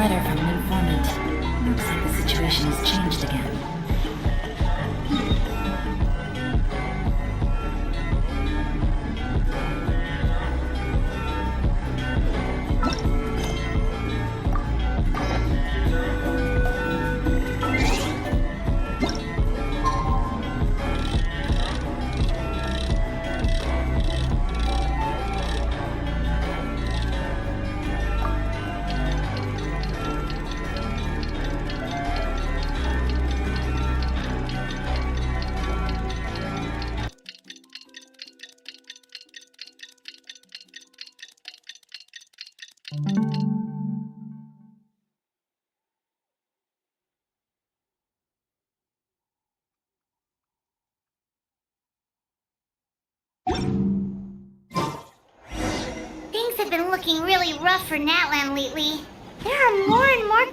letter from an informant. Looks like the situation has changed again. Things have been looking really rough for Natlan lately. There are more and more...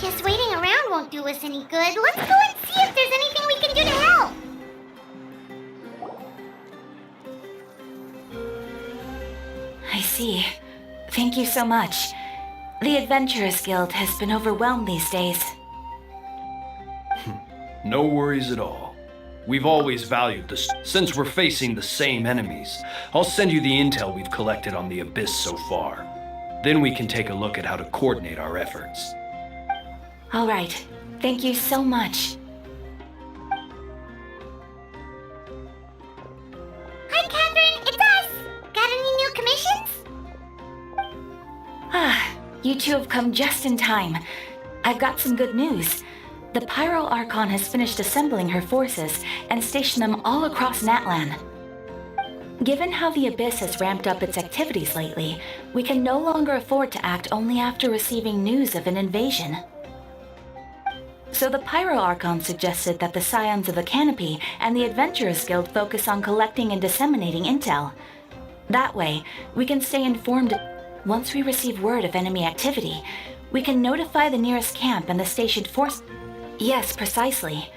Just waiting around won't do us any good. Let's go and see if there's anything we can do to help. I see. Thank you so much. The Adventurers Guild has been overwhelmed these days. No worries at all. We've always valued this. Since we're facing the same enemies, I'll send you the intel we've collected on the Abyss so far. Then we can take a look at how to coordinate our efforts. All right. Thank you so much. Hi, Catherine. It's us. Got any new commissions? Ah, you two have come just in time. I've got some good news. The Pyro Archon has finished assembling her forces and stationed them all across Natlan. Given how the Abyss has ramped up its activities lately, we can no longer afford to act only after receiving news of an invasion. So the Pyro Archon suggested that the Scions of the Canopy and the Adventurers Guild focus on collecting and disseminating intel. That way, we can stay informed. Once we receive word of enemy activity, we can notify the nearest camp and the stationed force. Yes, precisely.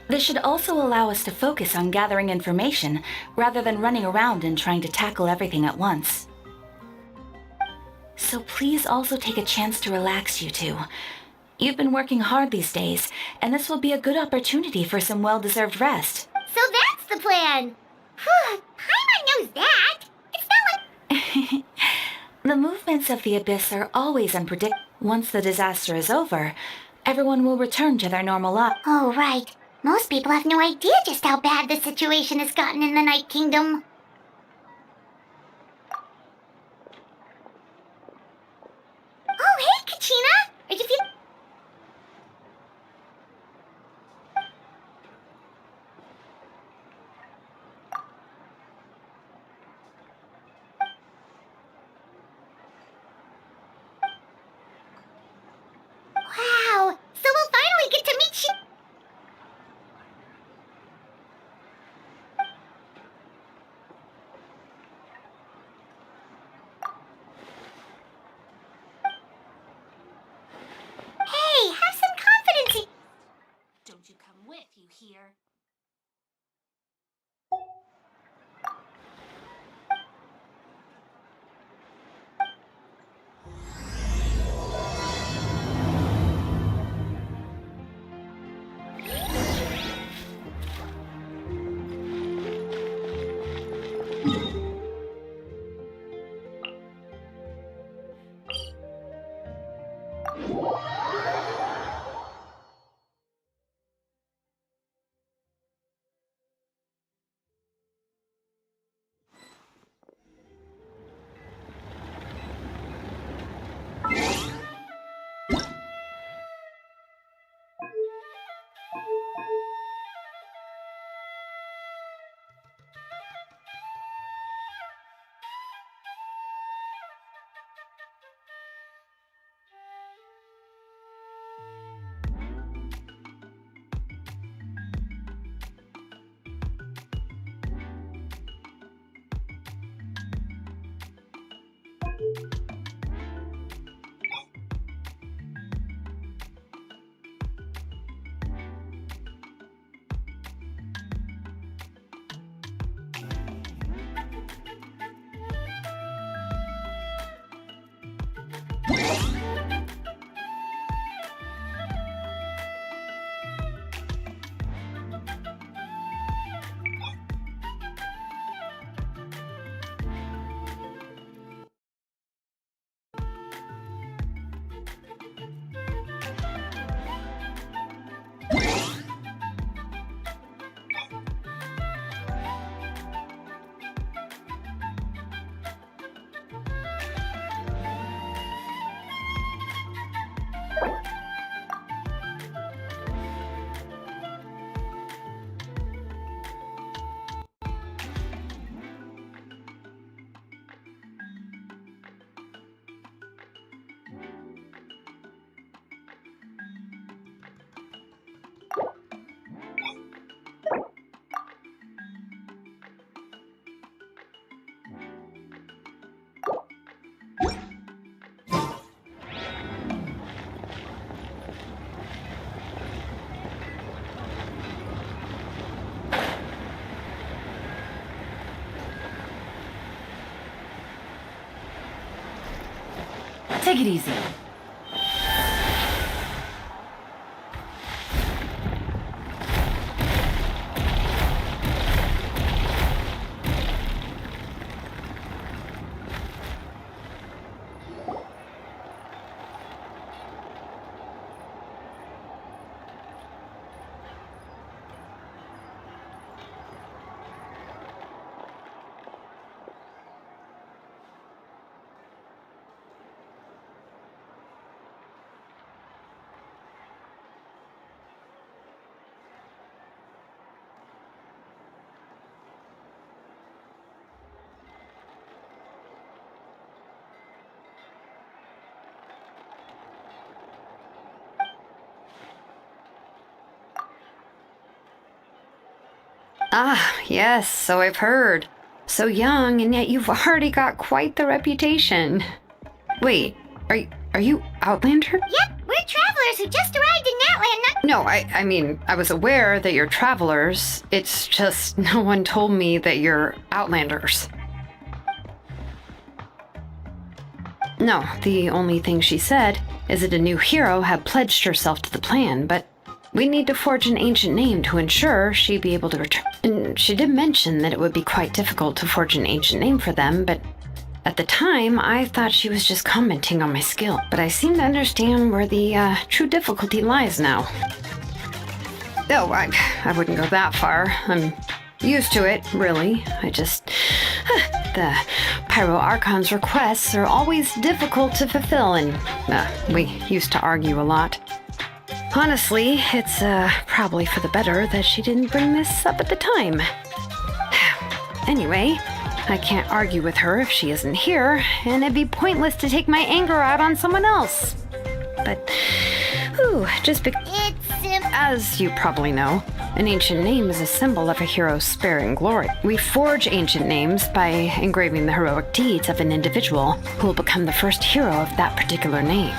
This should also allow us to focus on gathering information rather than running around and trying to tackle everything at once. So please also take a chance to relax, you two. You've been working hard these days, and this will be a good opportunity for some well-deserved rest. So that's the plan. Whew, Paimon knows that. It's not like... The movements of the Abyss are always unpredictable. Once the disaster is over, everyone will return to their normal life. Oh, right. Most people have no idea just how bad the situation has gotten in the Night Kingdom. Oh, hey, Kachina! Are you feeling... Wow! So we'll finally get to meet you... Hey, have some confidence. Don't you come with, you hear? Take it easy. Ah, yes, so I've heard. So young, and yet you've already got quite the reputation. Wait, are you Outlander? Yep, we're travelers who just arrived in Natland. No, I mean, I was aware that you're travelers. It's just no one told me that you're Outlanders. No, the only thing she said is that a new hero had pledged herself to the plan, but we need to forge an ancient name to ensure she'd be able to return. And she did mention that it would be quite difficult to forge an ancient name for them, but at the time, I thought she was just commenting on my skill. But I seem to understand where the true difficulty lies now. Oh, I wouldn't go that far. I'm used to it, really. I just... the Pyro Archon's requests are always difficult to fulfill, and we used to argue a lot. Honestly, it's probably for the better that she didn't bring this up at the time. Anyway, I can't argue with her if she isn't here, and it'd be pointless to take my anger out on someone else. But, just because... As you probably know, an ancient name is a symbol of a hero's spirit and glory. We forge ancient names by engraving the heroic deeds of an individual who will become the first hero of that particular name.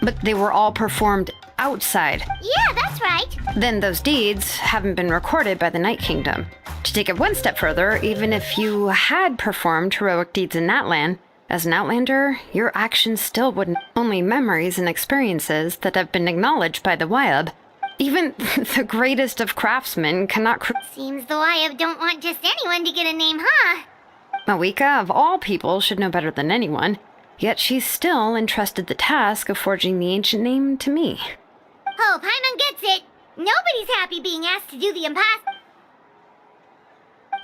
But they were all performed outside. Yeah, that's right. Then those deeds haven't been recorded by the Night Kingdom. To take it one step further, even if you had performed heroic deeds in Natlan, as an Outlander, your actions still wouldn't. Only memories and experiences that have been acknowledged by the Wyab. Even the greatest of craftsmen cannot Seems the Wyab don't want just anyone to get a name, huh? Mavuika, of all people, should know better than anyone. Yet she's still entrusted the task of forging the ancient name to me. Oh, Paimon gets it. Nobody's happy being asked to do the impossible.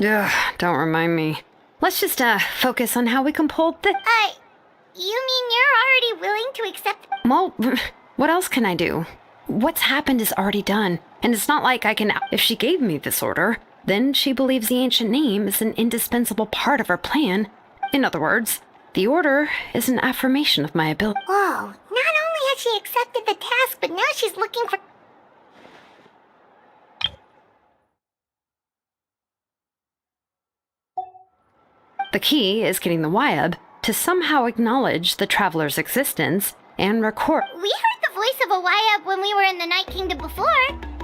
Ugh, don't remind me. Let's just focus on how we can pull the... You mean you're already willing to accept... Well, what else can I do? What's happened is already done, and it's not like I can... If she gave me this order, then she believes the ancient name is an indispensable part of her plan. In other words, the order is an affirmation of my ability. Whoa, not only has she accepted the task, but now she's looking for... The key is getting the Wyab to somehow acknowledge the traveler's existence and record... We heard the voice of a Wyab when we were in the Night Kingdom before.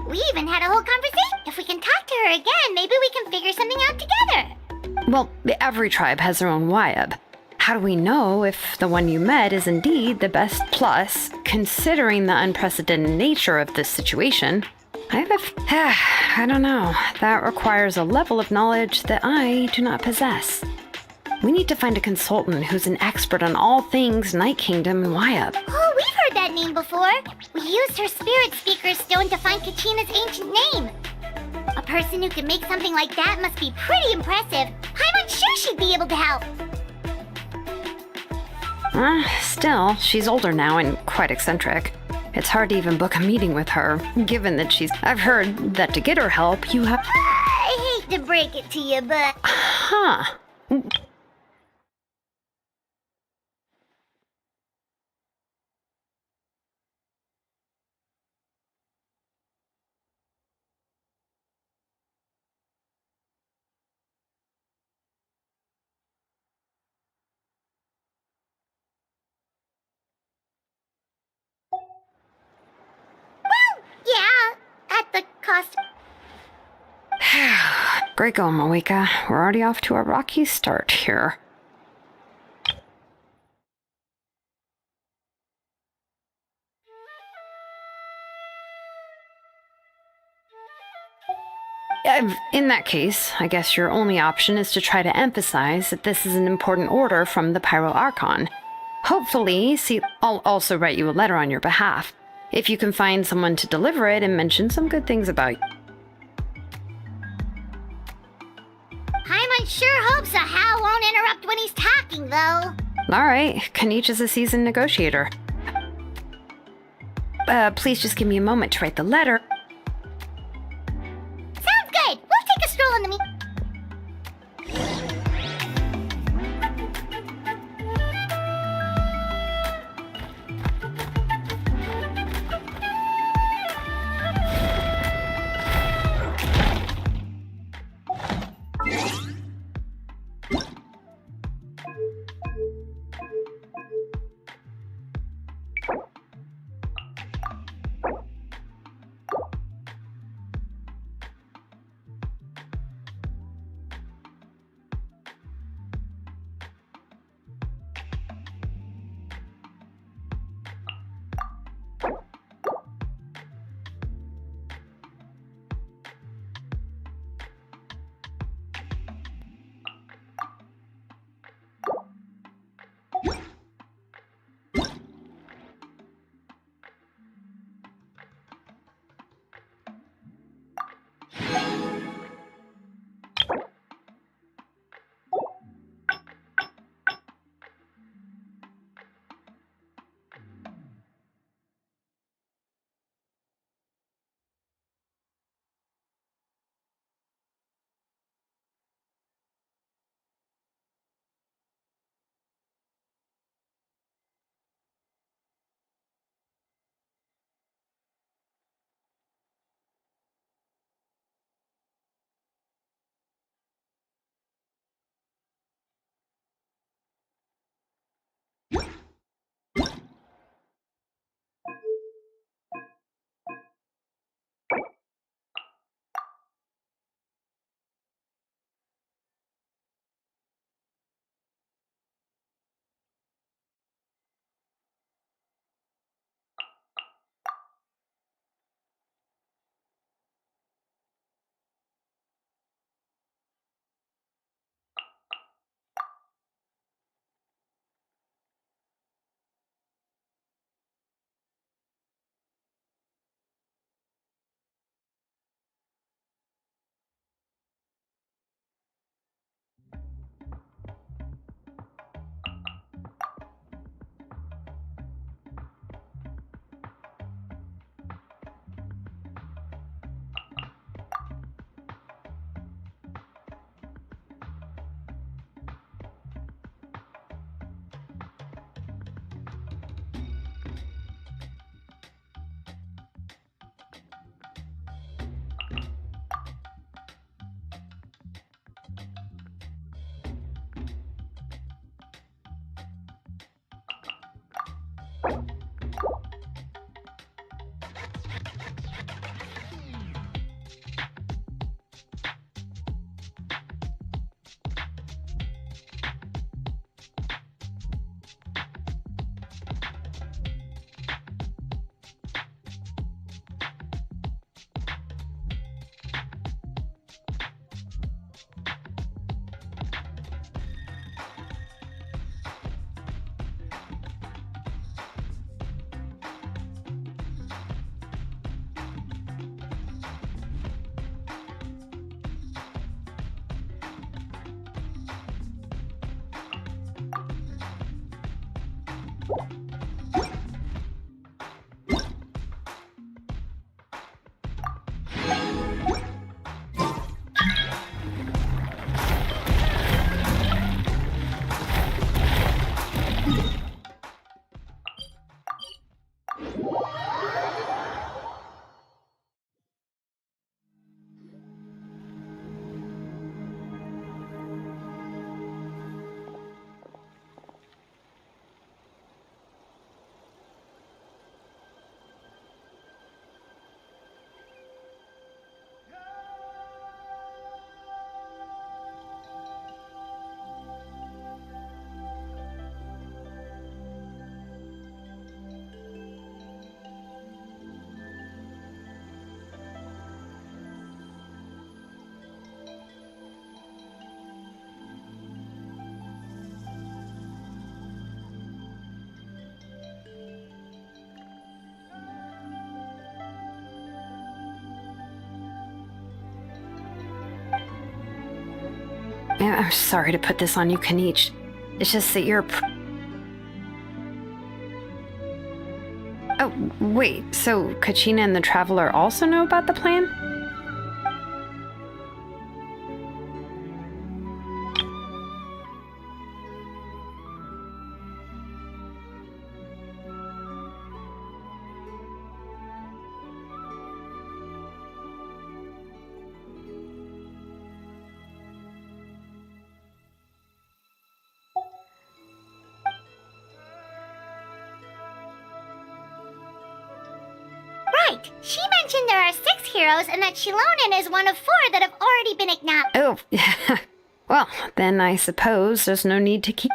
We even had a whole conversation. If we can talk to her again, maybe we can figure something out together. Well, every tribe has their own Wyab. How do we know if the one you met is indeed the best? Plus, considering the unprecedented nature of this situation, I don't know. That requires a level of knowledge that I do not possess. We need to find a consultant who's an expert on all things Night Kingdom and Wyab. Oh, we've heard that name before. We used her Spirit Speaker Stone to find Kachina's ancient name. A person who can make something like that must be pretty impressive. I'm sure she'd be able to help. Still, she's older now and quite eccentric. It's hard to even book a meeting with her, given that she's... I've heard that to get her help, you have... I hate to break it to you, but... Huh. lost. Great going, Mavuika. We're already off to a rocky start here. In that case, I guess your only option is to try to emphasize that this is an important order from the Pyro Archon. Hopefully, I'll also write you a letter on your behalf. If you can find someone to deliver it and mention some good things about you. Paimon sure hopes a Hal won't interrupt when he's talking, though. Alright, Kaniche is a seasoned negotiator. Please just give me a moment to write the letter. Sounds good. We'll take a stroll in the I'm sorry to put this on you, Kanich. It's just that you're... Oh, wait, so Kachina and the Traveler also know about the plan? Right. She mentioned there are 6 heroes and that Shilonen is one of 4 that have already been acknowledged. Oh, well, then I suppose there's no need to keep...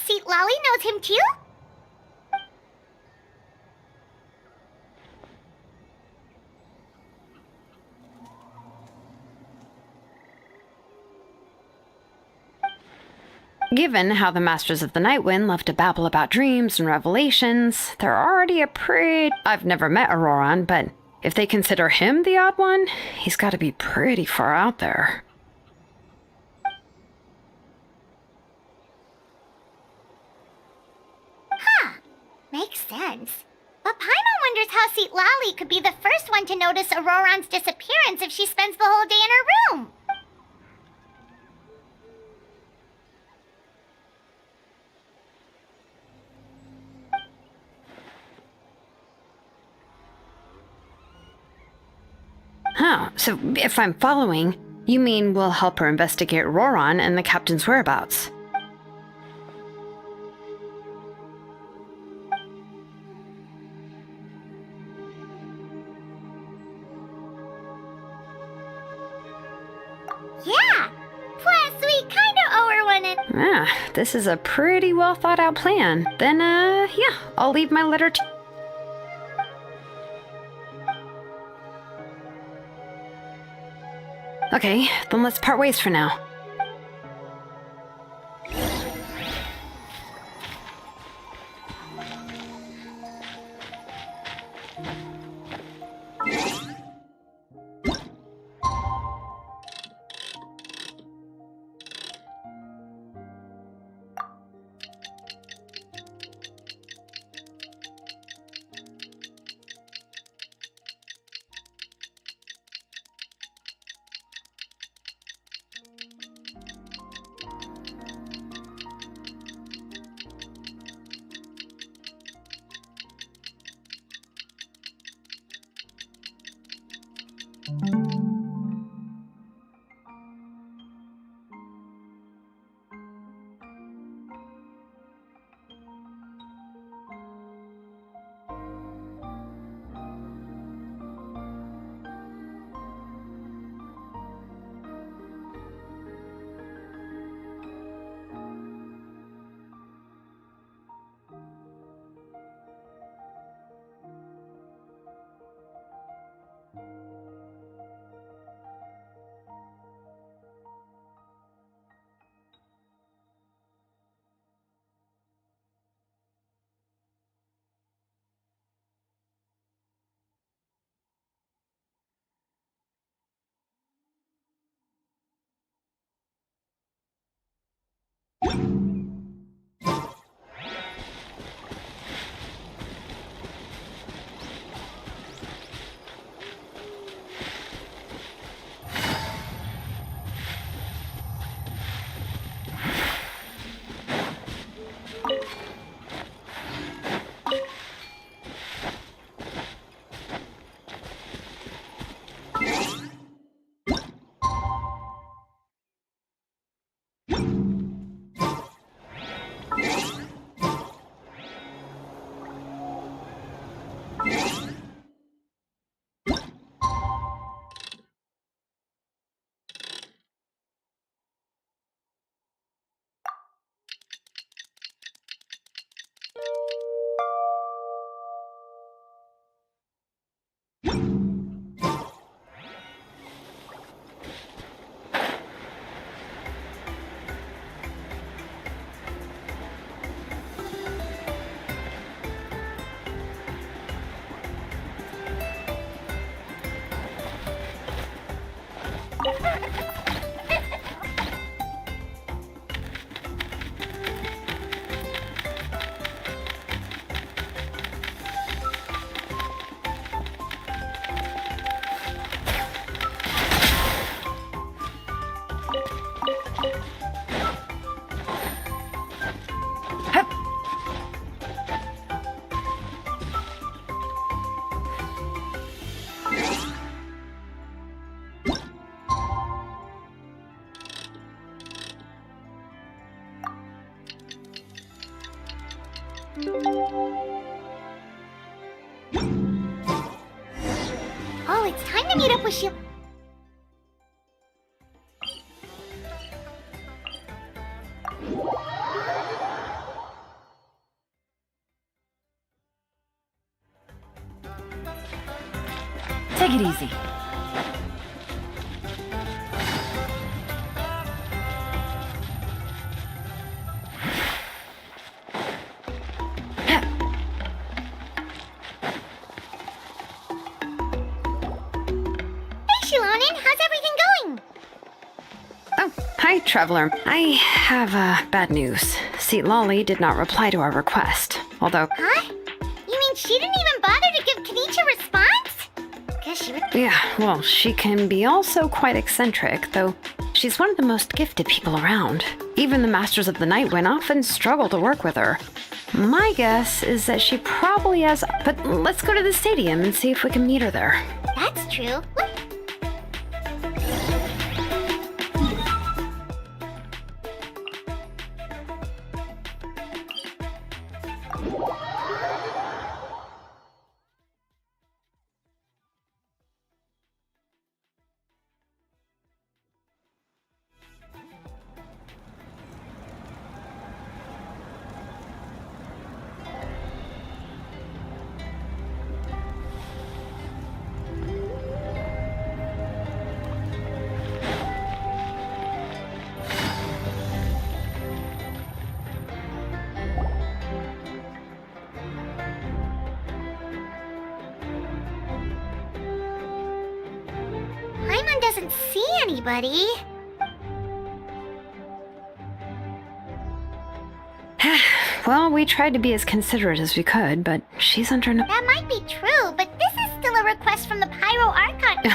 See, Lolly knows him too? Given how the Masters of the Nightwind love to babble about dreams and revelations, they're already a pretty... I've never met Auroran, but if they consider him the odd one, he's got to be pretty far out there. Makes sense. But Paimon wonders how Seat Lolly could be the first one to notice Auroran's disappearance if she spends the whole day in her room. Huh, so if I'm following, you mean we'll help her investigate Auroran and the captain's whereabouts? Yeah! Plus, we kinda owe her one and... Ah, this is a pretty well thought out plan. Then, yeah, I'll leave my letter to... Okay, then let's part ways for now. Oh, it's time to meet up with you. Take it easy. Hey, Shilonin, how's everything going? Oh, hi, Traveler. I have bad news. See, Lolly did not reply to our request. Although, Huh? You mean she didn't even bother to give Kenichi a response? Guess she was... yeah, well, she can be also quite eccentric, though she's one of the most gifted people around. Even the Masters of the Nightwind often struggle to work with her. My guess is that she probably has... But let's go to the stadium and see if we can meet her there. That's true. Look. Paimon doesn't see anybody. Well, we tried to be as considerate as we could, but she's under no... That might be true, but this is still a request from the Pyro Archon.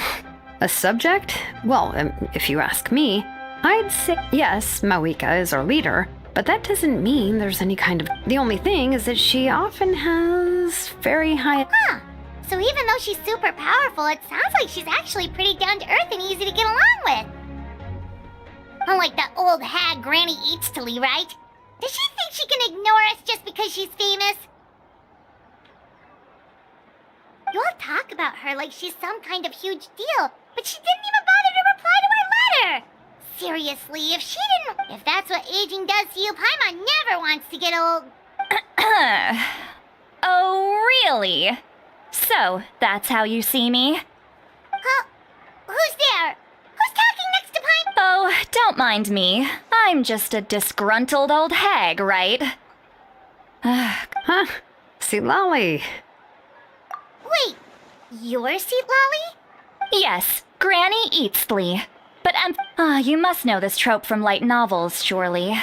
A subject? Well, if you ask me, I'd say yes, Mavuika is our leader, but that doesn't mean there's any kind of... The only thing is that she often has very high... Huh. So even though she's super powerful, it sounds like she's actually pretty down to earth and easy to get along with. Unlike that old hag Granny Eatstily, right? Does she think she can ignore us just because she's famous? You all talk about her like she's some kind of huge deal, but she didn't even bother to reply to our letter! Seriously, if she didn't... If that's what aging does to you, Paimon never wants to get old. Oh, really? So, that's how you see me? Huh? Who's there? Who's talking next to Paimon? Oh, don't mind me. I'm just a disgruntled old hag, right? Huh? See, Lolly. Wait, you're Seat Lolly? Yes, Granny Eatsley. But you must know this trope from light novels, surely.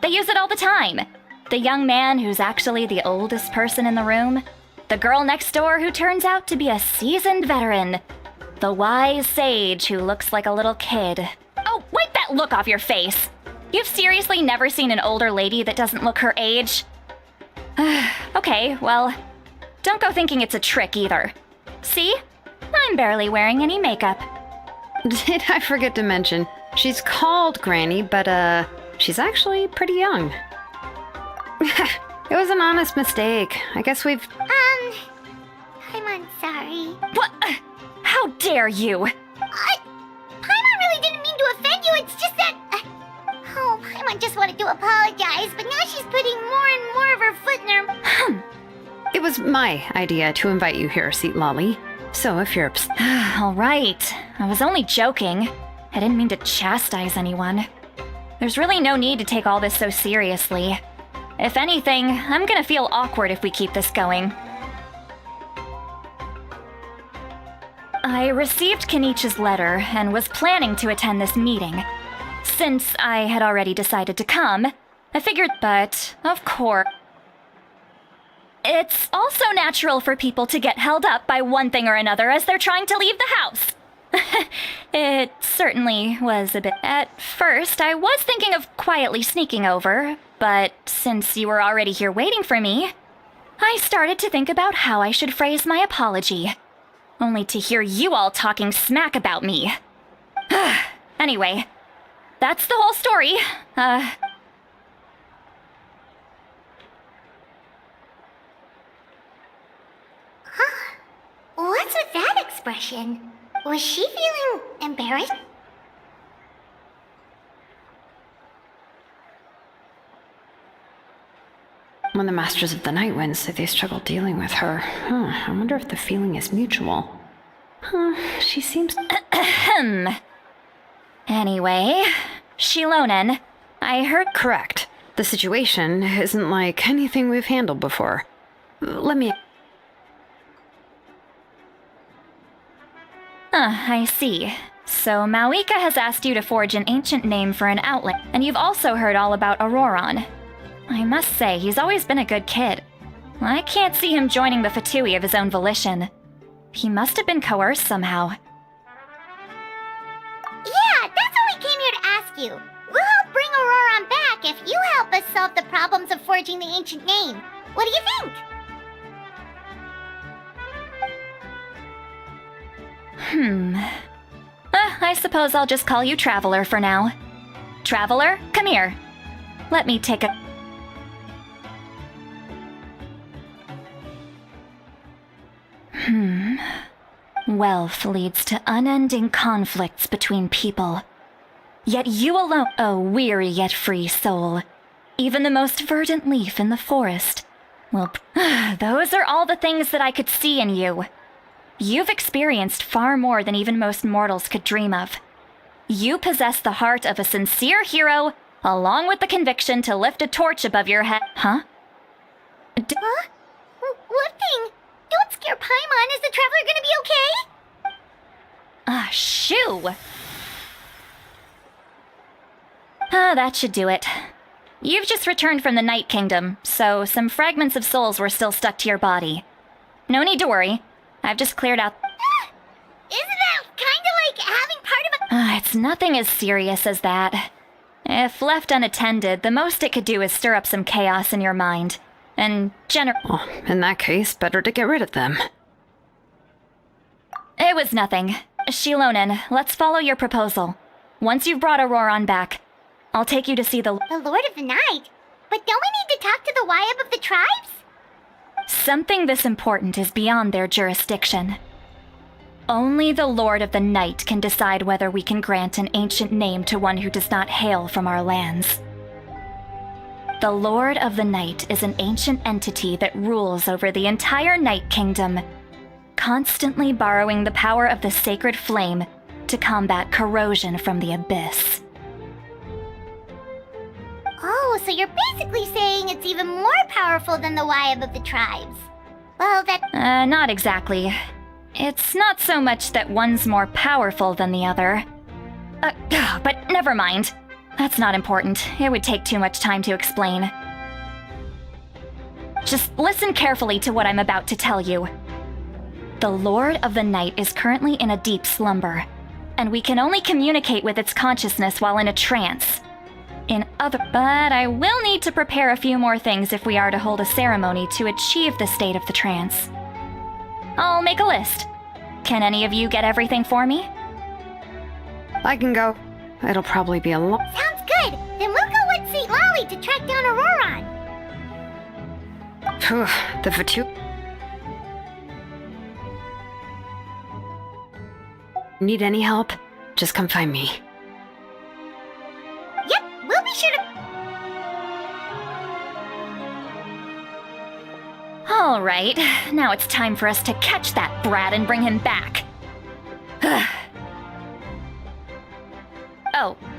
They use it all the time. The young man who's actually the oldest person in the room. The girl next door who turns out to be a seasoned veteran. The wise sage who looks like a little kid. Oh, wipe that look off your face! You've seriously never seen an older lady that doesn't look her age? Okay, well, don't go thinking it's a trick either. See? I'm barely wearing any makeup. Did I forget to mention, she's called Granny, but she's actually pretty young. It was an honest mistake. I guess we've... Paimon, sorry. What? How dare you? Paimon really didn't mean to offend you, it's just that... oh, Paimon just wanted to apologize, but now she's putting more and more of her foot in her... It was my idea to invite you here, Seat Lolly. So if you're All right. I was only joking. I didn't mean to chastise anyone. There's really no need to take all this so seriously. If anything, I'm gonna feel awkward if we keep this going. I received Kenichi's letter and was planning to attend this meeting. Since I had already decided to come, I figured, but of course... It's also natural for people to get held up by one thing or another as they're trying to leave the house. It certainly was a bit... At first, I was thinking of quietly sneaking over, but since you were already here waiting for me, I started to think about how I should phrase my apology. Only to hear you all talking smack about me. Anyway, that's the whole story. expression. Was she feeling embarrassed? When the Masters of the Night Wind say they struggle dealing with her, I wonder if the feeling is mutual. She seems... Anyway, Shilonen, I heard... Correct. The situation isn't like anything we've handled before. Let me... I see. So Mavuika has asked you to forge an ancient name for an outlet, and you've also heard all about Auroron. I must say, he's always been a good kid. I can't see him joining the Fatui of his own volition. He must have been coerced somehow. Yeah, that's why we came here to ask you. We'll help bring Auroron back if you help us solve the problems of forging the ancient name. What do you think? I suppose I'll just call you Traveler for now. Traveler, come here. Let me take a... Wealth leads to unending conflicts between people. Yet you alone, oh weary yet free soul, even the most verdant leaf in the forest, well, those are all the things that I could see in you. You've experienced far more than even most mortals could dream of. You possess the heart of a sincere hero, along with the conviction to lift a torch above your head. Huh? Huh? What thing? Don't scare Paimon. Is the Traveler gonna be okay? Shoo! That should do it. You've just returned from the Night Kingdom, so some fragments of souls were still stuck to your body. No need to worry. I've just cleared out... Isn't that kinda like having part of a... It's nothing as serious as that. If left unattended, the most it could do is stir up some chaos in your mind. And Well, in that case, better to get rid of them. It was nothing. Shilonen, let's follow your proposal. Once you've brought Auroron back, I'll take you to see the Lord of the Night? But don't we need to talk to the Wyab of the tribes? Something this important is beyond their jurisdiction. Only the Lord of the Night can decide whether we can grant an ancient name to one who does not hail from our lands. The Lord of the Night is an ancient entity that rules over the entire Night Kingdom, constantly borrowing the power of the sacred flame to combat corrosion from the abyss. Oh, so you're basically saying it's even more powerful than the Wyab of the tribes. Well, that... Not exactly. It's not so much that one's more powerful than the other. But never mind. That's not important. It would take too much time to explain. Just listen carefully to what I'm about to tell you. The Lord of the Night is currently in a deep slumber, and we can only communicate with its consciousness while in a trance. But I will need to prepare a few more things if we are to hold a ceremony to achieve the state of the trance. I'll make a list. Can any of you get everything for me? I can go. It'll probably be a long... Sounds good. Then we'll go with St. Lolly to track down Auroron. The Fatu... Need any help? Just come find me. Yep, we'll be sure to... All right, now it's time for us to catch that brat and bring him back.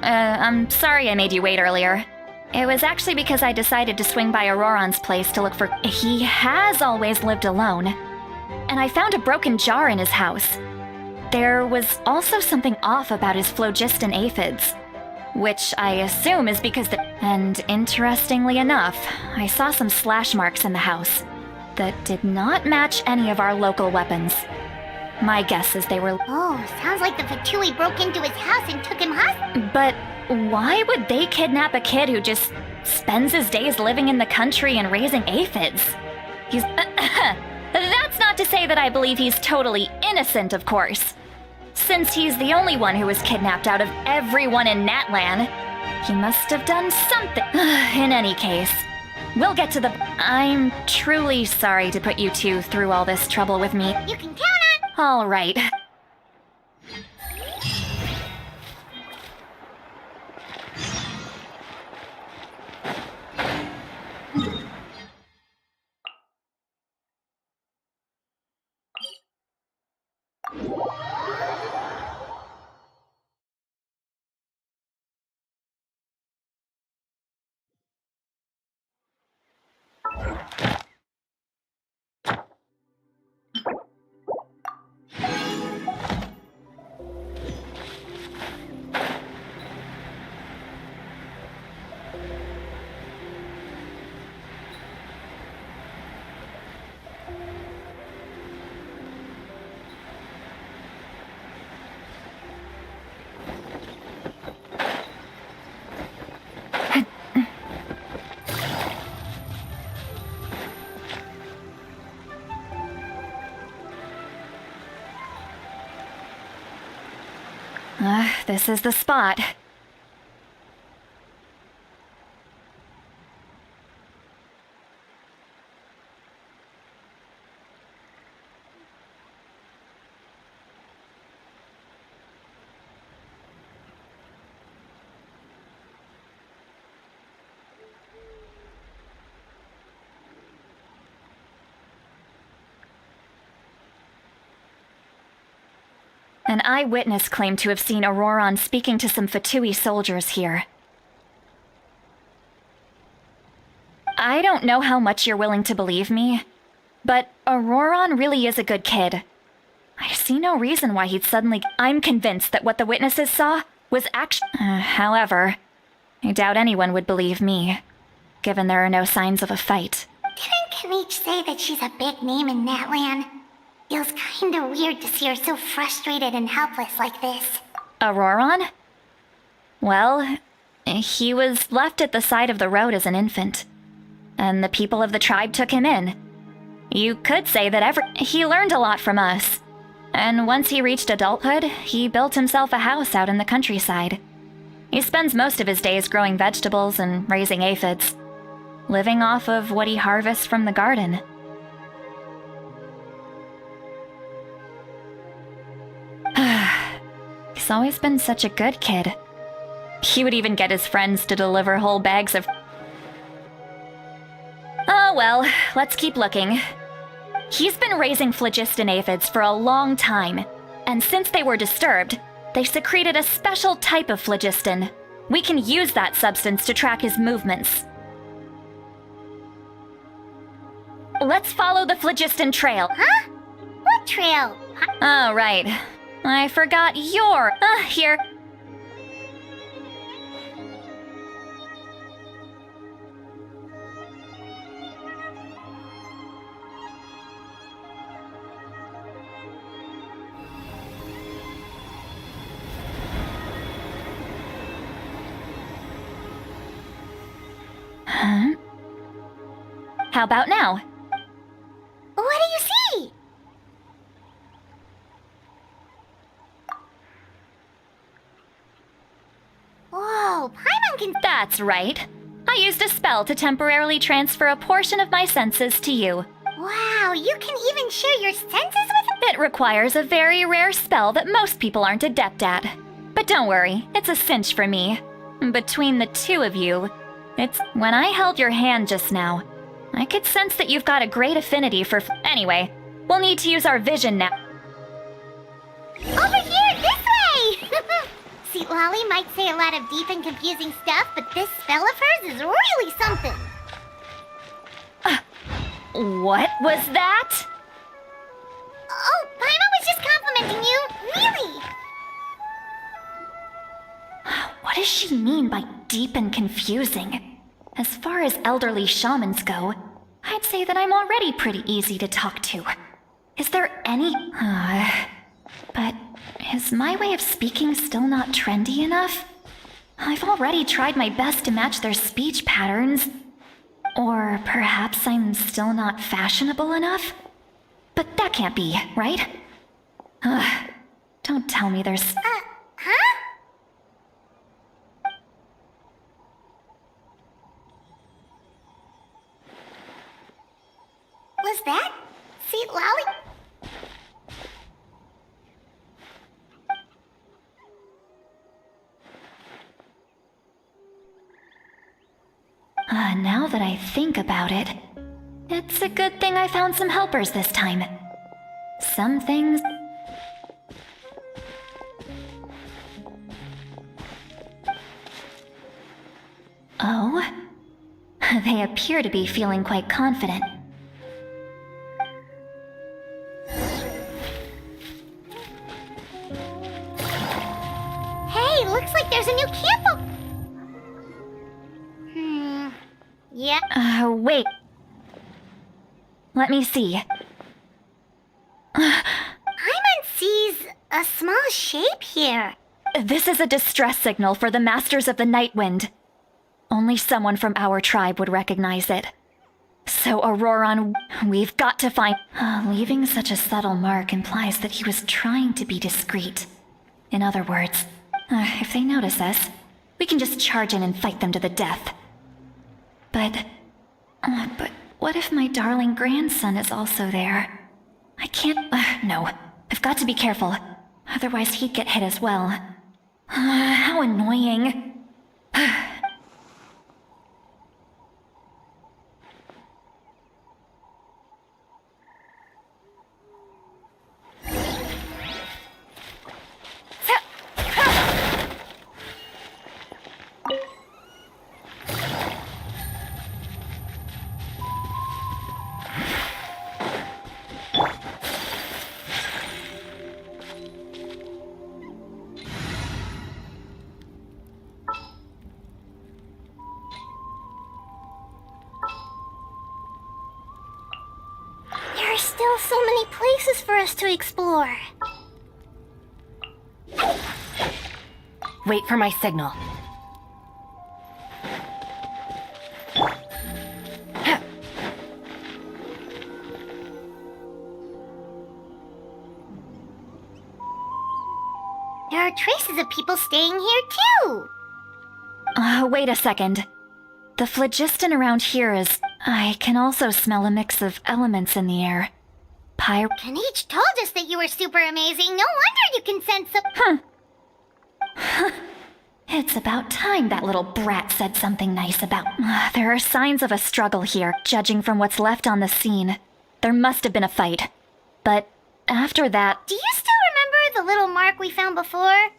I'm sorry I made you wait earlier. It was actually because I decided to swing by Auroron's place to look for... He has always lived alone. And I found a broken jar in his house. There was also something off about his phlogiston aphids, which I assume is because the... And interestingly enough, I saw some slash marks in the house that did not match any of our local weapons. My guess is they were... Oh, sounds like the Fatui broke into his house and took him hostage. But why would they kidnap a kid who just spends his days living in the country and raising aphids? He's... That's not to say that I believe he's totally innocent, of course. Since he's the only one who was kidnapped out of everyone in Natlan, he must have done something. In any case, we'll get to the... I'm truly sorry to put you two through all this trouble with me. You can count on... All right. This is the spot. An eyewitness claimed to have seen Auroron speaking to some Fatui soldiers here. I don't know how much you're willing to believe me, but Auroron really is a good kid. I see no reason why he'd suddenly... I'm convinced that what the witnesses saw was actually... however, I doubt anyone would believe me, given there are no signs of a fight. Didn't Kanich say that she's a big name in Natlan? Feels kinda weird to see her so frustrated and helpless like this. Auroron? Well, he was left at the side of the road as an infant, and the people of the tribe took him in. You could say that he learned a lot from us, and once he reached adulthood, he built himself a house out in the countryside. He spends most of his days growing vegetables and raising aphids, living off of what he harvests from the garden. He's always been such a good kid. He would even get his friends to deliver whole bags of... Oh well, let's keep looking. He's been raising phlogiston aphids for a long time, and since they were disturbed, they secreted a special type of phlogiston. We can use that substance to track his movements. Let's follow the phlogiston trail. Huh? What trail? Oh, right. I forgot your... here. Huh? How about now? What do you see? Whoa, Paimon can... That's right. I used a spell to temporarily transfer a portion of my senses to you. Wow, you can even share your senses with... It requires a very rare spell that most people aren't adept at. But don't worry, it's a cinch for me. Between the two of you, it's... When I held your hand just now, I could sense that you've got a great affinity for... Anyway, we'll need to use our vision now. Over here, this way! See, Lolly might say a lot of deep and confusing stuff, but this spell of hers is really something. What was that? Oh, Paimon was just complimenting you. Really? What does she mean by deep and confusing? As far as elderly shamans go, I'd say that I'm already pretty easy to talk to. Is there any... But is my way of speaking still not trendy enough? I've already tried my best to match their speech patterns. Or perhaps I'm still not fashionable enough? But that can't be, right? Don't tell me there's... Huh? Was that? See, Lolly? Now that I think about it, it's a good thing I found some helpers this time. Some things... Oh? They appear to be feeling quite confident. Hey, looks like there's a new camp. Yeah. Wait. Let me see. Paimon sees a small shape here. This is a distress signal for the Masters of the Night Wind. Only someone from our tribe would recognize it. So, Auroron, we've got to find... leaving such a subtle mark implies that he was trying to be discreet. In other words, If they notice us, we can just charge in and fight them to the death. But what if my darling grandson is also there? I can't... no. I've got to be careful. Otherwise he'd get hit as well. How annoying. There are still so many places for us to explore. Wait for my signal. There are traces of people staying here too. Wait a second. The phlogiston around here is... I can also smell a mix of elements in the air. Kanich told us that you were super amazing. No wonder you can sense some... It's about time that little brat said something nice about... There are signs of a struggle here, judging from what's left on the scene. There must have been a fight. But after that... Do you still remember the little mark we found before?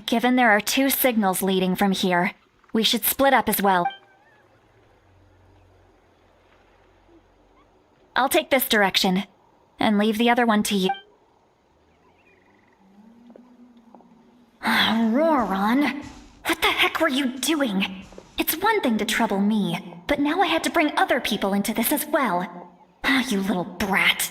Given there are 2 signals leading from here, we should split up as well. I'll take this direction, and leave the other one to you. Roron, what the heck were you doing? It's one thing to trouble me, but now I had to bring other people into this as well. You little brat.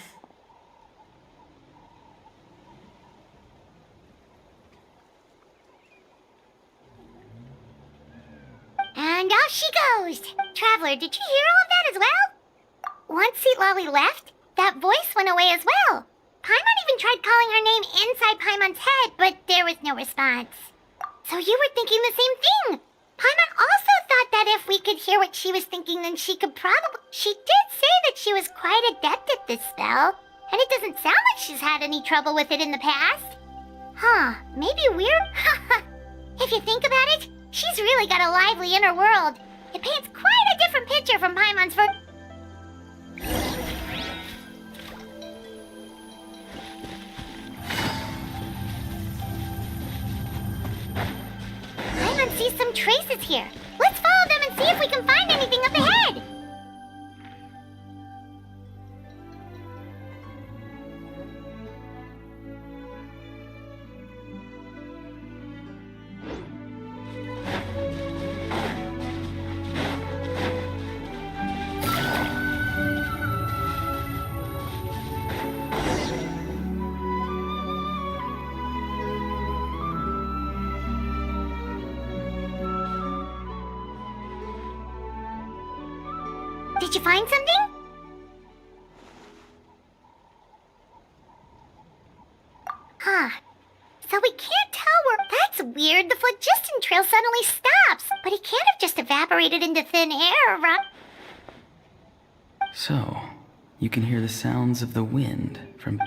And off she goes! Traveler, did you hear all of that as well? Once Seat Lolly left, that voice went away as well. Paimon even tried calling her name inside Paimon's head, but there was no response. So you were thinking the same thing! Paimon also thought that if we could hear what she was thinking, then she could probably... She did say that she was quite adept at this spell, and it doesn't sound like she's had any trouble with it in the past. Huh, maybe we're... If you think about it, she's really got a lively inner world. It paints quite a different picture from Paimon's for... Paimon sees some traces here. Let's follow them and see if we can find anything up ahead. Did you find something? Huh. So we can't tell where... That's weird. The phlogiston trail suddenly stops. But it can't have just evaporated into thin air, right? So, you can hear the sounds of the wind from...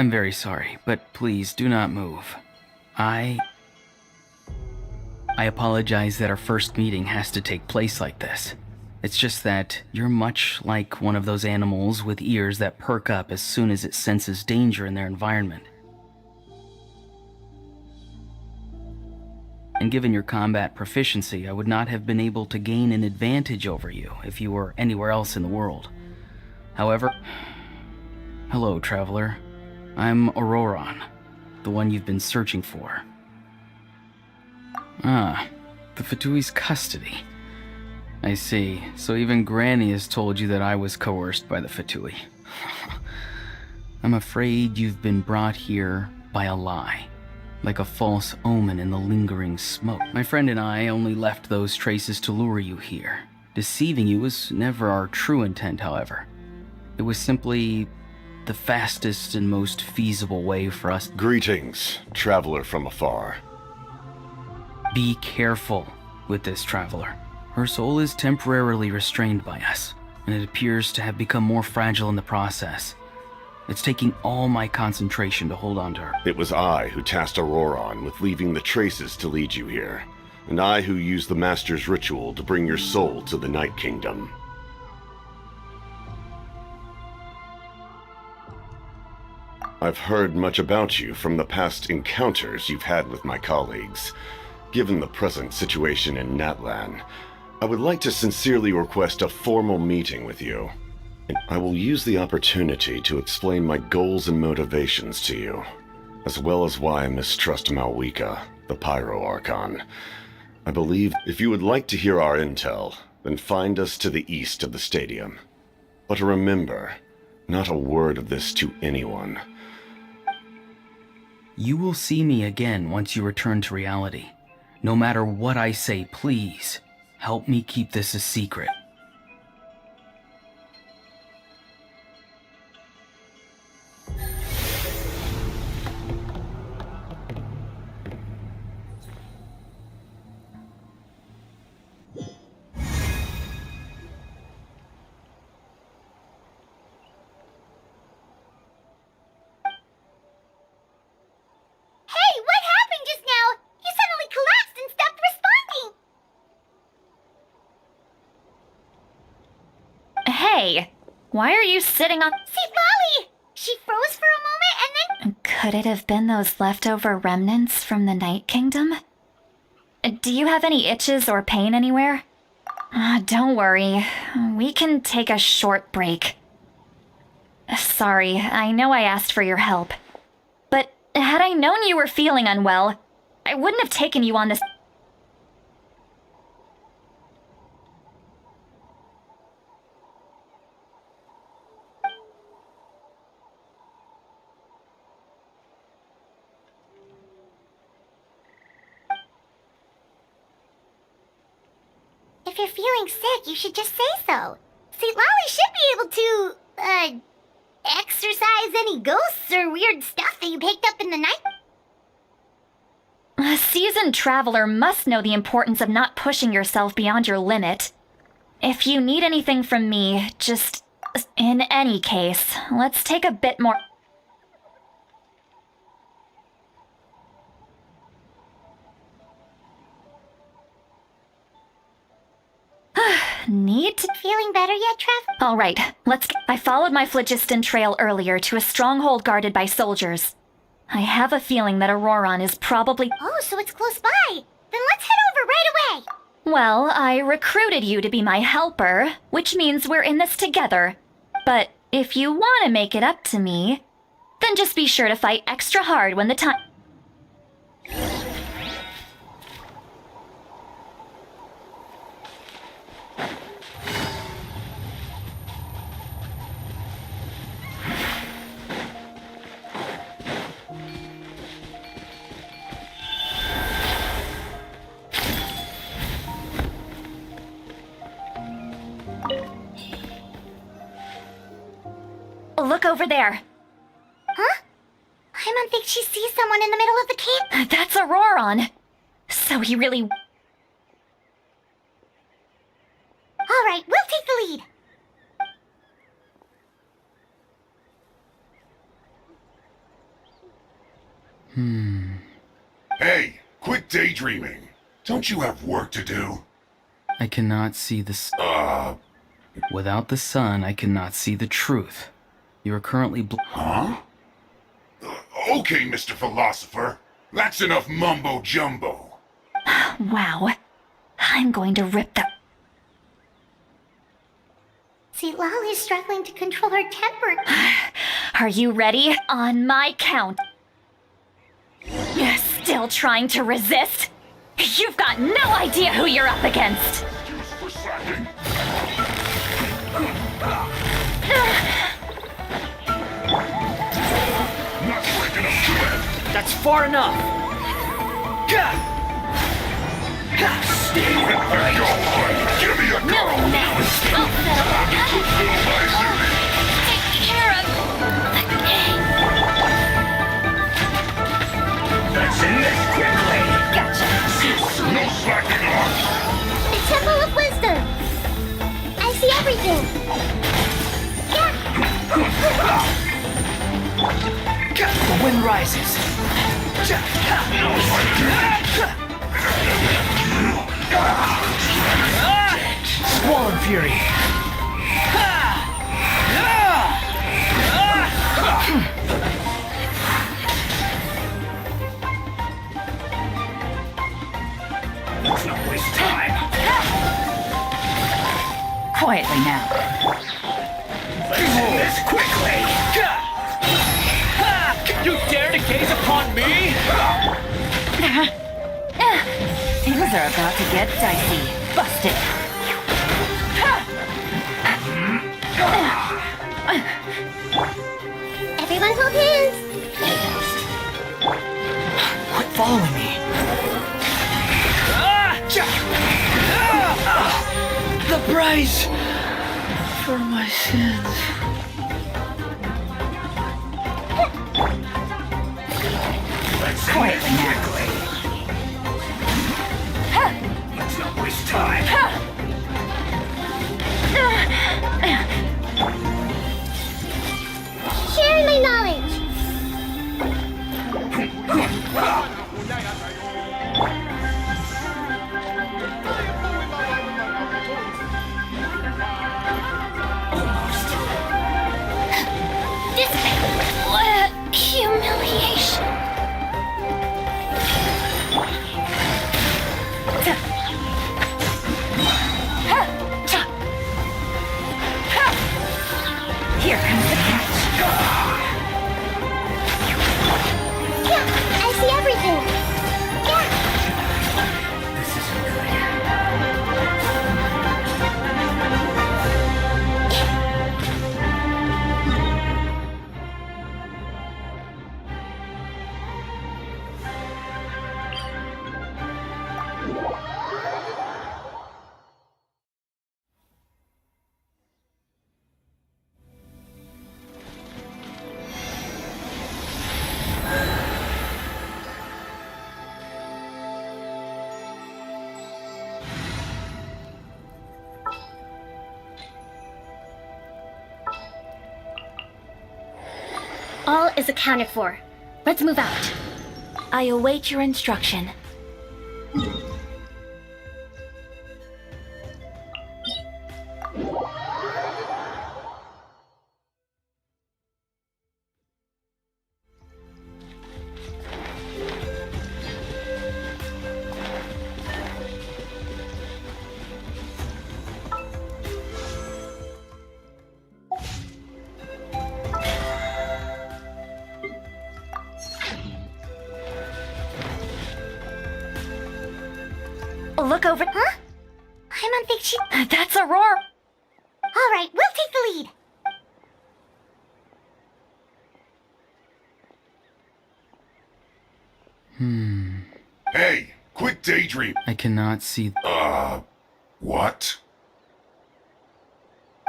I'm very sorry, but please do not move. I apologize that our first meeting has to take place like this. It's just that you're much like one of those animals with ears that perk up as soon as it senses danger in their environment. And given your combat proficiency, I would not have been able to gain an advantage over you if you were anywhere else in the world. However, hello, traveler. I'm Auroron, the one you've been searching for. Ah, the Fatui's custody. I see. So even Granny has told you that I was coerced by the Fatui. I'm afraid you've been brought here by a lie, like a false omen in the lingering smoke. My friend and I only left those traces to lure you here. Deceiving you was never our true intent, however. It was simply the fastest and most feasible way for us. Greetings, traveler from afar. Be careful with this traveler. Her soul is temporarily restrained by us, and it appears to have become more fragile in the process. It's taking all my concentration to hold on to her. It was I who tasked Auroron with leaving the traces to lead you here, and I who used the Master's ritual to bring your soul to the Night Kingdom. I've heard much about you from the past encounters you've had with my colleagues. Given the present situation in Natlan, I would like to sincerely request a formal meeting with you. I will use the opportunity to explain my goals and motivations to you, as well as why I mistrust Mavuika, the Pyro Archon. I believe if you would like to hear our intel, then find us to the east of the stadium. But remember, not a word of this to anyone. You will see me again once you return to reality. No matter what I say, please, help me keep this a secret. Hey, what happened just now? You suddenly collapsed and stopped responding. Hey, why are you sitting on... See, Lolly! She froze for a moment and then... Could it have been those leftover remnants from the Night Kingdom? Do you have any itches or pain anywhere? Don't worry. We can take a short break. Sorry, I know I asked for your help. But had I known you were feeling unwell, I wouldn't have taken you on this... If you're feeling sick, you should just say so. See, Lolly should be able to, exorcise any ghosts or weird stuff that you picked up in the night. A seasoned traveler must know the importance of not pushing yourself beyond your limit. If you need anything from me, just... In any case, let's take a bit more... Need to... Feeling better yet, Trev? All right, I followed my phlogiston trail earlier to a stronghold guarded by soldiers. I have a feeling that Auroron is probably... Oh, so it's close by. Then let's head over right away. Well, I recruited you to be my helper, which means we're in this together. But if you want to make it up to me, then just be sure to fight extra hard when the time... Look over there. Huh? I don't think she sees someone in the middle of the camp. That's Auroron. So he really... All right, we'll take the lead. Hey, quit daydreaming. Don't you have work to do? I cannot see the Without the sun, I cannot see the truth. You are currently Huh? Okay, Mr. Philosopher. That's enough mumbo-jumbo. Wow. I'm going to rip the... See, Lolly's struggling to control her temper. Are you ready? On my count. You're still trying to resist? You've got no idea who you're up against. Juice for slacking. Not breaking a sweat. That's far enough! Stay with the go. Give me a go. Now. I'll settle take care of the game. Let's end this quickly. Gotcha. No slacking off. The Temple of Wisdom. I see everything. The wind rises. Squall and fury. Let's not waste time. Quietly now. Let's end this quickly. You dare to gaze upon me? Things are about to get dicey. Busted. Everyone hold hands. Quit following me. The price for my sins. Let's Quietly now. Let's not waste time. Share my knowledge. What a humiliation. Here comes the catch. I see everything. This isn't good. All is accounted for. Let's move out. I await your instruction. Look over. Huh? I don't think she... That's Aurora. All right, we'll take the lead. Hey, quit daydream. I cannot see. What?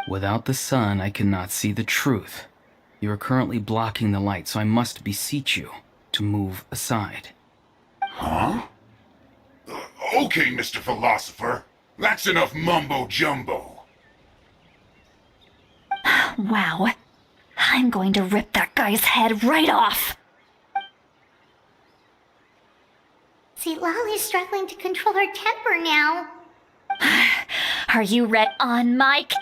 Without the sun, I cannot see the truth. You are currently blocking the light, so I must beseech you to move aside. Huh? Okay, Mr. Philosopher. That's enough mumbo-jumbo. Wow. I'm going to rip that guy's head right off. See, Lolly's struggling to control her temper now. Are you ready on, Mike?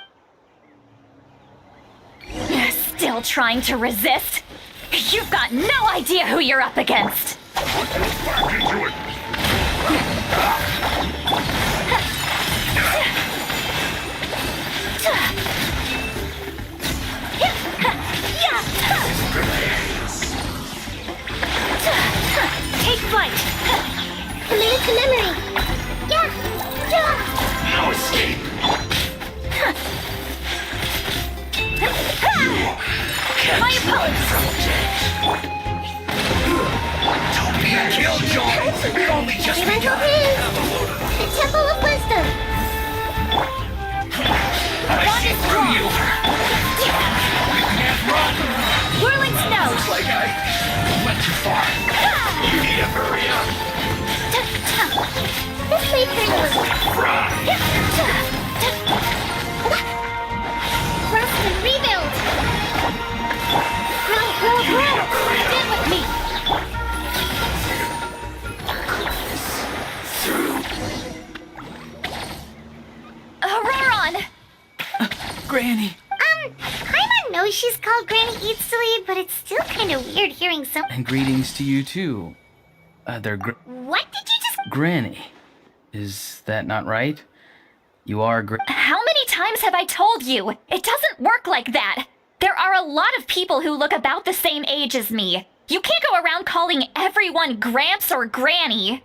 Still trying to resist? You've got no idea who you're up against. Back into it. Take flight. Committed to memory. Yeah. No escape. My opponent. Don't be a killjoy. We only just Elemental begun. Hands. The Temple of Wisdom. I see through you. You can't run. Whirling snow. Looks like I went too far. You need to hurry up. This may turn you. Run. Rest and rebuild. Grow, grow, grow. Stand with me. Auroron! Granny! Paimon knows she's called Granny Eats to Leave, but it's still kind of weird hearing some. And greetings to you too. They're What did you just? Granny. Is that not right? You are How many times have I told you? It doesn't work like that. There are a lot of people who look about the same age as me. You can't go around calling everyone Gramps or Granny.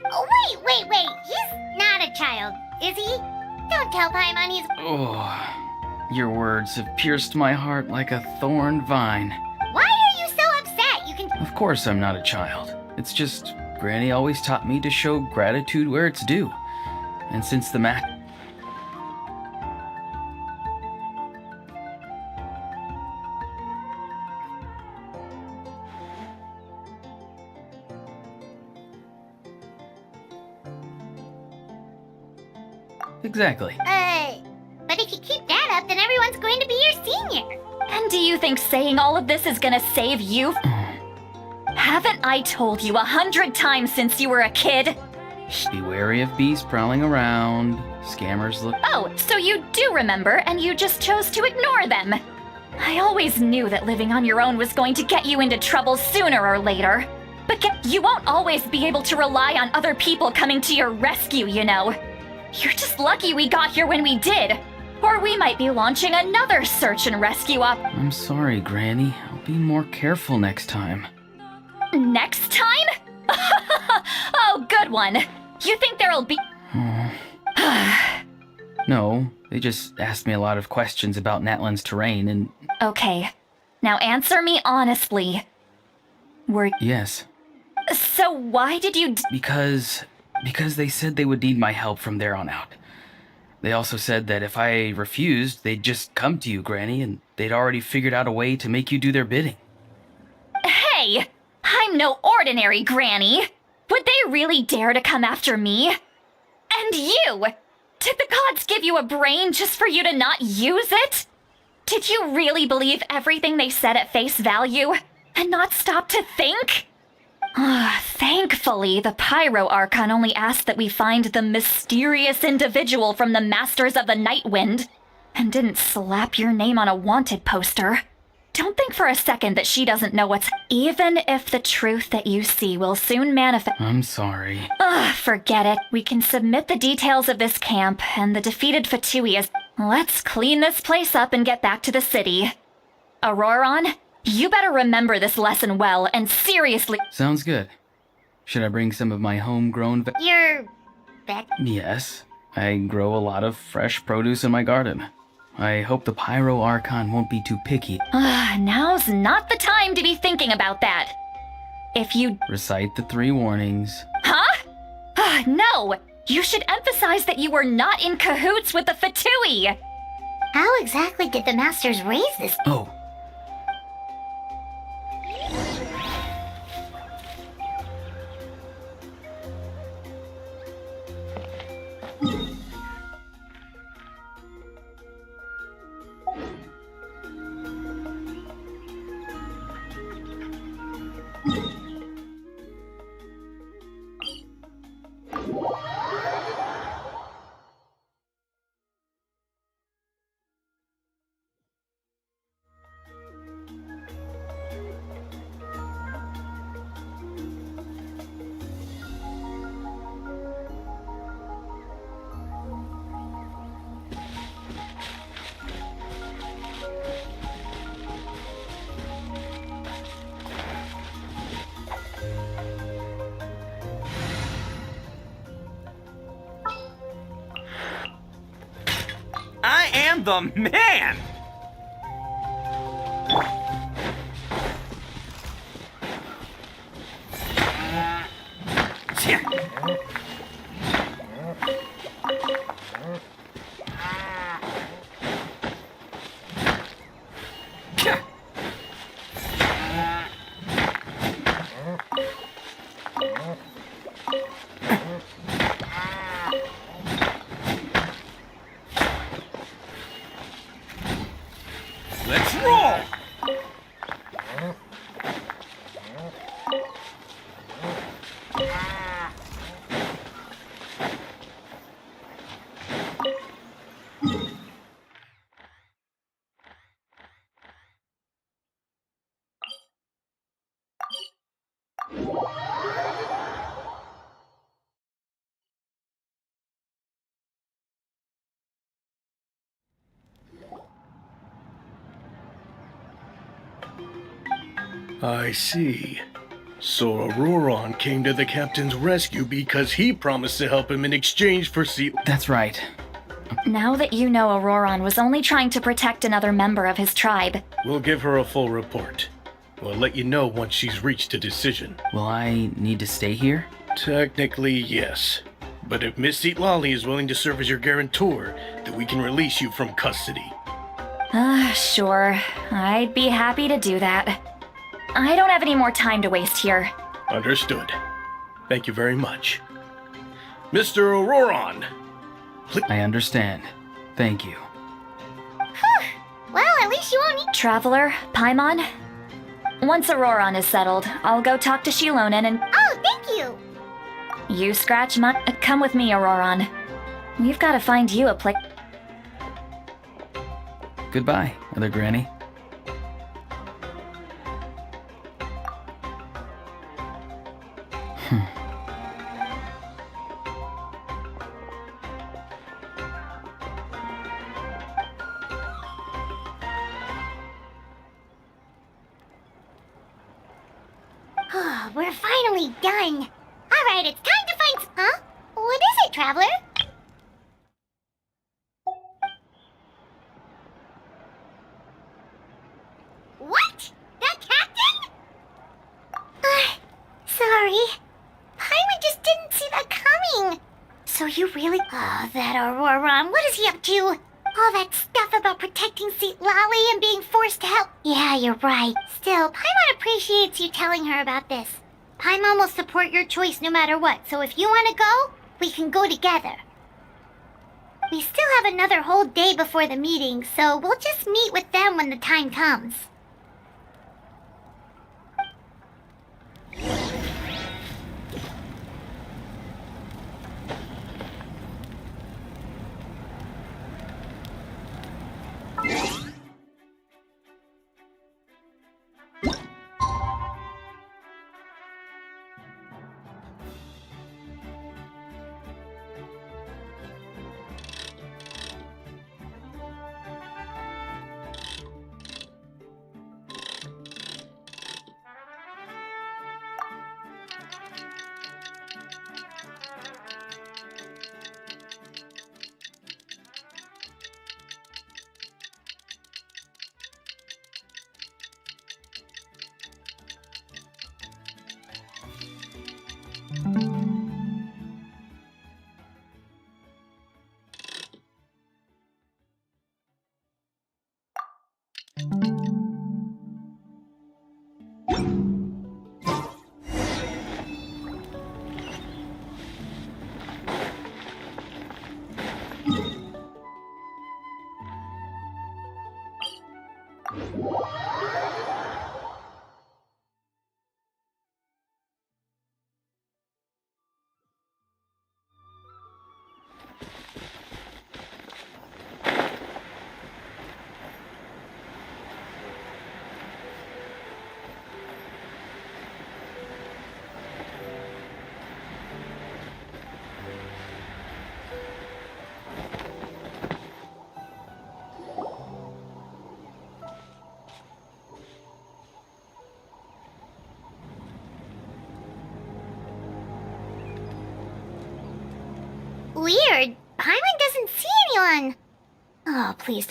Oh, wait. He's not a child, is he? Don't tell Paimon he's. Oh, your words have pierced my heart like a thorn vine. Why are you so upset? You can. Of course I'm not a child. It's just Granny always taught me to show gratitude where it's due. And since the Exactly. But if you keep that up, then everyone's going to be your senior. And do you think saying all of this is gonna save you? Haven't I told you 100 times since you were a kid? Be wary of bees prowling around. Scammers look. Oh, so you do remember, and you just chose to ignore them. I always knew that living on your own was going to get you into trouble sooner or later. But you won't always be able to rely on other people coming to your rescue, you know. You're just lucky we got here when we did. Or we might be launching another search and rescue op. I'm sorry, Granny. I'll be more careful next time. Next time? Oh, good one. You think there'll be. No, they just asked me a lot of questions about Natlan's terrain and. Okay. Now answer me honestly. Yes. So why did you Because they said they would need my help from there on out. They also said that if I refused, they'd just come to you, Granny, and they'd already figured out a way to make you do their bidding. Hey! I'm no ordinary Granny! Would they really dare to come after me? And you! Did the gods give you a brain just for you to not use it? Did you really believe everything they said at face value and not stop to think? Thankfully, the Pyro Archon only asked that we find the mysterious individual from the Masters of the Night Wind, and didn't slap your name on a wanted poster. Don't think for a second that she doesn't know what's. Even if the truth that you see will soon manifest. I'm sorry. Forget it. We can submit the details of this camp and the defeated Fatui is. Let's clean this place up and get back to the city. Auroron, you better remember this lesson well and seriously. Sounds good. Should I bring some of my homegrown You're back. Yes. I grow a lot of fresh produce in my garden. I hope the Pyro Archon won't be too picky. Now's not the time to be thinking about that. If you... Recite the 3 warnings. Huh? No! You should emphasize that you were not in cahoots with the Fatui! How exactly did the masters raise this? Oh, I am the man! Let's roll! I see. So Auroron came to the captain's rescue because he promised to help him in exchange for that's right. Now that you know Auroron was only trying to protect another member of his tribe. We'll give her a full report. We'll let you know once she's reached a decision. Will I need to stay here? Technically, yes. But if Miss Lali is willing to serve as your guarantor, then we can release you from custody. Sure. I'd be happy to do that. I don't have any more time to waste here. Understood. Thank you very much. Mr. Auroron! I understand. Thank you. Well, at least you won't need... Traveler, Paimon? Once Auroron is settled, I'll go talk to Shilonen and... Oh, thank you! You scratch my... Come with me, Auroron. We've got to find you a place... Goodbye, Other Granny. We're finally done. Alright, it's time to find... Huh? What is it, Traveler? What? That captain? Sorry. Paimon just didn't see that coming. So you really... Oh, that Auroron. What is he up to? All that stuff about protecting St. Lali and being forced to help... Yeah, you're right. Still, Paimon appreciates you telling her about this. Paimon will support your choice no matter what, so if you want to go, we can go together. We still have another whole day before the meeting, so we'll just meet with them when the time comes. anyone. Oh, please.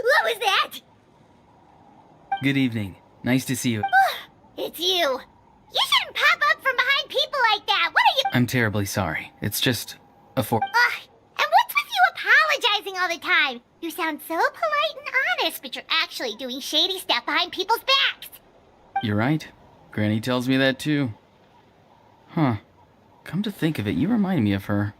What was that? Good evening. Nice to see you. It's you. You shouldn't pop up from behind people like that. What are you? I'm terribly sorry. It's just a And what's with you apologizing all the time? You sound so polite and honest, but you're actually doing shady stuff behind people's backs. You're right. Granny tells me that too. Huh. Come to think of it, you remind me of her.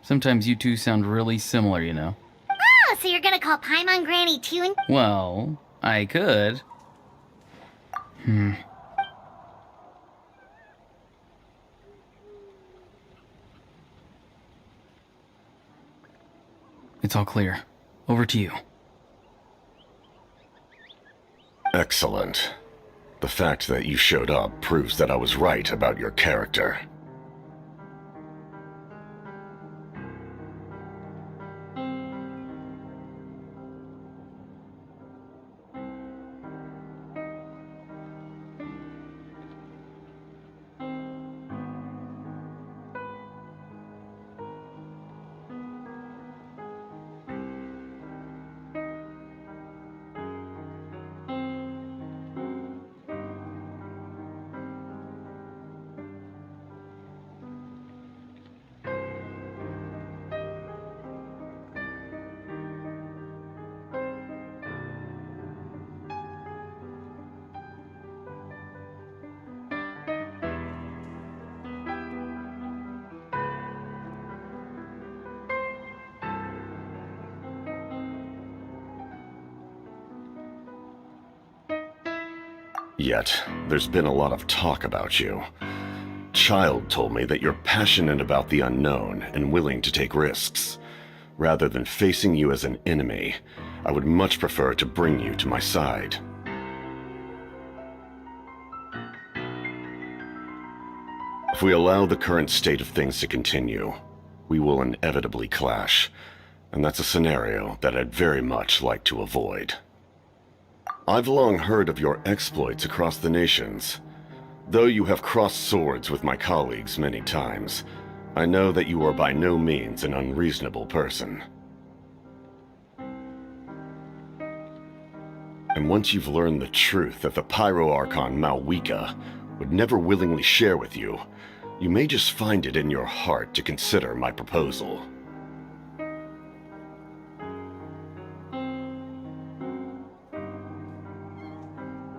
Sometimes you two sound really similar, you know. Oh, so you're gonna call Paimon Granny too? And Well, I could. It's all clear. Over to you. Excellent. The fact that you showed up proves that I was right about your character. Yet, there's been a lot of talk about you. Child told me that you're passionate about the unknown and willing to take risks. Rather than facing you as an enemy, I would much prefer to bring you to my side. If we allow the current state of things to continue, we will inevitably clash, and that's a scenario that I'd very much like to avoid. I've long heard of your exploits across the nations. Though you have crossed swords with my colleagues many times, I know that you are by no means an unreasonable person. And once you've learned the truth that the Pyro Archon Mavuika would never willingly share with you, you may just find it in your heart to consider my proposal.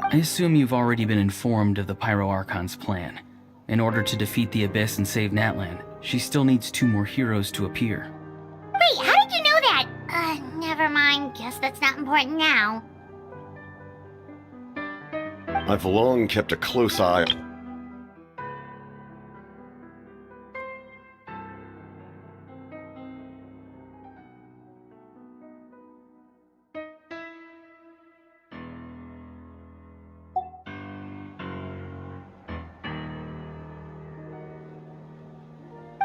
I assume you've already been informed of the Pyro Archon's plan. In order to defeat the Abyss and save Natlan, she still needs 2 more heroes to appear. wait, how did you know that? Never mind. Guess that's not important now. I've long kept a close eye.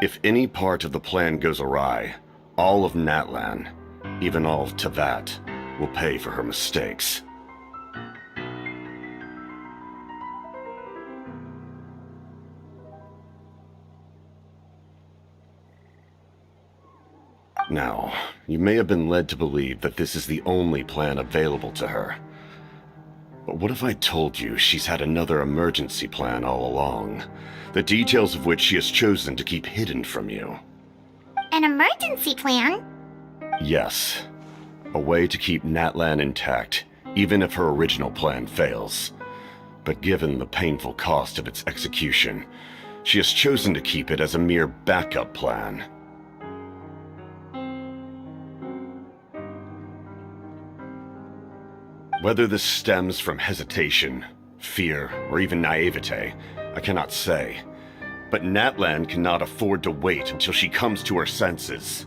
If any part of the plan goes awry, all of Natlan, even all of Tevat, will pay for her mistakes. Now, you may have been led to believe that this is the only plan available to her. But what if I told you she's had another emergency plan all along, the details of which she has chosen to keep hidden from you? An emergency plan? Yes. A way to keep Natlan intact, even if her original plan fails. But given the painful cost of its execution, she has chosen to keep it as a mere backup plan. Whether this stems from hesitation, fear, or even naivete, I cannot say. But Natlan cannot afford to wait until she comes to her senses.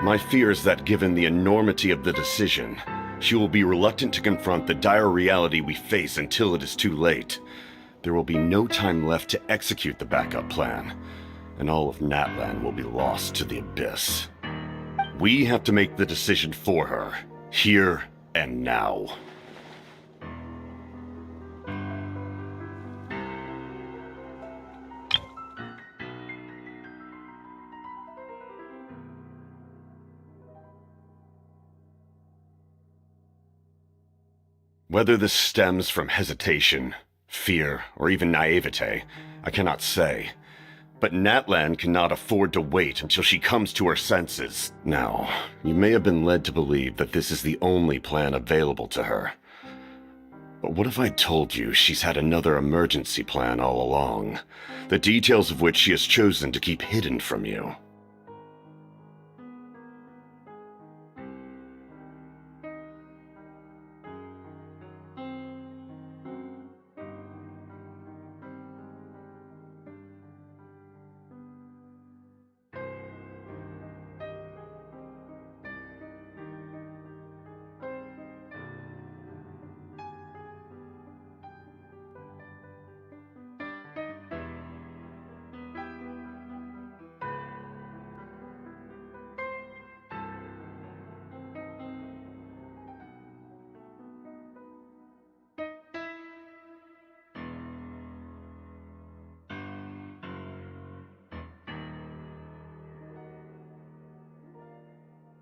My fear is that given the enormity of the decision, she will be reluctant to confront the dire reality we face until it is too late. There will be no time left to execute the backup plan, and all of Natlan will be lost to the Abyss. We have to make the decision for her, here and now. Whether this stems from hesitation, fear, or even naivete, I cannot say. But Natlan cannot afford to wait until she comes to her senses. Now, you may have been led to believe that this is the only plan available to her. But what if I told you she's had another emergency plan all along, the details of which she has chosen to keep hidden from you?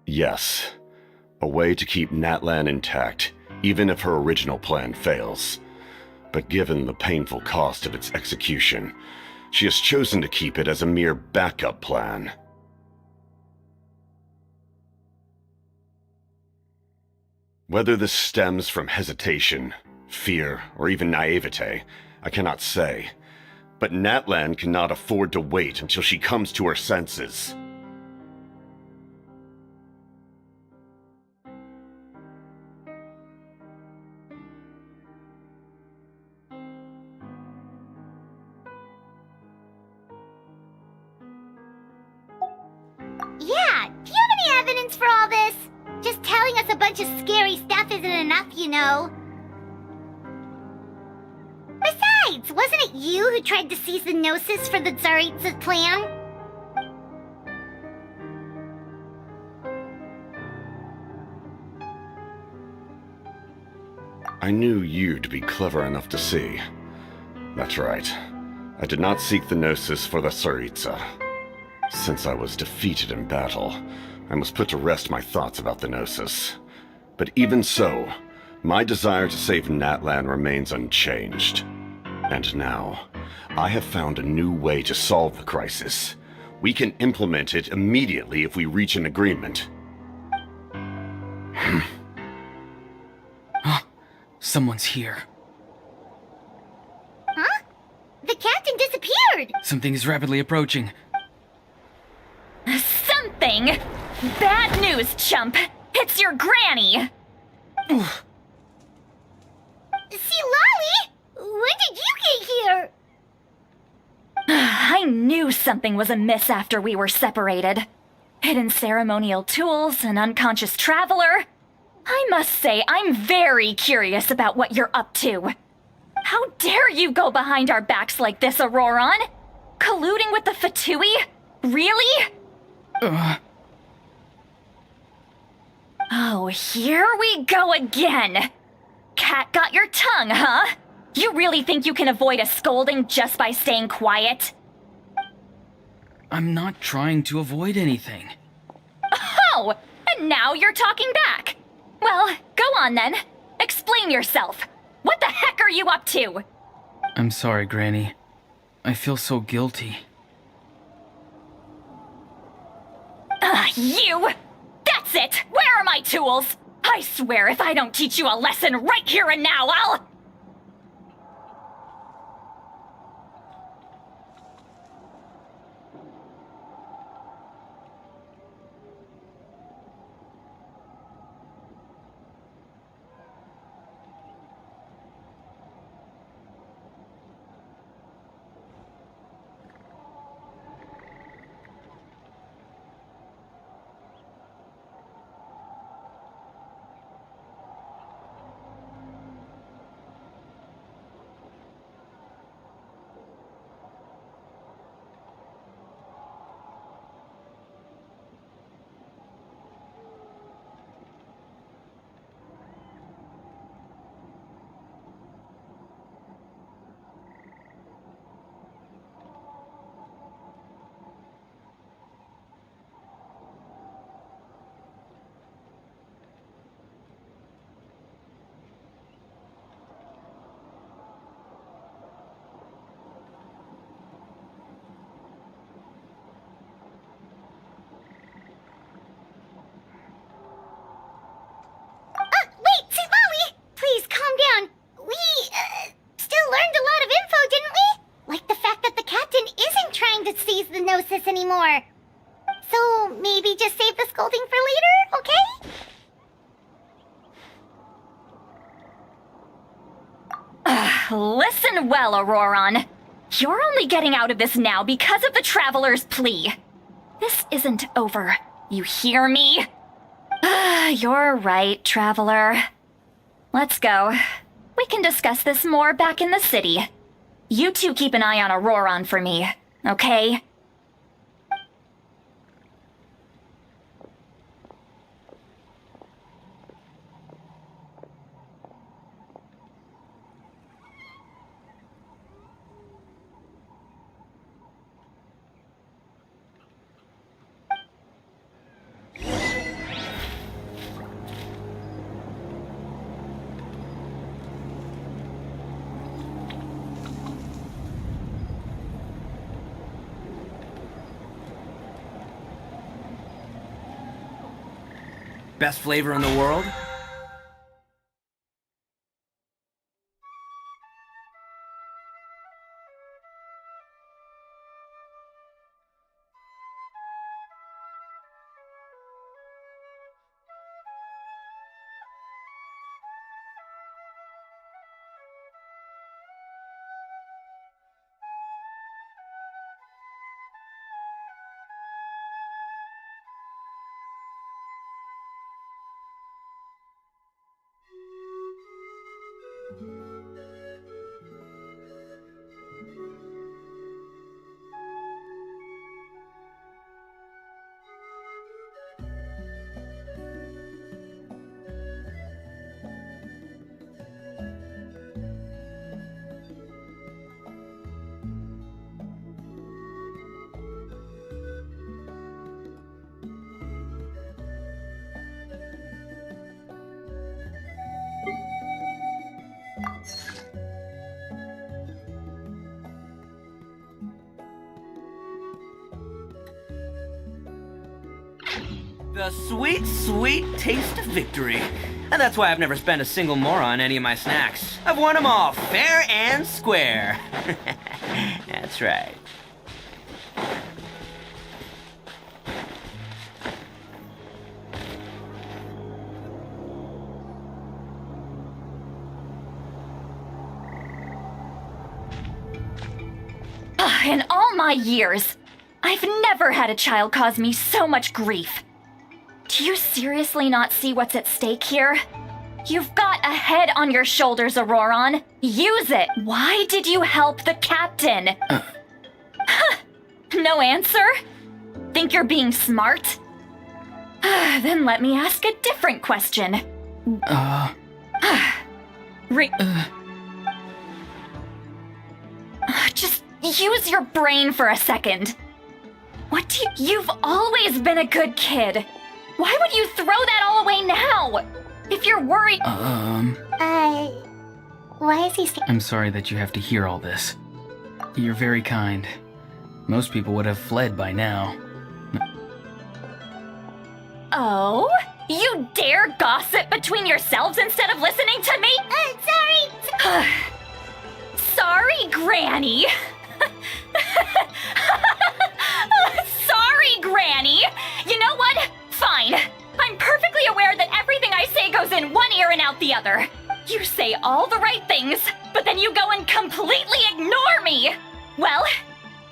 Yes, a way to keep Natlan intact, even if her original plan fails. But given the painful cost of its execution, she has chosen to keep it as a mere backup plan. Whether this stems from hesitation, fear, or even naivete, I cannot say. But Natlan cannot afford to wait until she comes to her senses. Yeah, do you have any evidence for all this? Just telling us a bunch of scary stuff isn't enough, you know. Besides, wasn't it you who tried to seize the Gnosis for the Tsaritsa's plan? I knew you'd be clever enough to see. That's right. I did not seek the Gnosis for the Tsaritsa. Since I was defeated in battle, I must put to rest my thoughts about the Gnosis. But even so, my desire to save Natlan remains unchanged. And now, I have found a new way to solve the crisis. We can implement it immediately if we reach an agreement. Someone's here. Huh? The captain disappeared! Something is rapidly approaching. Something? Bad news, chump! It's your granny! See, Lolly? When did you get here? I knew something was amiss after we were separated. Hidden ceremonial tools, an unconscious traveler. I must say, I'm very curious about what you're up to. How dare you go behind our backs like this, Auroron? Colluding with the Fatui? Really? Oh, here we go again. Cat got your tongue, huh? You really think you can avoid a scolding just by staying quiet? I'm not trying to avoid anything. Oh, and now you're talking back. Well, go on then. Explain yourself. What the heck are you up to? I'm sorry, Granny. I feel so guilty. You! That's it! Where are my tools? I swear if I don't teach you a lesson right here and now, I'll... trying to seize the Gnosis anymore. So maybe just save the scolding for later, okay? Listen well, Auroron. You're only getting out of this now because of the Traveler's plea. This isn't over. You hear me? You're right, Traveler. Let's go. We can discuss this more back in the city. You two keep an eye on Auroron for me, okay? Best flavor in the world? The sweet, sweet taste of victory. And that's why I've never spent a single more on any of my snacks. I've won them all, fair and square. That's right. In all my years, I've never had a child cause me so much grief. Do you seriously not see what's at stake here? You've got a head on your shoulders, Auroron. Use it. Why did you help the captain? No answer? Think you're being smart? Then let me ask a different question. Just use your brain for a second. What do You've always been a good kid. Why would you throw that all away now? If you're worried... Why is he I'm sorry that you have to hear all this. You're very kind. Most people would have fled by now. Oh? You dare gossip between yourselves instead of listening to me? Sorry! Sorry, Granny! Sorry, Granny! You know what? Fine. I'm perfectly aware that everything I say goes in one ear and out the other. You say all the right things, but then you go and completely ignore me! Well,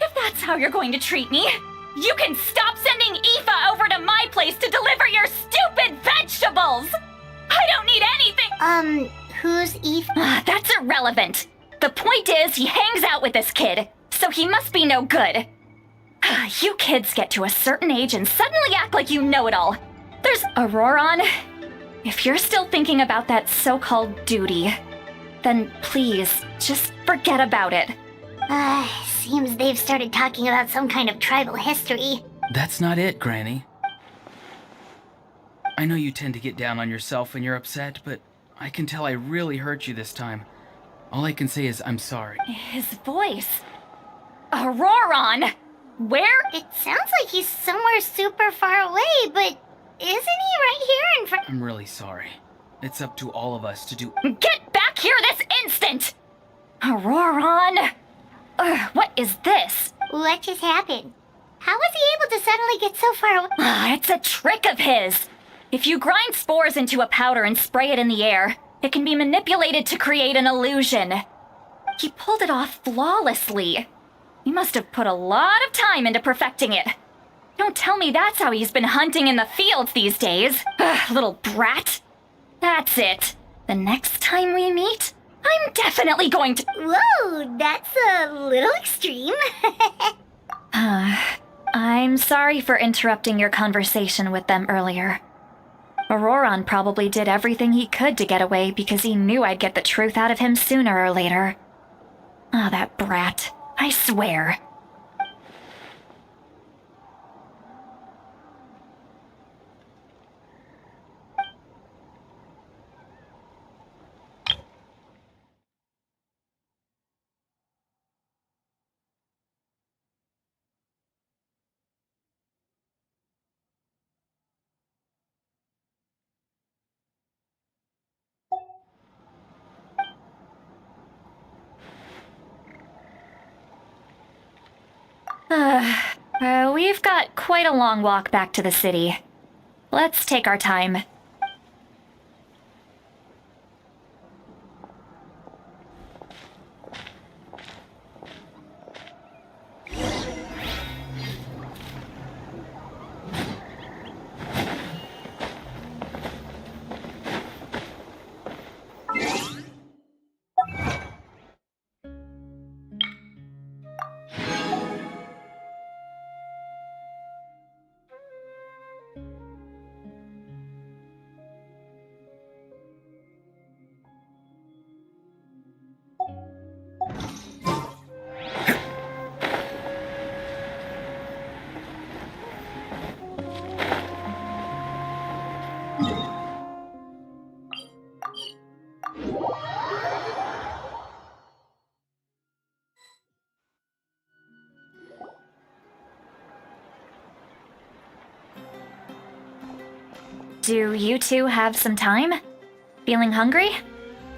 if that's how you're going to treat me, you can stop sending Aoife over to my place to deliver your stupid vegetables! I don't need anything! Who's Aoife? That's irrelevant. The point is, he hangs out with this kid, so he must be no good. You kids get to a certain age and suddenly act like you know it all. There's Auroron. If you're still thinking about that so-called duty, then please, just forget about it. Seems they've started talking about some kind of tribal history. That's not it, Granny. I know you tend to get down on yourself when you're upset, but I can tell I really hurt you this time. All I can say is I'm sorry. His voice. Auroron! Where? It sounds like he's somewhere super far away, but isn't he right here in front? I'm really sorry. It's up to all of us to do... Get back here this instant! Auroron! What is this? What just happened? How was he able to suddenly get so far away? It's a trick of his. If you grind spores into a powder and spray it in the air, it can be manipulated to create an illusion. He pulled it off flawlessly. He must have put a lot of time into perfecting it. Don't tell me that's how he's been hunting in the fields these days. Ugh, little brat. That's it. The next time we meet, I'm definitely going to... Whoa, that's a little extreme. I'm sorry for interrupting your conversation with them earlier. Auroron probably did everything he could to get away because he knew I'd get the truth out of him sooner or later. Ah, that brat. I swear. We've got quite a long walk back to the city. Let's take our time. Do you two have some time? Feeling hungry?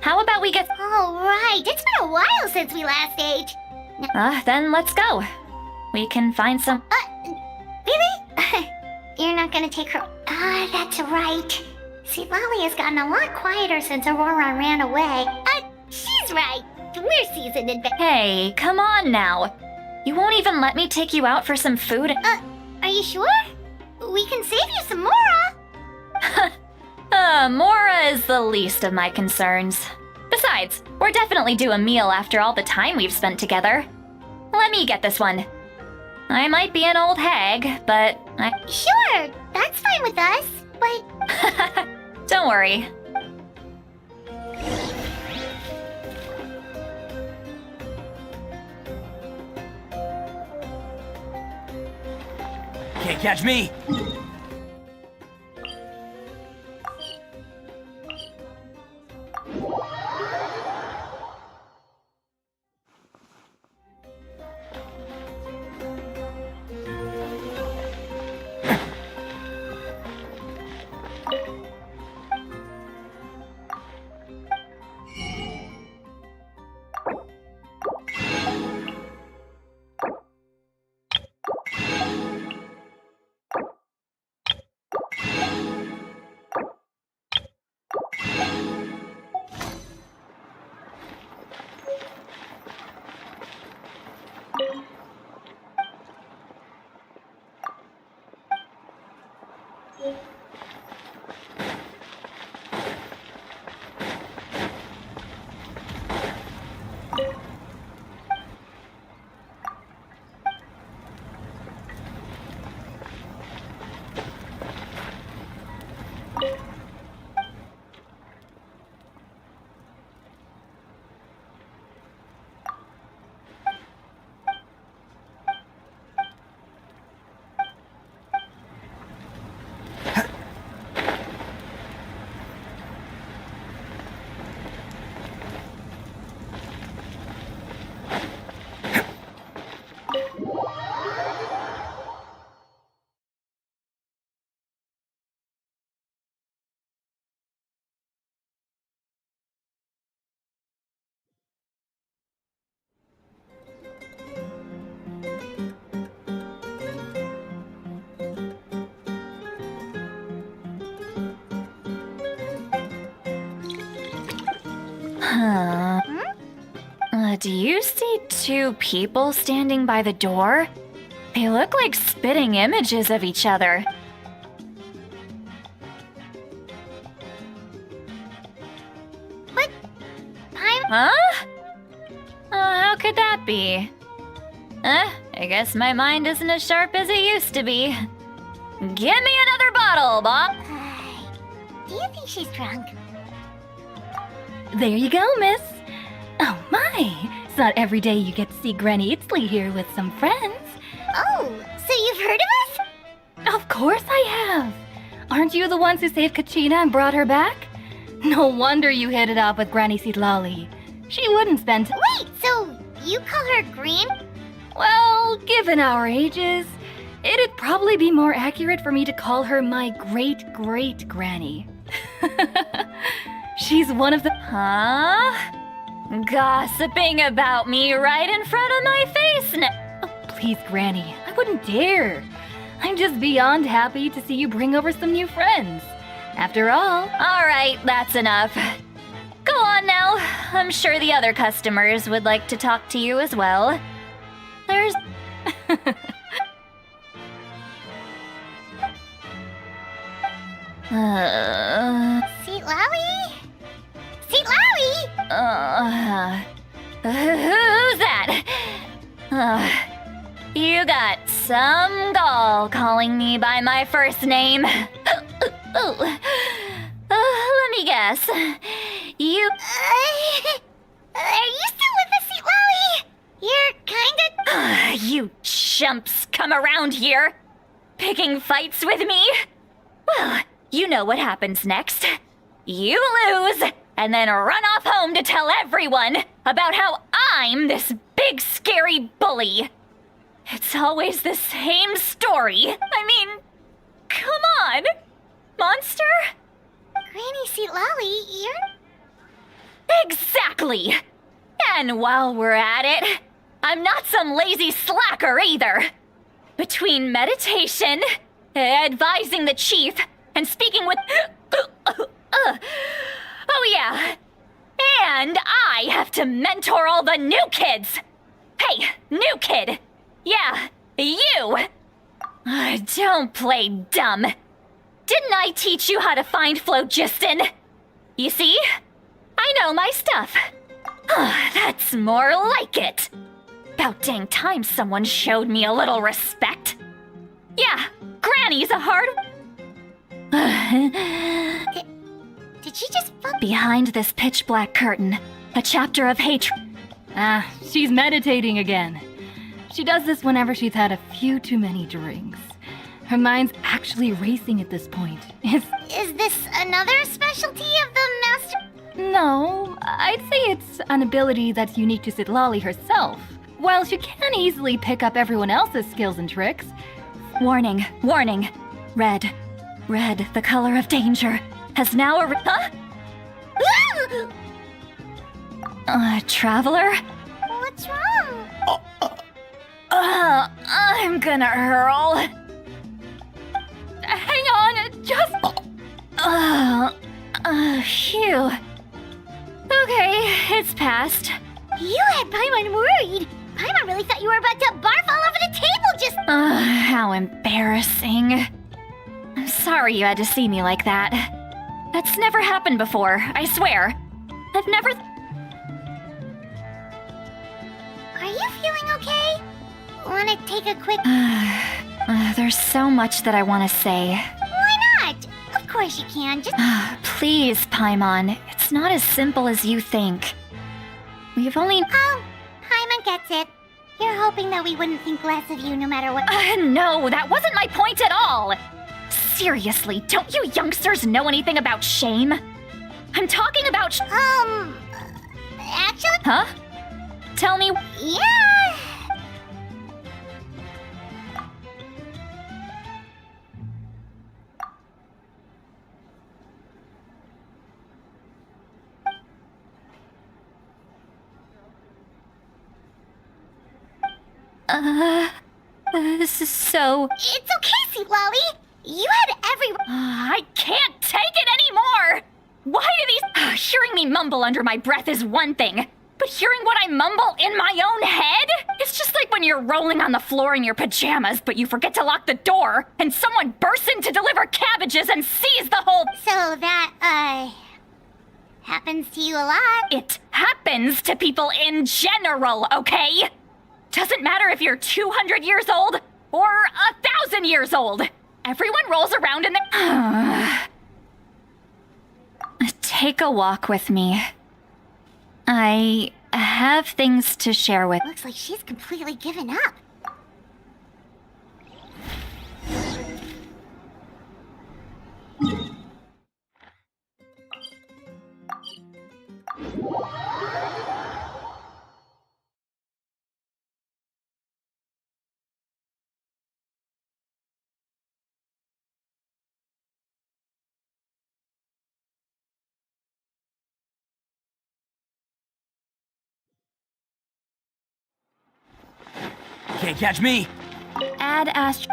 How about we get... Oh, right. It's been a while since we last ate. Then let's go. We can find some... Really? You're not gonna take her... that's right. See, Lolly has gotten a lot quieter since Aurora ran away. She's right. We're seasoned in... Hey, come on now. You won't even let me take you out for some food? Are you sure? We can save you some Mora. Mora is the least of my concerns. Besides, we're definitely due a meal after all the time we've spent together. Let me get this one. I might be an old hag, but Sure, that's fine with us, but... Don't worry. Can't catch me! Do you see two people standing by the door? They look like spitting images of each other. What? Huh? How could that be? I guess my mind isn't as sharp as it used to be. Give me another bottle, Bob. Do you think she's drunk? There you go, miss. Oh my, it's not every day you get to see Granny Itzley here with some friends. Oh, so you've heard of us? Of course I have. Aren't you the ones who saved Kachina and brought her back? No wonder you hit it off with Granny Sitlali. She wouldn't spend... Wait, so you call her Green? Well, given our ages, it'd probably be more accurate for me to call her my great-great-granny. She's one of the... Huh? Gossiping about me right in front of my face now. Oh, please, Granny, I wouldn't dare. I'm just beyond happy to see you bring over some new friends. After all... All right, that's enough. Go on now. I'm sure the other customers would like to talk to you as well. There's... Seatlawi? Seatlawi? Who's that? You got some gall calling me by my first name. Let me guess. You... Are you still with us, Seatlawi? You're kinda... You chumps come around here, picking fights with me? Well, you know what happens next. You lose, and then run off home to tell everyone about how I'm this big scary bully. It's always the same story. I mean, come on, monster? Granny Seatlawi, you're... Exactly! And while we're at it, I'm not some lazy slacker either. Between meditation, advising the chief, and speaking with... oh yeah. And I have to mentor all the new kids. Hey, new kid. Yeah, you. Don't play dumb. Didn't I teach you how to find phlogiston? You see? I know my stuff. That's more like it. About dang time someone showed me a little respect. Yeah, Granny's a hard... Did she just bump... Behind this pitch-black curtain, a chapter of hatred. She's meditating again. She does this whenever she's had a few too many drinks. Her mind's actually racing at this point. Is this another specialty of the master? No, I'd say it's an ability that's unique to Sitlali herself. While she can easily pick up everyone else's skills and tricks. Warning, warning. Red, the color of danger, has now Traveler? What's wrong? I'm gonna hurl. Hang on, just... Phew. Okay, it's passed. You had Paimon worried. Paimon really thought you were about to barf all over the table just... How embarrassing. I'm sorry you had to see me like that. That's never happened before, I swear. I've never... Are you feeling okay? Wanna take a quick... There's so much that I want to say. Why not? Of course you can, just... Please, Paimon. It's not as simple as you think. We've only... Oh, Paimon gets it. You're hoping that we wouldn't think less of you no matter what... No, that wasn't my point at all! Seriously, don't you youngsters know anything about shame? I'm talking about actually... Huh? Tell me... Yeah... This is so... It's okay, Seatlawi. You had every... I can't take it anymore! Why do these... Hearing me mumble under my breath is one thing, but hearing what I mumble in my own head? It's just like when you're rolling on the floor in your pajamas, but you forget to lock the door, and someone bursts in to deliver cabbages and sees the whole... So that, happens to you a lot. It happens to people in general, okay? Doesn't matter if you're 200 years old or 1,000 years old. Everyone rolls around in the... Take a walk with me. I have things to share with... Looks like she's completely given up. Can't catch me! Ad Ast...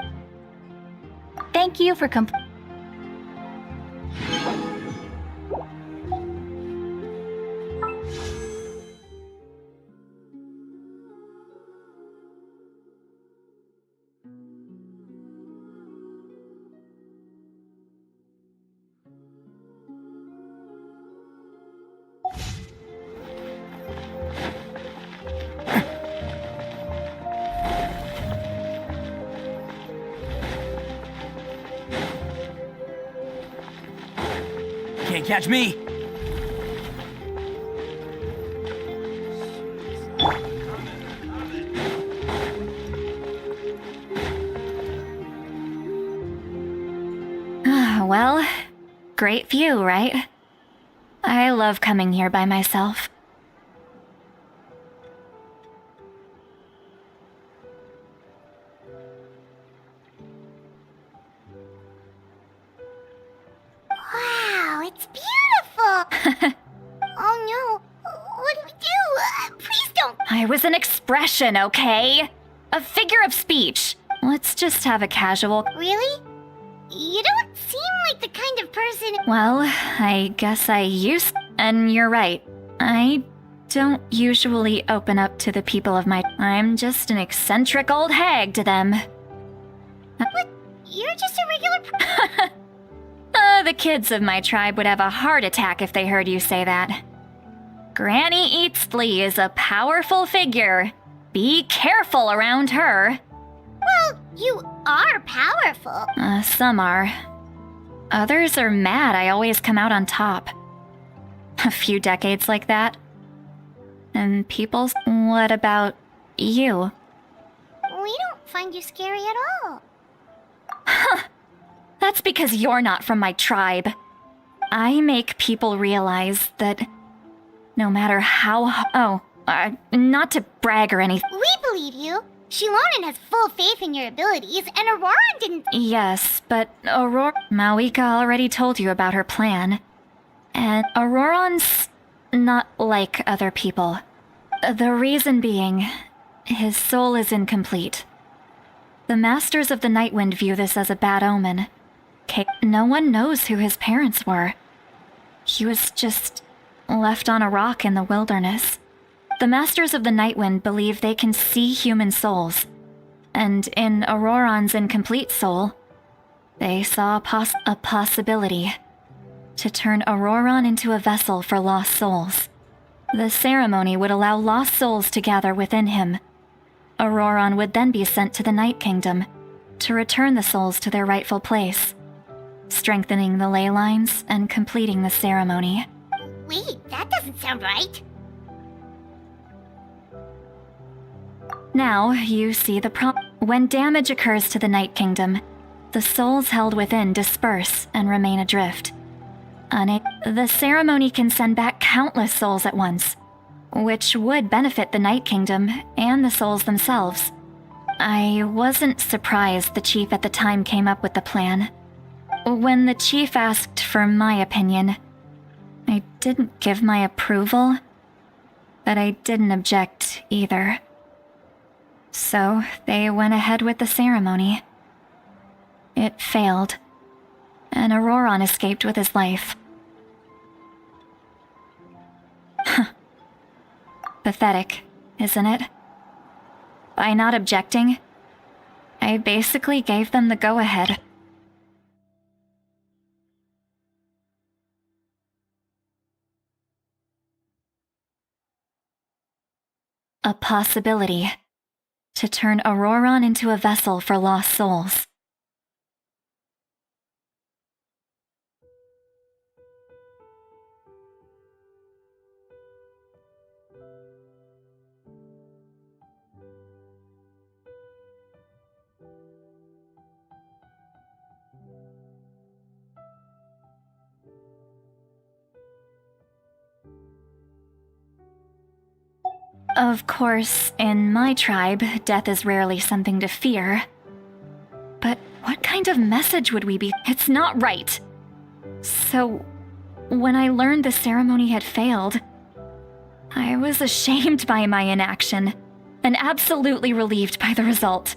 Thank you for Can't catch me! Well, great view, right? I love coming here by myself. Wow, it's beautiful! Oh no, what do we do? Please don't... I was an expression, okay? A figure of speech. Let's just have a casual... Really? You don't seem like the kind of person... Well, I guess I used... And you're right. I don't usually open up to the people of my... I'm just an eccentric old hag to them. What? You're just a regular... The kids of my tribe would have a heart attack if they heard you say that. Granny Eatsley is a powerful figure. Be careful around her. Well, you are powerful. Some are. Others are mad I always come out on top. A few decades like that. And people's... What about you? We don't find you scary at all. That's because you're not from my tribe. I make people realize that no matter how... not to brag or anything. We believe you. Shilonen has full faith in your abilities, and Aurora didn't... Yes, but Mavuika already told you about her plan. And Auroron's not like other people. The reason being, his soul is incomplete. The Masters of the Nightwind view this as a bad omen. No one knows who his parents were. He was just left on a rock in the wilderness. The Masters of the Nightwind believe they can see human souls, and in Auroron's incomplete soul, they saw a possibility to turn Auroron into a vessel for lost souls. The ceremony would allow lost souls to gather within him. Auroron would then be sent to the Night Kingdom to return the souls to their rightful place, strengthening the ley lines and completing the ceremony. Wait, that doesn't sound right. Now, you see the problem. When damage occurs to the Night Kingdom, the souls held within disperse and remain adrift. The ceremony can send back countless souls at once, which would benefit the Night Kingdom and the souls themselves. I wasn't surprised the chief at the time came up with the plan. When the chief asked for my opinion, I didn't give my approval, but I didn't object either. So they went ahead with the ceremony. It failed, and Auroron escaped with his life. Pathetic, isn't it? By not objecting, I basically gave them the go-ahead. A possibility to turn Auroron into a vessel for lost souls. Of course, in my tribe, death is rarely something to fear. But what kind of message would we be? It's not right. So, when I learned the ceremony had failed, I was ashamed by my inaction, and absolutely relieved by the result.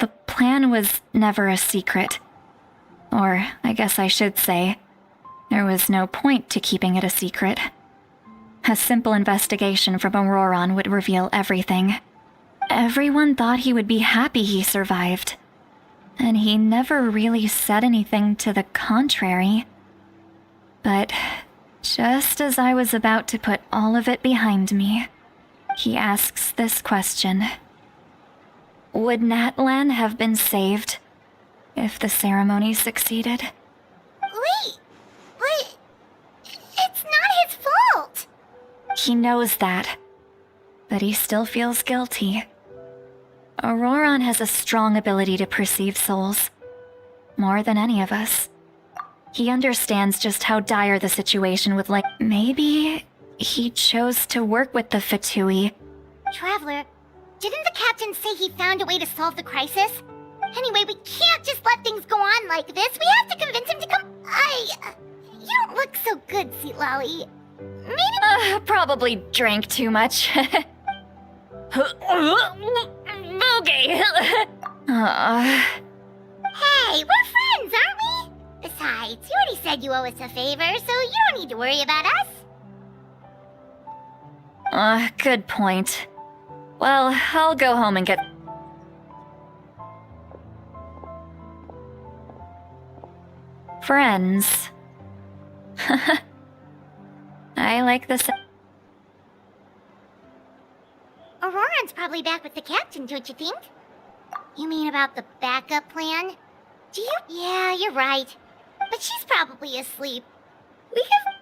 The plan was never a secret. Or, I guess I should say, there was no point to keeping it a secret. A simple investigation from Auroron would reveal everything. Everyone thought he would be happy he survived. And he never really said anything to the contrary. But just as I was about to put all of it behind me, he asks this question. Would Natlan have been saved if the ceremony succeeded? Wait, but it's not his fault. He knows that, but he still feels guilty. Auroron has a strong ability to perceive souls, more than any of us. He understands just how dire the situation would like. Maybe he chose to work with the Fatui. Traveler, didn't the captain say he found a way to solve the crisis? Anyway, we can't just let things go on like this. We have to convince him to come. You don't look so good, Sweet Lolly. Maybe. Probably drank too much. Boogie! Hey, we're friends, aren't we? Besides, you already said you owe us a favor, so you don't need to worry about us. Good point. Well, I'll go home and get... friends. I like this. Auroron's probably back with the captain, don't you think? You mean about the backup plan? Do you? Yeah, you're right. But she's probably asleep. We have...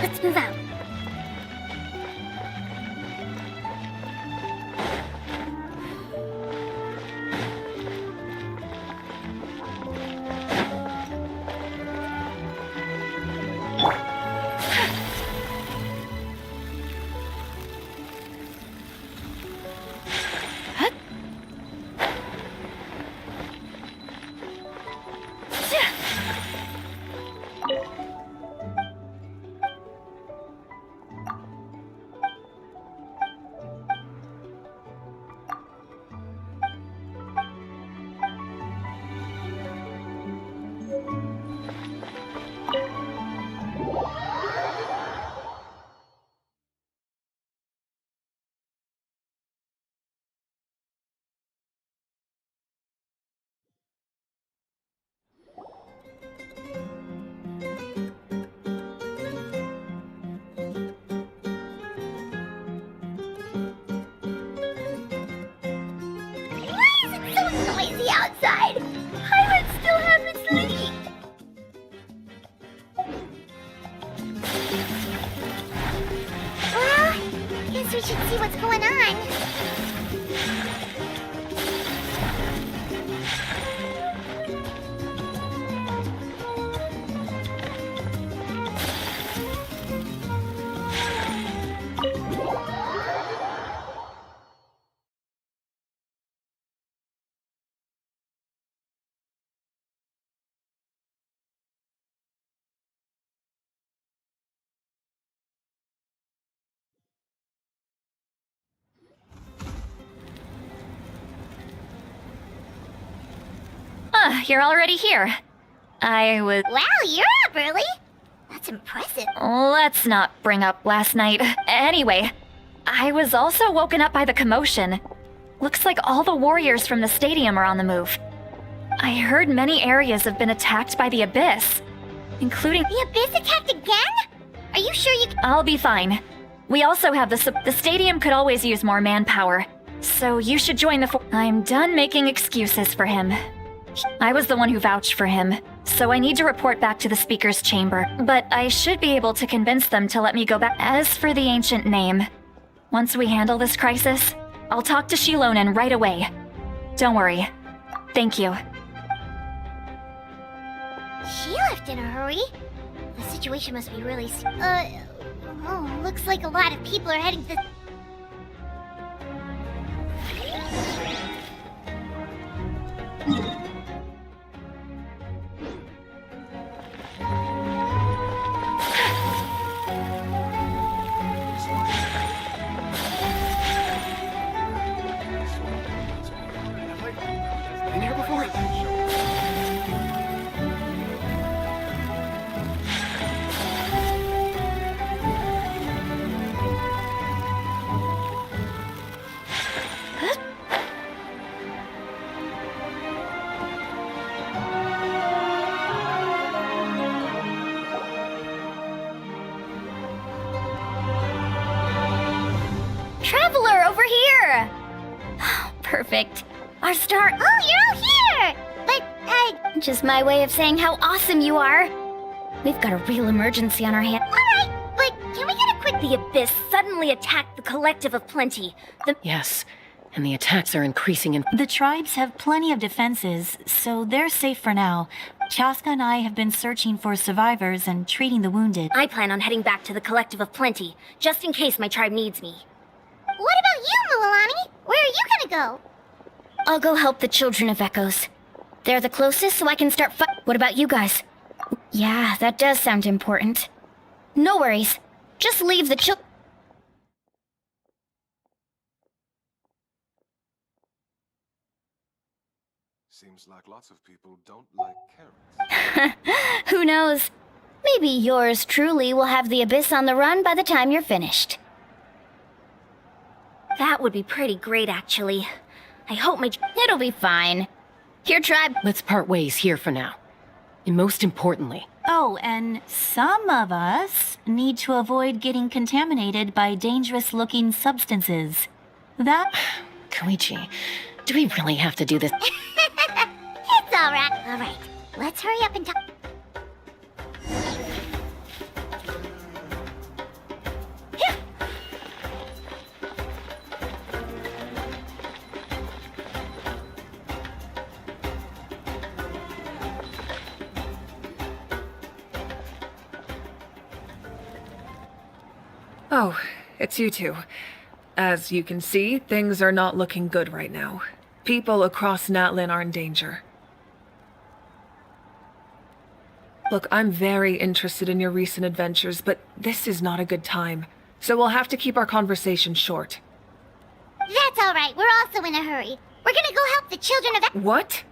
Let's move out. going on. You're already here. I was. Wow, you're up early. That's impressive. Let's not bring up last night. Anyway, I was also woken up by the commotion. Looks like all the warriors from the stadium are on the move. I heard many areas have been attacked by the Abyss, including. The Abyss attacked again? Are you sure you can? I'll be fine. We also have the stadium could always use more manpower, so you should join the. I'm done making excuses for him. I was the one who vouched for him, so I need to report back to the speaker's chamber. But I should be able to convince them to let me go back. As for the ancient name, once we handle this crisis, I'll talk to Shilonen right away. Don't worry. Thank you. She left in a hurry. The situation must be really. Oh, looks like a lot of people are heading to. Been here before? Traveler, over here! Perfect. Our star. Oh, you're all here! But, Just my way of saying how awesome you are. We've got a real emergency on our hands. alright, but can we get a quick. The Abyss suddenly attacked the Collective of Plenty. Yes, and the attacks are increasing in. The tribes have plenty of defenses, so they're safe for now. Chaska and I have been searching for survivors and treating the wounded. I plan on heading back to the Collective of Plenty, just in case my tribe needs me. What about you, Mualani? Where are you gonna go? I'll go help the Children of Echoes. They're the closest, so I can start What about you guys? Yeah, that does sound important. No worries. Just leave the Seems like lots of people don't like carrots. Who knows? Maybe yours truly will have the Abyss on the run by the time you're finished. That would be pretty great, actually. I hope It'll be fine. Here, tribe. Let's part ways here for now. And most importantly, Oh, and some of us need to avoid getting contaminated by dangerous-looking substances. That... Koichi, do we really have to do this? It's alright. Alright, let's hurry up and talk. Oh, it's you two. As you can see, things are not looking good right now. People across Natlin are in danger. Look, I'm very interested in your recent adventures, but this is not a good time. So we'll have to keep our conversation short. That's alright, we're also in a hurry. We're gonna go help the children of. What?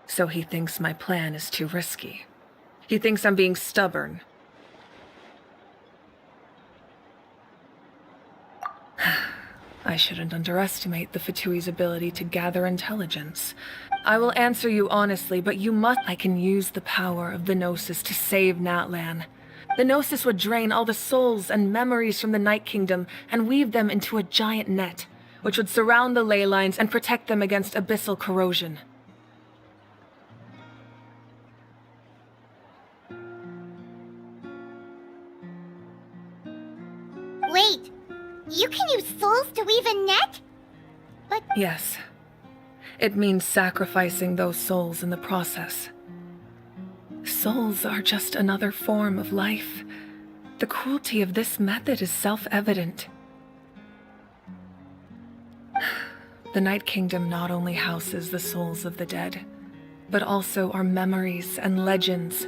So he thinks my plan is too risky. He thinks I'm being stubborn. I shouldn't underestimate the Fatui's ability to gather intelligence. I will answer you honestly, but you must— I can use the power of the Gnosis to save Natlan. The Gnosis would drain all the souls and memories from the Night Kingdom and weave them into a giant net, which would surround the ley lines and protect them against abyssal corrosion. Wait, you can use souls to weave a net? But Yes. It means sacrificing those souls in the process. Souls are just another form of life. The cruelty of this method is self-evident. The Night Kingdom not only houses the souls of the dead, but also our memories and legends.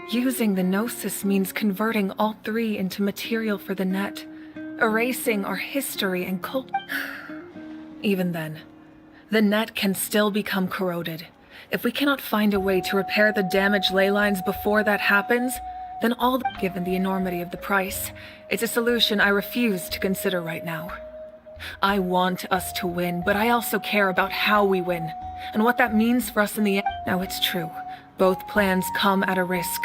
Using the Gnosis means converting all three into material for the net, erasing our history and cult. Even then, the net can still become corroded. If we cannot find a way to repair the damaged ley lines before that happens, then given the enormity of the price, it's a solution I refuse to consider right now. I want us to win, but I also care about how we win, and what that means for us in the end. Now it's true, both plans come at a risk,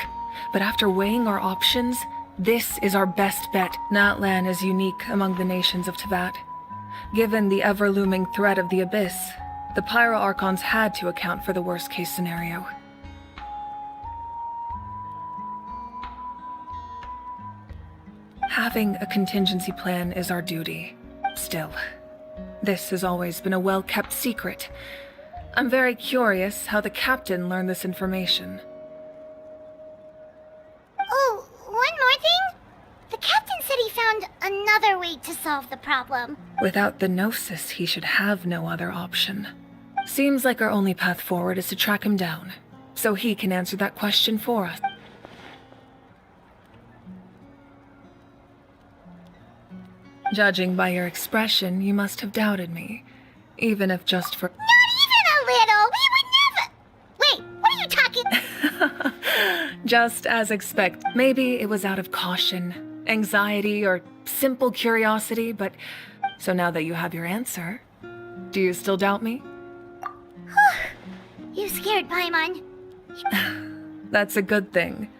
but after weighing our options, this is our best bet. Natlan is unique among the nations of Teyvat. Given the ever-looming threat of the Abyss, the Pyro Archons had to account for the worst-case scenario. Having a contingency plan is our duty. Still, this has always been a well-kept secret. I'm very curious how the captain learned this information. oh, one more thing? The captain said he found another way to solve the problem. Without the Gnosis, he should have no other option. Seems like our only path forward is to track him down, so he can answer that question for us. Judging by your expression, you must have doubted me, even if just for— Not even a little! We would never— Wait, what are you talking— Just as expected. Maybe it was out of caution, anxiety, or simple curiosity, but— So now that you have your answer, do you still doubt me? You scared Paimon. That's a good thing.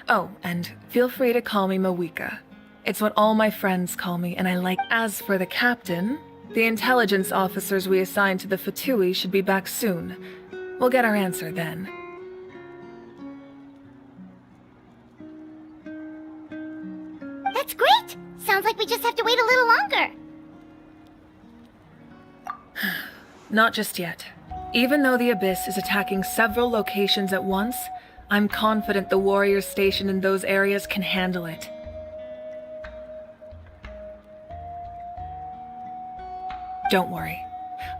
Oh, and feel free to call me Mavuika. It's what all my friends call me, and I like— As for the captain, the intelligence officers we assigned to the Fatui should be back soon. We'll get our answer then. That's great! Sounds like we just have to wait a little longer. Not just yet. Even though the Abyss is attacking several locations at once, I'm confident the warriors stationed in those areas can handle it. Don't worry.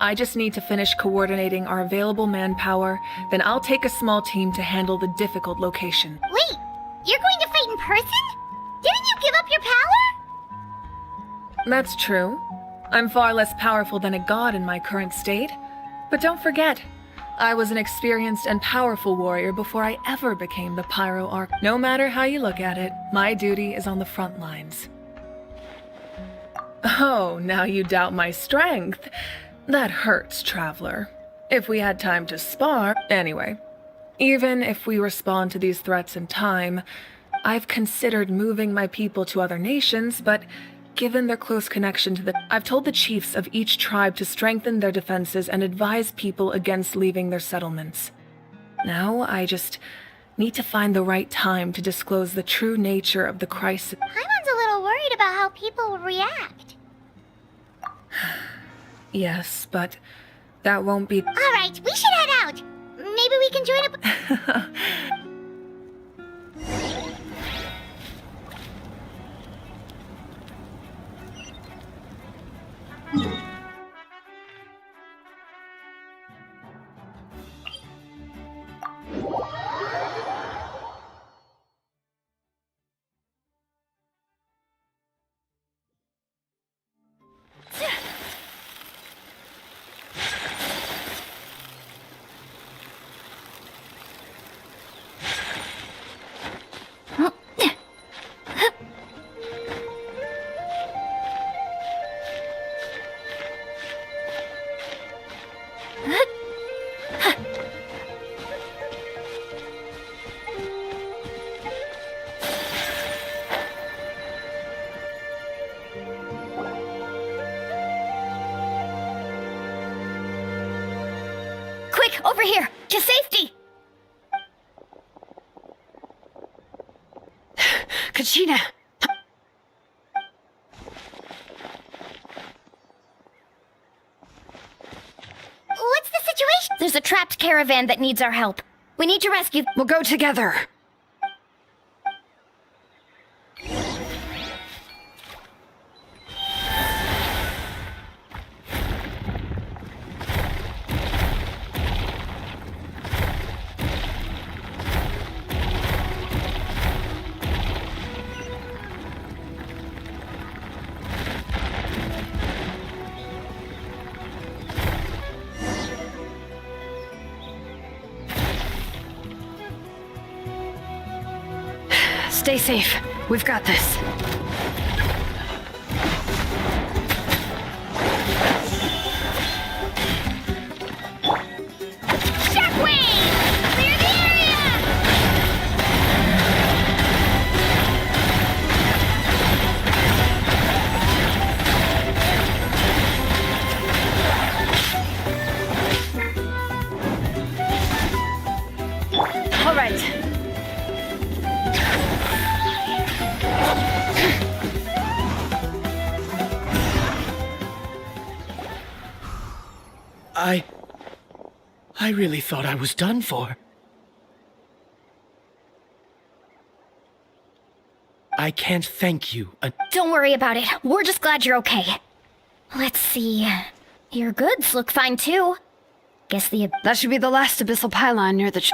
I just need to finish coordinating our available manpower, then I'll take a small team to handle the difficult location. Wait, you're going to fight in person? Didn't you give up your power? That's true. I'm far less powerful than a god in my current state. But don't forget, I was an experienced and powerful warrior before I ever became the Pyro Arch. No matter how you look at it, my duty is on the front lines. Oh, now you doubt my strength. That hurts, Traveler. If we had time to spar— Anyway, even if we respond to these threats in time, I've considered moving my people to other nations, but given their close connection to I've told the chiefs of each tribe to strengthen their defenses and advise people against leaving their settlements. Now, I just need to find the right time to disclose the true nature of the crisis. Paimon's a little worried about how people will react. Yes, but that won't be— Alright, we should head out. Maybe we can join up— Quick, over here! To safety! Kachina! caravan that needs our help. We need to rescue. We'll go together. Stay safe. We've got this. Shockwave! Clear the area! All right. I really thought I was done for. I can't thank you. Don't worry about it. We're just glad you're okay. Let's see. Your goods look fine too. Guess That should be the last abyssal pylon near the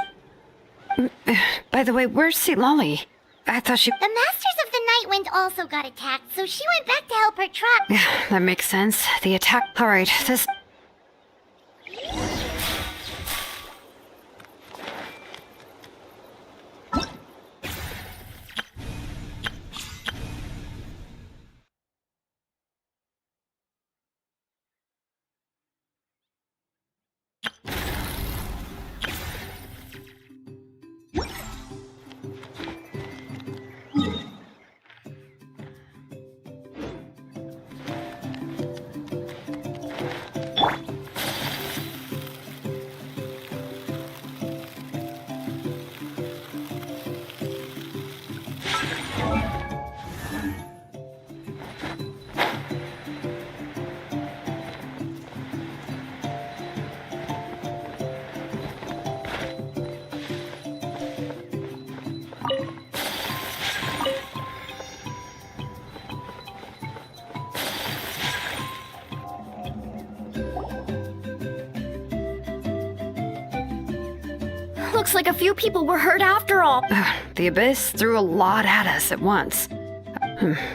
By the way, where's Lolly? I thought she... The Masters of the Night Wind also got attacked, so she went back to help her truck. Yeah, that makes sense. The attack... Alright, this... Looks like a few people were hurt after all. The Abyss threw a lot at us at once.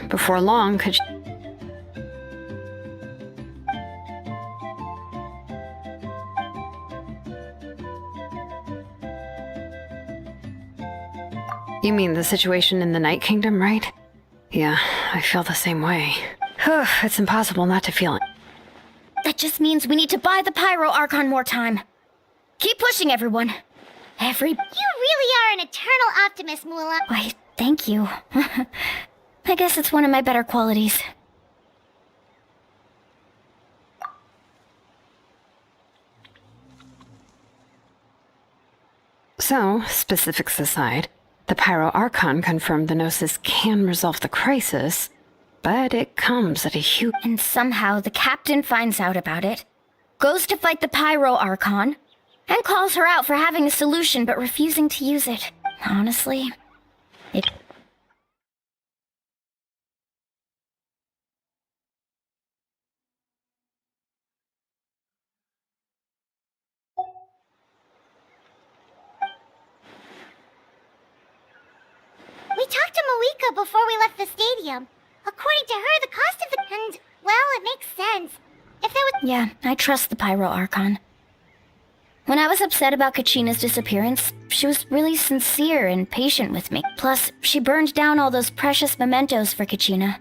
Before long, could she... You mean the situation in the Night Kingdom, right? Yeah, I feel the same way. It's impossible not to feel it. That just means we need to buy the Pyro Archon more time. Keep pushing, everyone. You really are an eternal optimist, Mula. Why, thank you. I guess it's one of my better qualities. So, specifics aside, the Pyro Archon confirmed the Gnosis can resolve the crisis, but it comes at a huge... And somehow the captain finds out about it, goes to fight the Pyro Archon, and calls her out for having a solution but refusing to use it. Honestly, it... We talked to Mavuika before we left the stadium. According to her, the cost of the... And, well, it makes sense. If there was... Yeah, I trust the Pyro Archon. When I was upset about Kachina's disappearance, she was really sincere and patient with me. Plus, she burned down all those precious mementos for Kachina.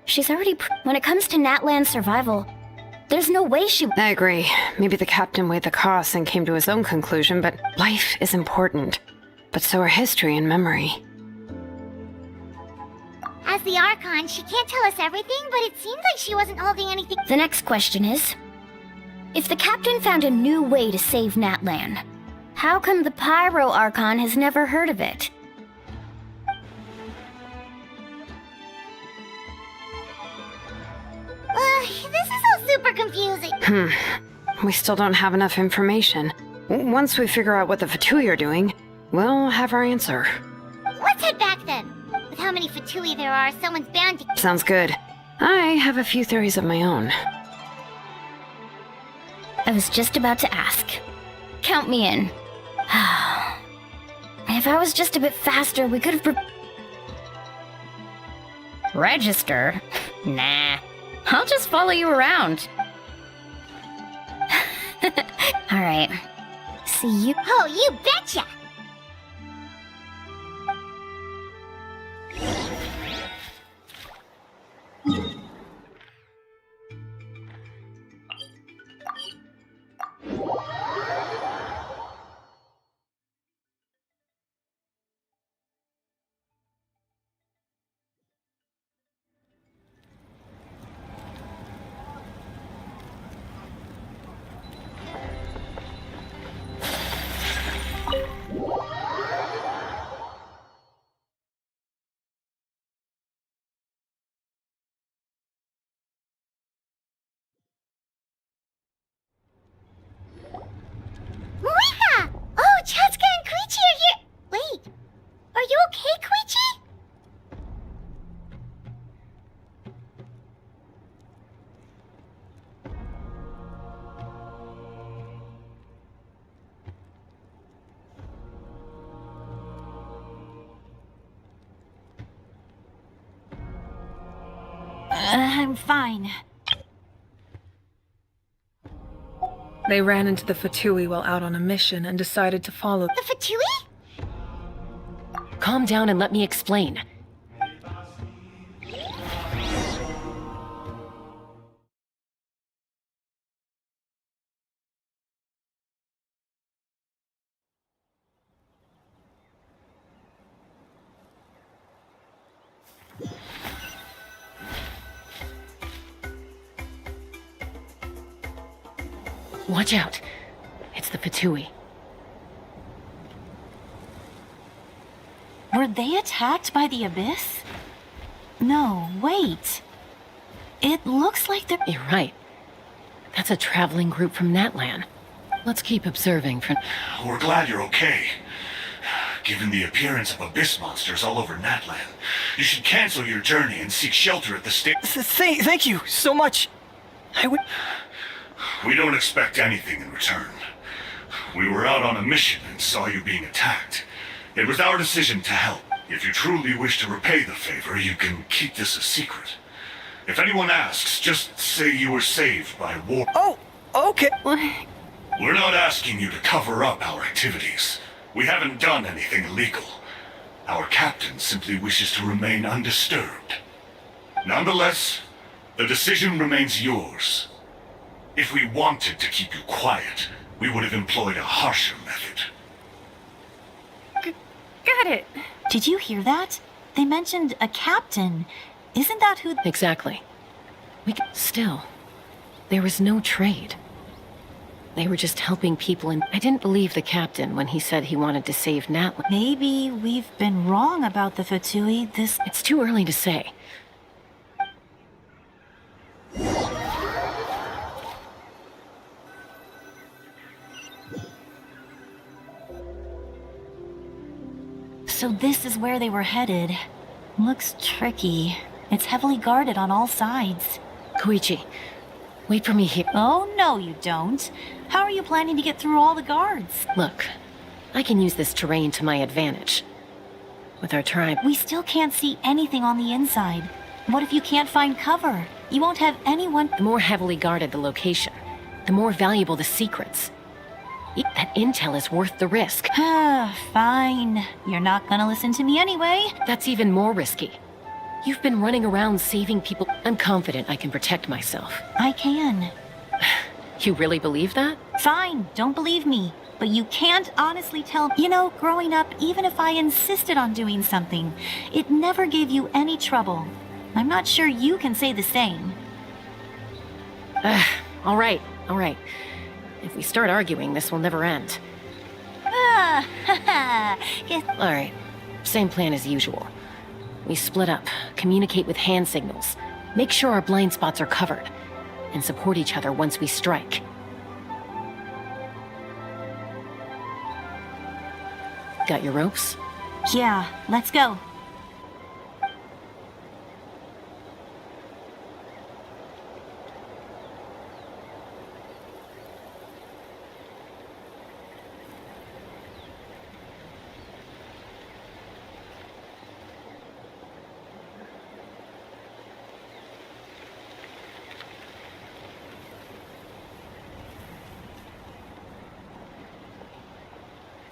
She's already... When it comes to Natlan's survival, there's no way she... I agree. Maybe the captain weighed the costs and came to his own conclusion, but life is important. But so are history and memory. As the Archon, she can't tell us everything, but it seems like she wasn't holding anything... The next question is... If the captain found a new way to save Natlan, how come the Pyro Archon has never heard of it? This is all super confusing. We still don't have enough information. Once we figure out what the Fatui are doing, we'll have our answer. Let's head back then. With how many Fatui there are, someone's bound to... Sounds good. I have a few theories of my own. I was just about to ask. Count me in. If I was just a bit faster, we could have Register? Nah. I'll just follow you around. Alright. See you. Oh, you betcha! Mavuika! Oh, Chatsuka and Koichi are here! Wait, are you okay, Koichi? I'm fine. They ran into the Fatui while out on a mission and decided to follow. The Fatui? Calm down and let me explain. Watch out. It's the Fatui. Were they attacked by the Abyss? No, wait. It looks like they're... You're right. That's a traveling group from Natlan. Let's keep observing for... We're glad you're okay. Given the appearance of abyss monsters all over Natlan, you should cancel your journey and seek shelter at the Thank you so much. I would... We don't expect anything in return. We were out on a mission and saw you being attacked. It was our decision to help. If you truly wish to repay the favor, you can keep this a secret. If anyone asks, just say you were saved by war. Oh, okay. We're not asking you to cover up our activities. We haven't done anything illegal. Our captain simply wishes to remain undisturbed. Nonetheless, the decision remains yours. If we wanted to keep you quiet, we would have employed a harsher method. Got it. Did you hear that? They mentioned a captain. Isn't that who... Exactly. Still, there was no trade. They were just helping people, and I didn't believe the captain when he said he wanted to save Natlan. Maybe we've been wrong about the Fatui. It's too early to say. So this is where they were headed. Looks tricky. It's heavily guarded on all sides. Koichi, wait for me here. Oh, no you don't. How are you planning to get through all the guards? Look, I can use this terrain to my advantage. With our tribe... We still can't see anything on the inside. What if you can't find cover? You won't have anyone... The more heavily guarded the location, the more valuable the secrets. That intel is worth the risk. Fine. You're not gonna listen to me anyway. That's even more risky. You've been running around saving people. I'm confident I can protect myself. I can. You really believe that? Fine, don't believe me. But you can't honestly tell... You know, growing up, even if I insisted on doing something, it never gave you any trouble. I'm not sure you can say the same. All right. If we start arguing, this will never end. All right, same plan as usual. We split up, communicate with hand signals, make sure our blind spots are covered, and support each other once we strike. Got your ropes? Yeah, let's go.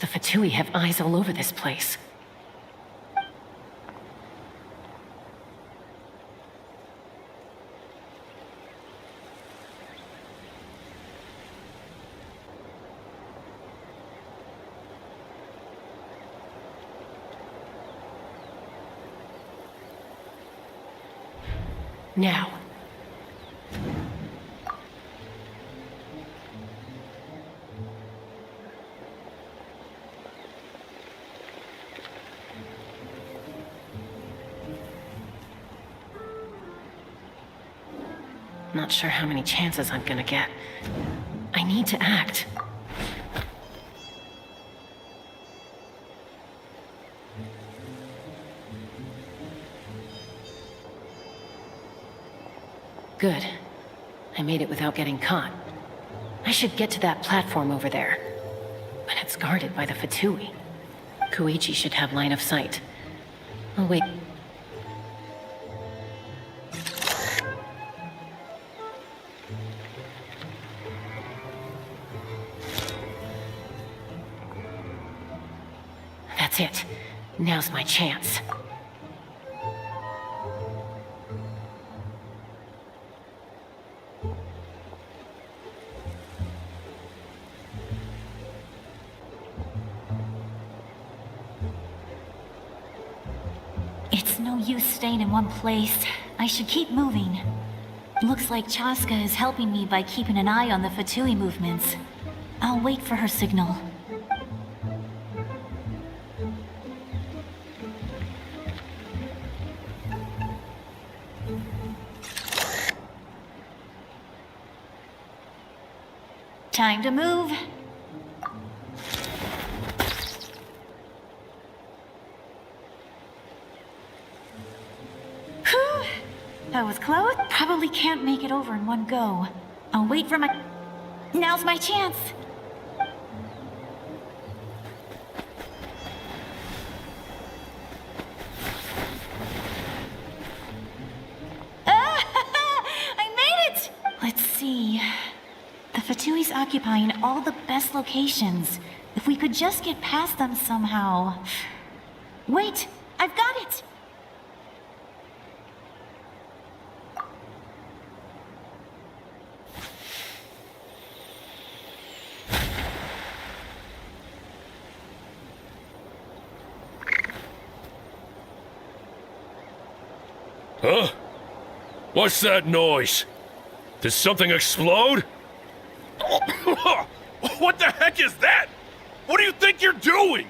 The Fatui have eyes all over this place. Now. Not sure how many chances I'm gonna get. I need to act. Good. I made it without getting caught. I should get to that platform over there. But it's guarded by the Fatui. Koichi should have line of sight. I'll wait. That's it. Now's my chance. It's no use staying in one place. I should keep moving. Looks like Chaska is helping me by keeping an eye on the Fatui movements. I'll wait for her signal. Time to move. Whew. That was close. Probably can't make it over in one go. I'll wait for my... Now's my chance. I made it! Let's see... The Fatui's occupying all the best locations. If we could just get past them somehow... Wait! I've got it! Huh? What's that noise? Did something explode? What the heck is that? What do you think you're doing?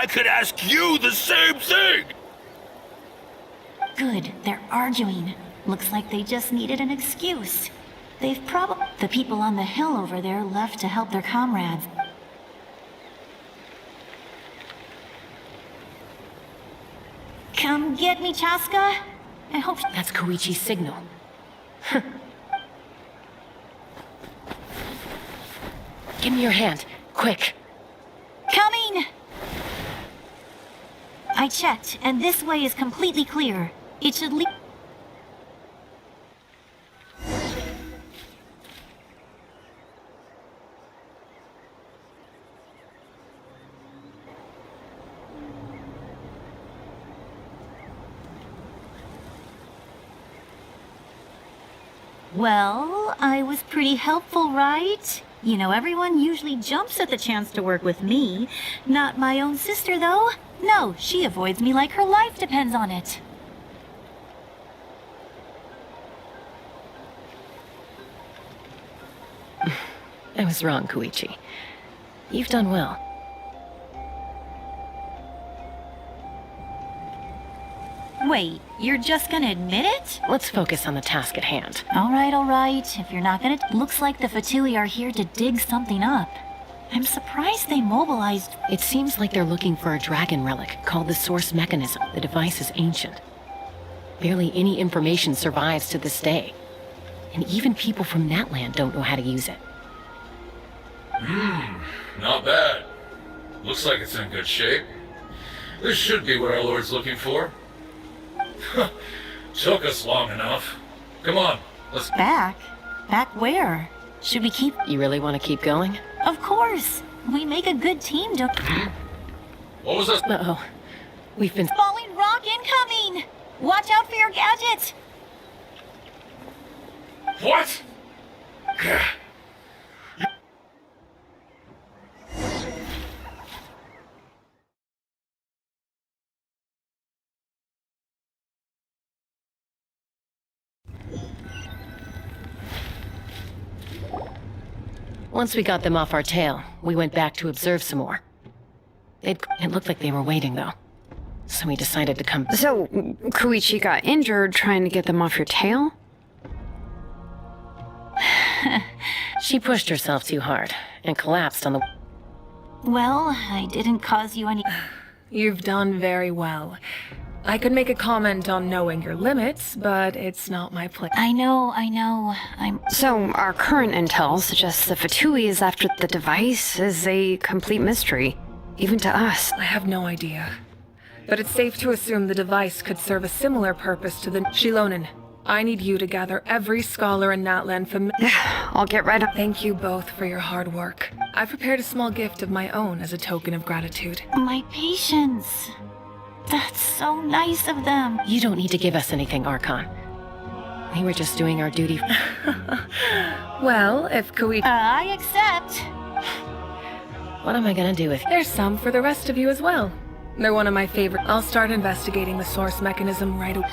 I could ask you the same thing! Good, they're arguing. Looks like they just needed an excuse. They've probably... The people on the hill over there left to help their comrades. Come get me, Chaska. I hope... That's Koichi's signal. Give me your hand, quick. Coming! I checked, and this way is completely clear. It should lead... Well, I was pretty helpful, right? You know, everyone usually jumps at the chance to work with me. Not my own sister, though. No, she avoids me like her life depends on it. I was wrong, Koichi. You've done well. Wait, you're just gonna admit it? Let's focus on the task at hand. All right. If you're not gonna... Looks like the Fatui are here to dig something up. I'm surprised they mobilized... It seems like they're looking for a dragon relic called the Source Mechanism. The device is ancient. Barely any information survives to this day. And even people from Natland don't know how to use it. Not bad. Looks like it's in good shape. This should be what our Lord's looking for. Took us long enough. Come on, let's... Back? Back where? Should we keep... You really want to keep going? Of course! We make a good team, don't... What was that? Uh-oh. We've been... Falling rock incoming! Watch out for your gadget! What? Once we got them off our tail, we went back to observe some more. It looked like they were waiting, though. So we decided to come... So, Koichi got injured trying to get them off your tail? She pushed herself too hard and collapsed on the... Well, I didn't cause you any... You've done very well. I could make a comment on knowing your limits, but it's not my place. I know. So, our current intel suggests the Fatui is after the device is a complete mystery, even to us. I have no idea. But it's safe to assume the device could serve a similar purpose to the... Shilonen, I need you to gather every scholar in Natland I'll get right up. Thank you both for your hard work. I prepared a small gift of my own as a token of gratitude. My patience. That's so nice of them. You don't need to give us anything, Archon. We were just doing our duty. Well, if Koichi... I accept. What am I gonna do with... There's some for the rest of you as well. They're one of my favorite. I'll start investigating the source mechanism right away.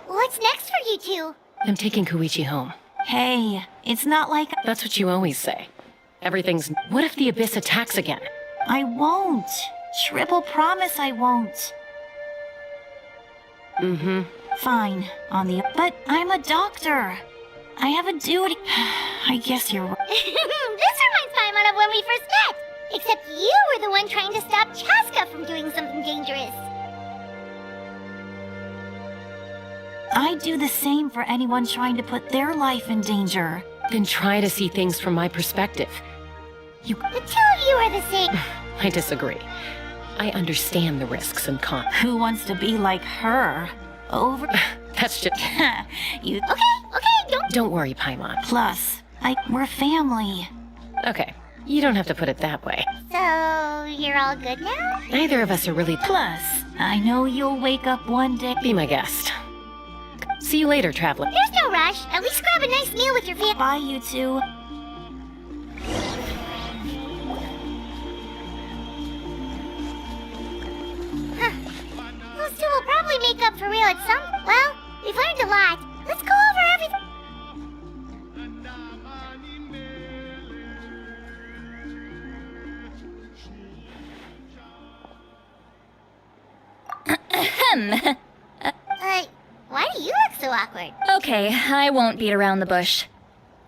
What's next for you two? I'm taking Koichi home. Hey, it's not like... That's what you always say. Everything's... What if the Abyss attacks again? I won't. Triple promise I won't. Mm-hmm. Fine, but I'm a doctor. I have a duty. I guess you're right. This reminds Paimon of when we first met. Except you were the one trying to stop Chaska from doing something dangerous. I do the same for anyone trying to put their life in danger. Then try to see things from my perspective. The two of you are the same. I disagree. I understand the risks and cons. Who wants to be like her? Over. That's just... You. Okay, Don't worry, Paimon. Plus, we're family. Okay, you don't have to put it that way. So, you're all good now? Neither of us are really... Plus, I know you'll wake up one day. Be my guest. See you later, traveler. There's no rush. At least grab a nice meal with your family. Bye, you two. Those two will probably make up for real at some... Well, we've learned a lot. Let's go over everything. Why do you look so awkward? Okay, I won't beat around the bush.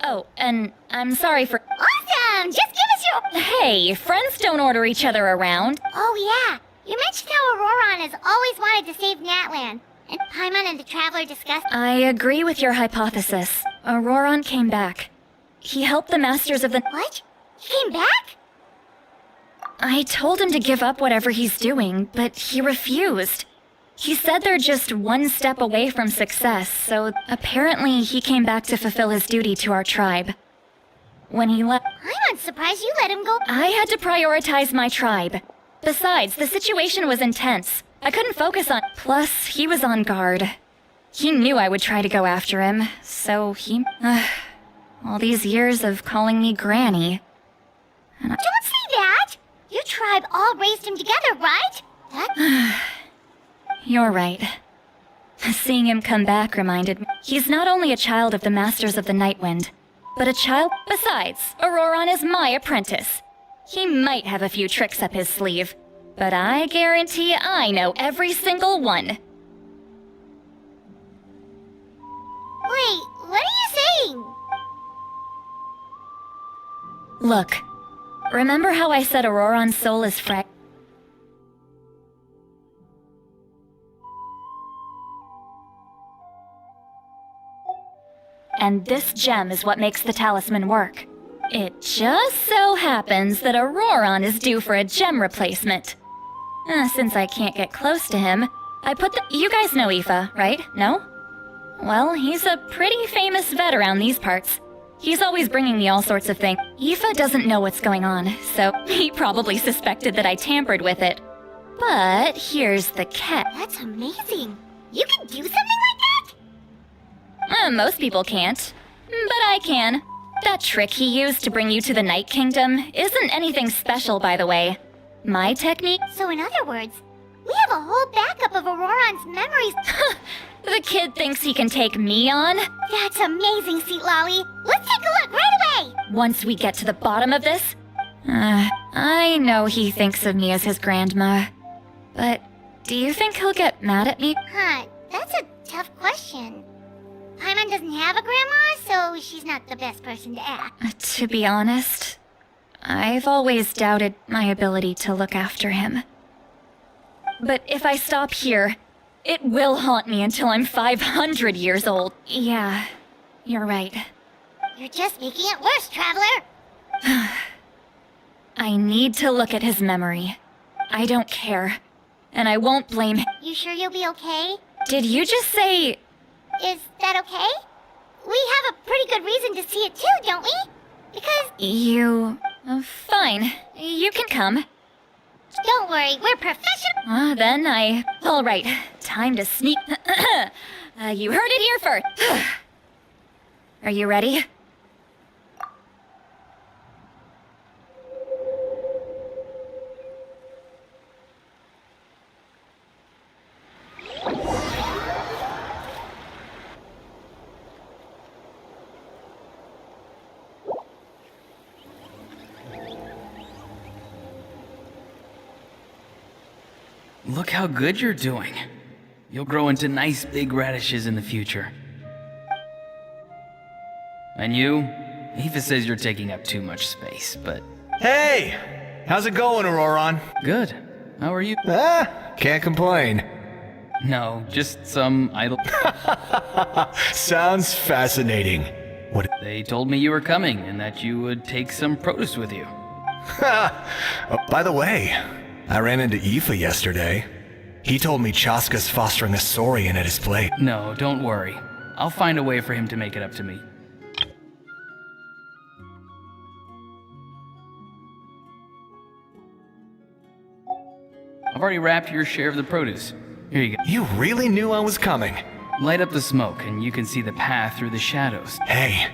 Oh, and I'm sorry for... Awesome! Just give us your... Hey, friends don't order each other around. Oh, yeah. You mentioned how Auroron has always wanted to save Natlan. And Paimon and the Traveler discussed... I agree with your hypothesis. Auroron came back. He helped the Masters of the... What? He came back? I told him to give up whatever he's doing, but he refused. He said they're just one step away from success, so apparently he came back to fulfill his duty to our tribe. When he left... I'm surprised you let him go. I had to prioritize my tribe. Besides, the situation was intense. I couldn't focus on... Plus, he was on guard. He knew I would try to go after him, so he... all these years of calling me Granny. Don't say that! Your tribe all raised him together, right? You're right. Seeing him come back reminded me. He's not only a child of the Masters of the Nightwind, but a child... Besides, Auroron is my apprentice. He might have a few tricks up his sleeve, but I guarantee I know every single one. Wait, what are you saying? Look, remember how I said Auroron's soul is fragile? And this gem is what makes the talisman work. It just so happens that Auroron is due for a gem replacement. Since I can't get close to him, I put the... You guys know Aoife, right? No? Well, he's a pretty famous vet around these parts. He's always bringing me all sorts of things. Aoife doesn't know what's going on, so he probably suspected that I tampered with it. But here's the catch. That's amazing. You can do something like that? Most people can't, but I can. That trick he used to bring you to the Night Kingdom isn't anything special, by the way. My technique... So in other words, we have a whole backup of Auroron's memories. The kid thinks he can take me on? That's amazing, Seat Lolly. Let's take a look right away. Once we get to the bottom of this... I know he thinks of me as his grandma. But do you think he'll get mad at me? That's a tough question. Paimon doesn't have a grandma, so she's not the best person to ask. To be honest, I've always doubted my ability to look after him. But if I stop here, it will haunt me until I'm 500 years old. Yeah, you're right. You're just making it worse, Traveler. I need to look at his memory. I don't care. And I won't blame him. You sure you'll be okay? Did you just say... Is that okay? We have a pretty good reason to see it too, don't we? Because... You... fine. You can come. Don't worry, we're professional... Then Alright, time to sneak... you heard it here first. Are you ready? Look how good you're doing. You'll grow into nice big radishes in the future. And you? Eva says you're taking up too much space, but... Hey! How's it going, Auroron? Good. How are you? Can't complain. No, just some idle... Sounds fascinating. What? They told me you were coming and that you would take some produce with you. By the way, I ran into Aoife yesterday. He told me Chaska's fostering a Saurian at his place. No, don't worry. I'll find a way for him to make it up to me. I've already wrapped your share of the produce. Here you go. You really knew I was coming. Light up the smoke and you can see the path through the shadows. Hey,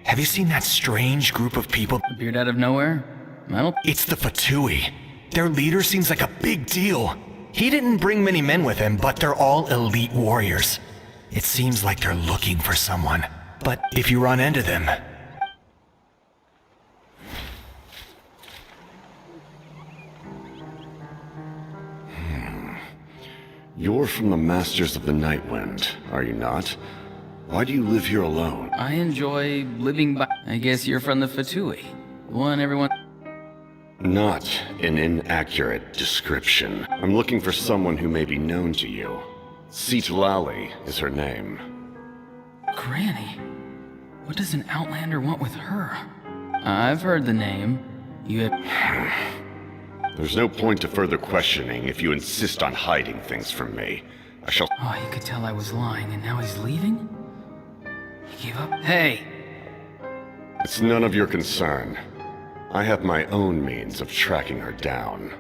have you seen that strange group of people? Appeared out of nowhere? I don't... It's the Fatui. Their leader seems like a big deal. He didn't bring many men with him, but they're all elite warriors. It seems like they're looking for someone. But if you run into them... You're from the Masters of the Nightwind, are you not? Why do you live here alone? I enjoy living by... I guess you're from the Fatui. The one everyone... Not an inaccurate description. I'm looking for someone who may be known to you. Lali is her name. Granny? What does an Outlander want with her? I've heard the name. You have... There's no point to further questioning if you insist on hiding things from me. I shall... Oh, he could tell I was lying, and now he's leaving? He gave up? Hey! It's none of your concern. I have my own means of tracking her down.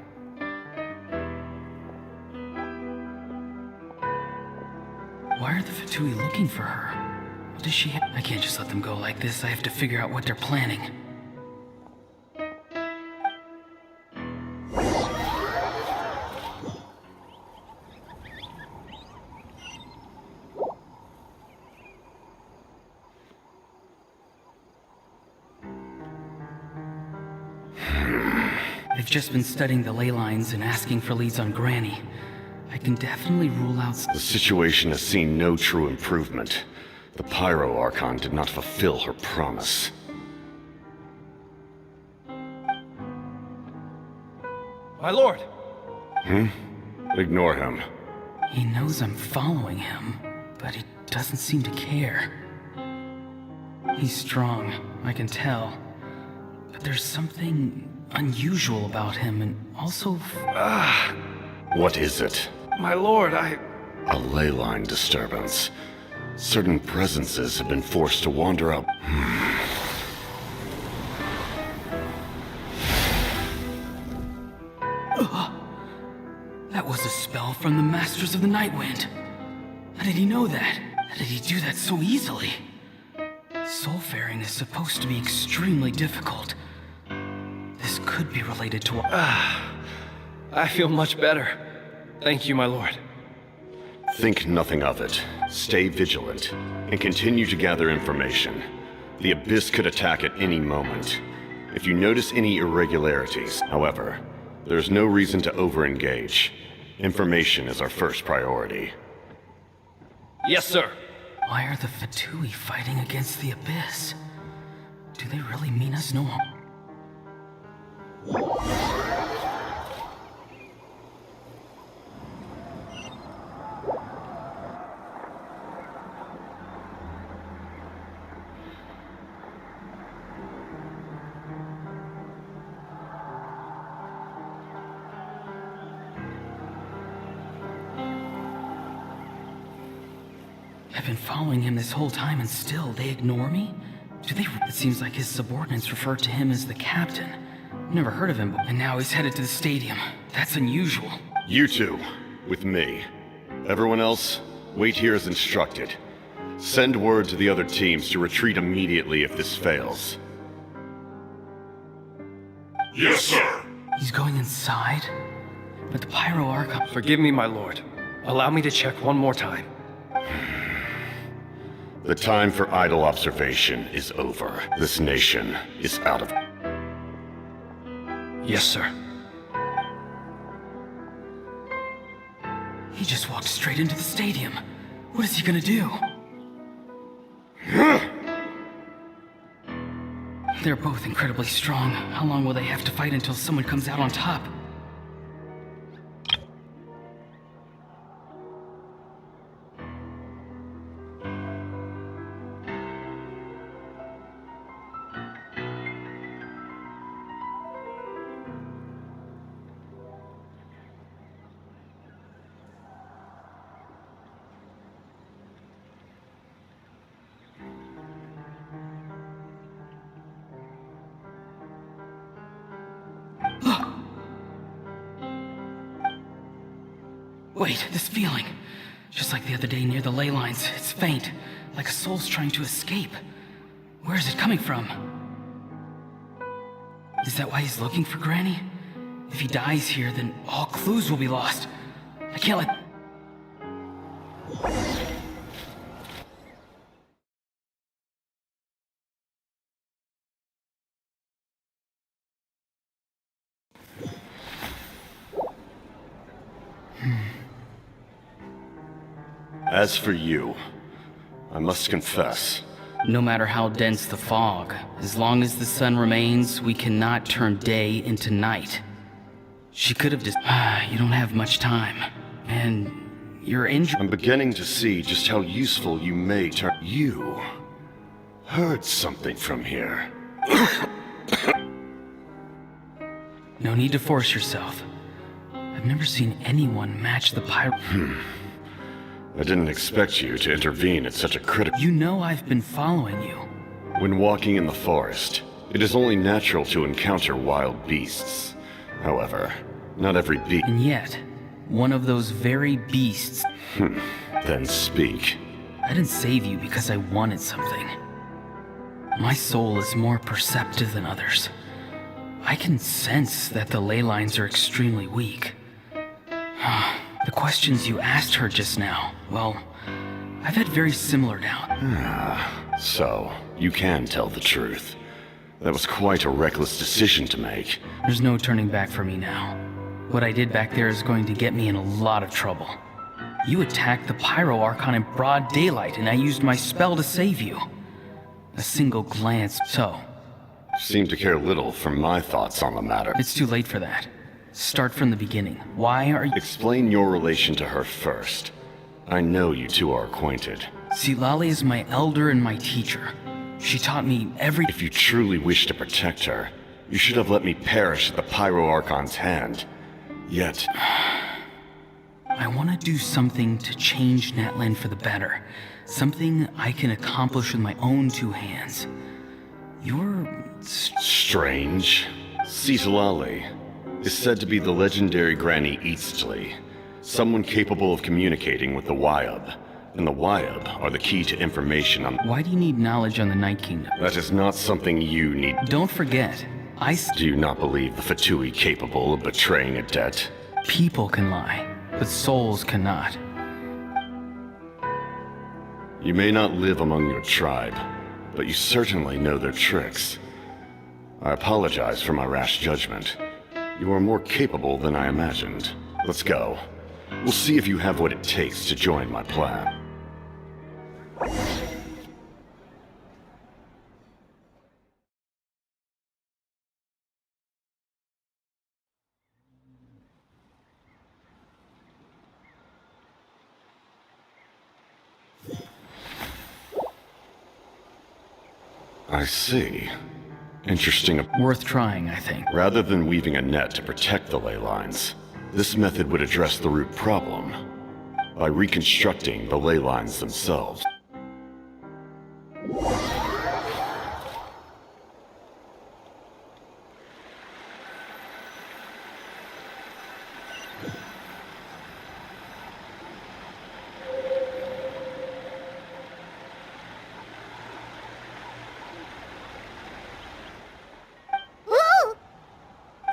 Why are the Fatui looking for her? What does she have? I can't just let them go like this. I have to figure out what they're planning. I've just been studying the ley lines and asking for leads on Granny. I can definitely rule out... The situation has seen no true improvement. The Pyro Archon did not fulfill her promise. My lord! Ignore him. He knows I'm following him, but he doesn't seem to care. He's strong, I can tell. But there's something unusual about him, and also... What is it? My lord, A ley line disturbance. Certain presences have been forced to wander out. That was a spell from the Masters of the Nightwind. How did he know that? How did he do that so easily? Soulfaring is supposed to be extremely difficult. This could be related to... I feel much better. Thank you, my lord. Think nothing of it. Stay vigilant, and continue to gather information. The Abyss could attack at any moment. If you notice any irregularities, however, there's no reason to over-engage. Information is our first priority. Yes, sir. Why are the Fatui fighting against the Abyss? Do they really mean us no harm? I've been following him this whole time and still they ignore me? Do they? It seems like his subordinates refer to him as the captain. Never heard of him, and now he's headed to the stadium. That's unusual. You two, with me. Everyone else, wait here as instructed. Send word to the other teams to retreat immediately if this fails. Yes, sir. He's going inside? But the Pyro Archon... Forgive me, my lord. Allow me to check one more time. The time for idle observation is over. This nation is out of... Yes, sir. He just walked straight into the stadium. What is he gonna do? They're both incredibly strong. How long will they have to fight until someone comes out on top? Wait, this feeling. Just like the other day near the ley lines, it's faint, like a soul's trying to escape. Where is it coming from? Is that why he's looking for Granny? If he dies here, then all clues will be lost. I can't let... As for you, I must confess. No matter how dense the fog, as long as the sun remains, we cannot turn day into night. She could have just... you don't have much time. And you're injured... I'm beginning to see just how useful you may turn... You... heard something from here. No need to force yourself. I've never seen anyone match the pyro... I didn't expect you to intervene at such a critical... You know I've been following you. When walking in the forest, it is only natural to encounter wild beasts. However, not every beast... And yet, one of those very beasts... Then speak. I didn't save you because I wanted something. My soul is more perceptive than others. I can sense that the ley lines are extremely weak. The questions you asked her just now, well, I've had very similar doubts. So, you can tell the truth. That was quite a reckless decision to make. There's no turning back for me now. What I did back there is going to get me in a lot of trouble. You attacked the Pyro Archon in broad daylight, and I used my spell to save you. A single glance, so... Seem to care little for my thoughts on the matter. It's too late for that. Start from the beginning. Why are you... Explain your relation to her first. I know you two are acquainted. See, Lolly is my elder and my teacher. She taught me every... If you truly wish to protect her, you should have let me perish at the Pyro Archon's hand. Yet... I want to do something to change Natlan for the better. Something I can accomplish with my own two hands. You're... Strange. Citlali is said to be the legendary Granny Eastly, someone capable of communicating with the Wyab. And the Wyab are the key to information on... Why do you need knowledge on the Night Kingdom? That is not something you need... Don't forget, Do you not believe the Fatui capable of betraying a debt? People can lie, but souls cannot. You may not live among your tribe, but you certainly know their tricks. I apologize for my rash judgment. You are more capable than I imagined. Let's go. We'll see if you have what it takes to join my plan. I see. Interesting. Worth trying, I think. Rather than weaving a net to protect the ley lines, this method would address the root problem by reconstructing the ley lines themselves.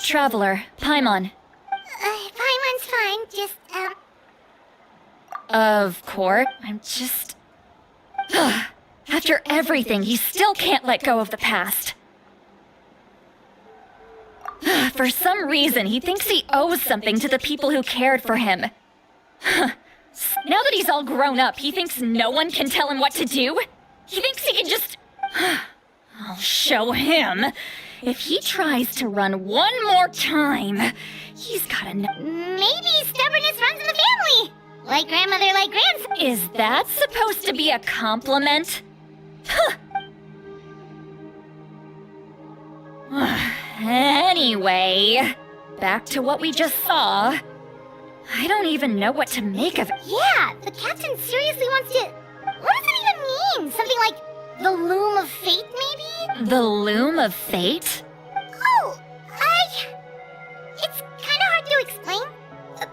Traveler, Paimon. Paimon's fine, just, Of course. I'm just... After everything, he still can't let go of the past. For some reason, he thinks he owes something to the people who cared for him. Now that he's all grown up, he thinks no one can tell him what to do? He thinks he can just... I'll show him. If he tries to run one more time, he's gotta know... Maybe stubbornness runs in the family. Like grandmother, like grandson. Is that supposed to be a compliment? Anyway, back to what we just saw. I don't even know what to make of it. Yeah, the captain seriously wants to... What does it even mean? Something like the loom of fate, maybe? The loom of fate? Oh, it's kind of hard to explain.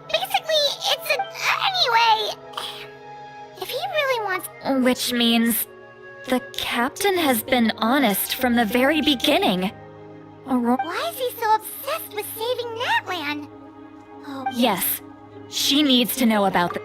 Basically, it's a... Anyway... If he really wants... Which means... the captain has been honest from the very beginning. Why is he so obsessed with saving Natlan? Oh, yes. She needs to know about the...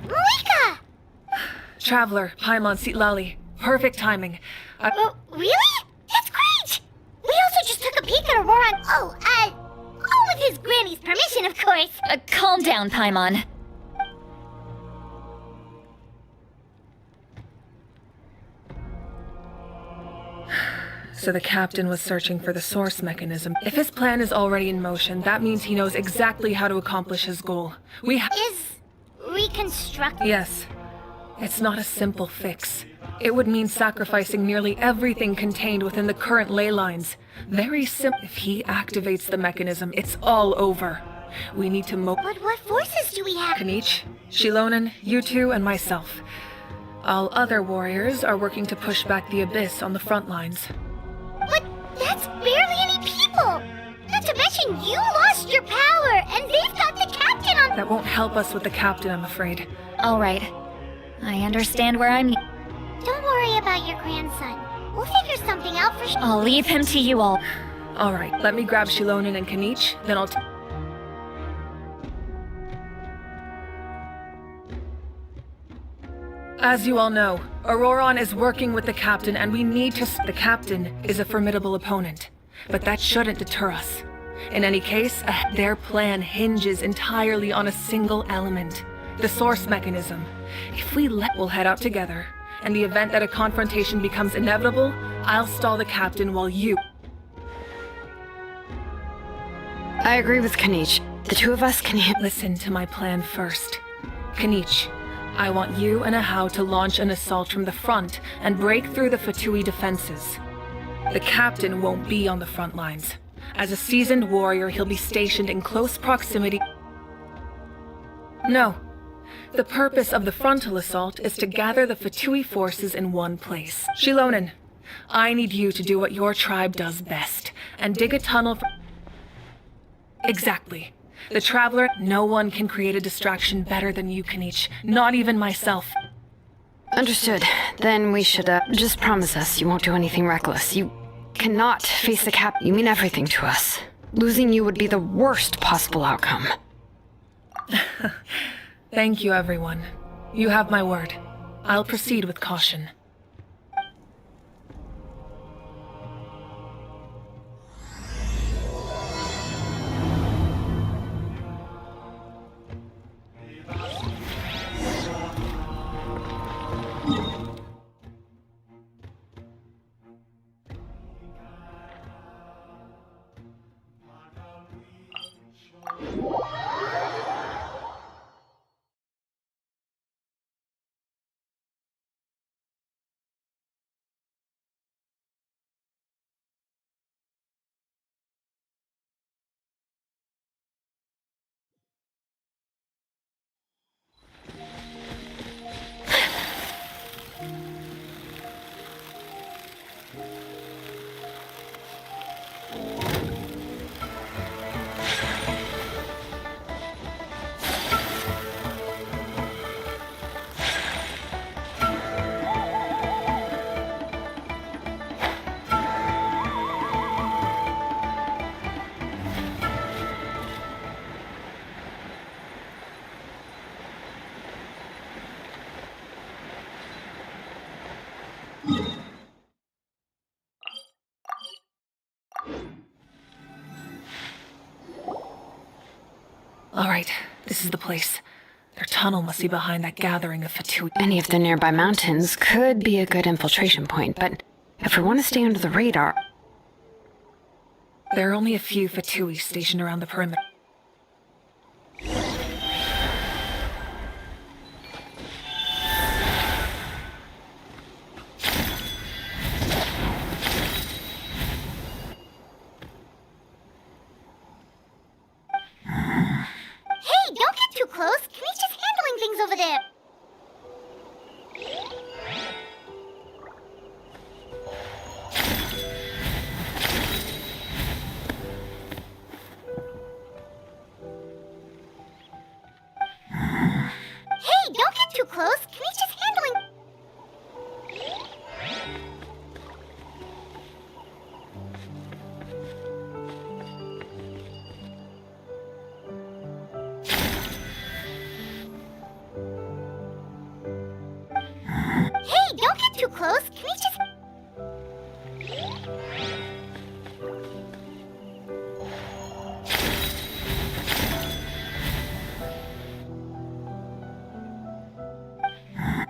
Mavuika! Traveler, Paimon, Sitlali. Perfect timing. Really? That's great! We also just took a peek at Aurora. All with his granny's permission, of course. Calm down, Paimon. So the captain was searching for the source mechanism. If his plan is already in motion, that means he knows exactly how to accomplish his goal. Is reconstruct... Yes. It's not a simple fix. It would mean sacrificing nearly everything contained within the current ley lines. Very simple. If he activates the mechanism, it's all over. We need to But what forces do we have? Kanich, Shilonen, you two, and myself. All other warriors are working to push back the Abyss on the front lines. But that's barely any people! Not to mention you lost your power, and they've got the captain on... That won't help us with the captain, I'm afraid. All right. I understand where I'm... Don't worry about your grandson. We'll figure something out for sure. I'll leave him to you all. All right, let me grab Shilonen and Kanich, then I'll... As you all know, Auroron is working with the captain, and we need to... The captain is a formidable opponent, but that shouldn't deter us. In any case, their plan hinges entirely on a single element, the source mechanism. If we'll head out together. In the event that a confrontation becomes inevitable, I'll stall the captain while you... I agree with Kanich. The two of us can... Listen to my plan first. Kanich, I want you and Ahau to launch an assault from the front and break through the Fatui defenses. The captain won't be on the front lines. As a seasoned warrior, he'll be stationed in close proximity... No. The purpose of the frontal assault is to gather the Fatui forces in one place. Shilonen, I need you to do what your tribe does best, and dig a tunnel for... Exactly. The Traveler, no one can create a distraction better than you, Kanich. Not even myself. Understood. Then we should, just promise us you won't do anything reckless. You cannot face the cap. You mean everything to us. Losing you would be the worst possible outcome. Thank you, everyone. You have my word. I'll proceed with caution. All right, this is the place. Their tunnel must be behind that gathering of Fatui. Any of the nearby mountains could be a good infiltration point, but if we want to stay under the radar... There are only a few Fatui stationed around the perimeter. Hey, don't get too close. Kami's just handling things over there. Hey, don't get too close. Kami's just handling... Hey, don't get too close. Kami's just...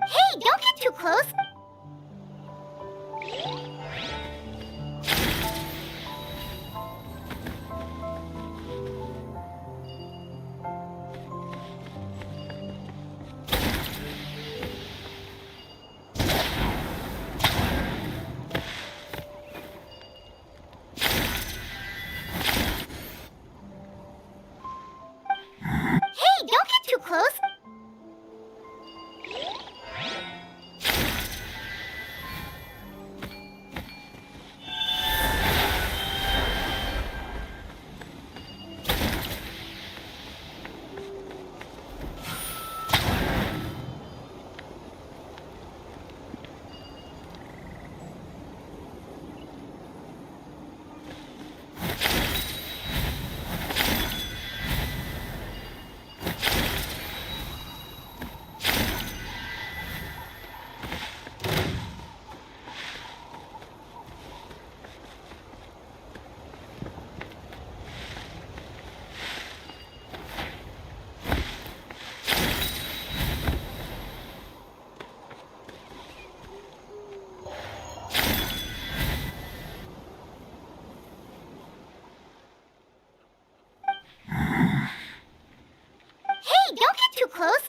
Hey, don't get too close. Hey, don't get too close. Hey, don't get too close.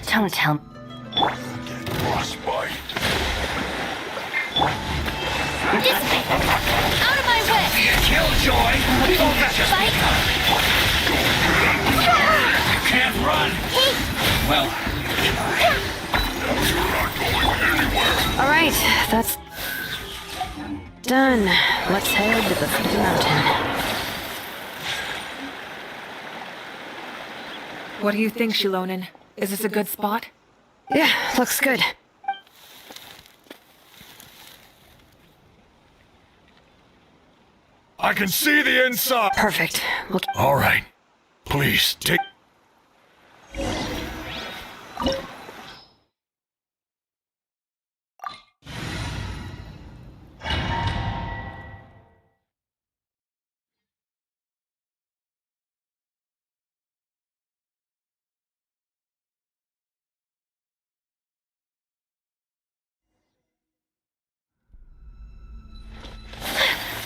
Don't tell. Frostbite. Out of my way! Killjoy! Well, All right, that's done. Let's head to the foot of the mountain. What do you think, Shilonen? Is this a good spot? Yeah, looks good. I can see the inside. Perfect. All right. Please, take...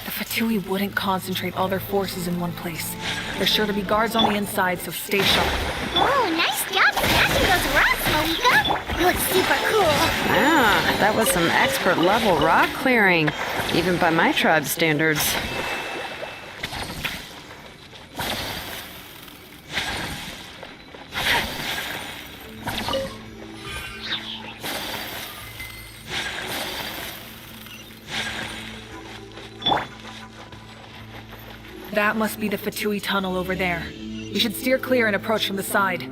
The Fatui wouldn't concentrate all their forces in one place. There's sure to be guards on the inside, so stay sharp. Oh, nice job smashing those rocks, Mavuika. Looks super cool. Ah, that was some expert level rock clearing, even by my tribe's standards. That must be the Fatui tunnel over there. We should steer clear and approach from the side.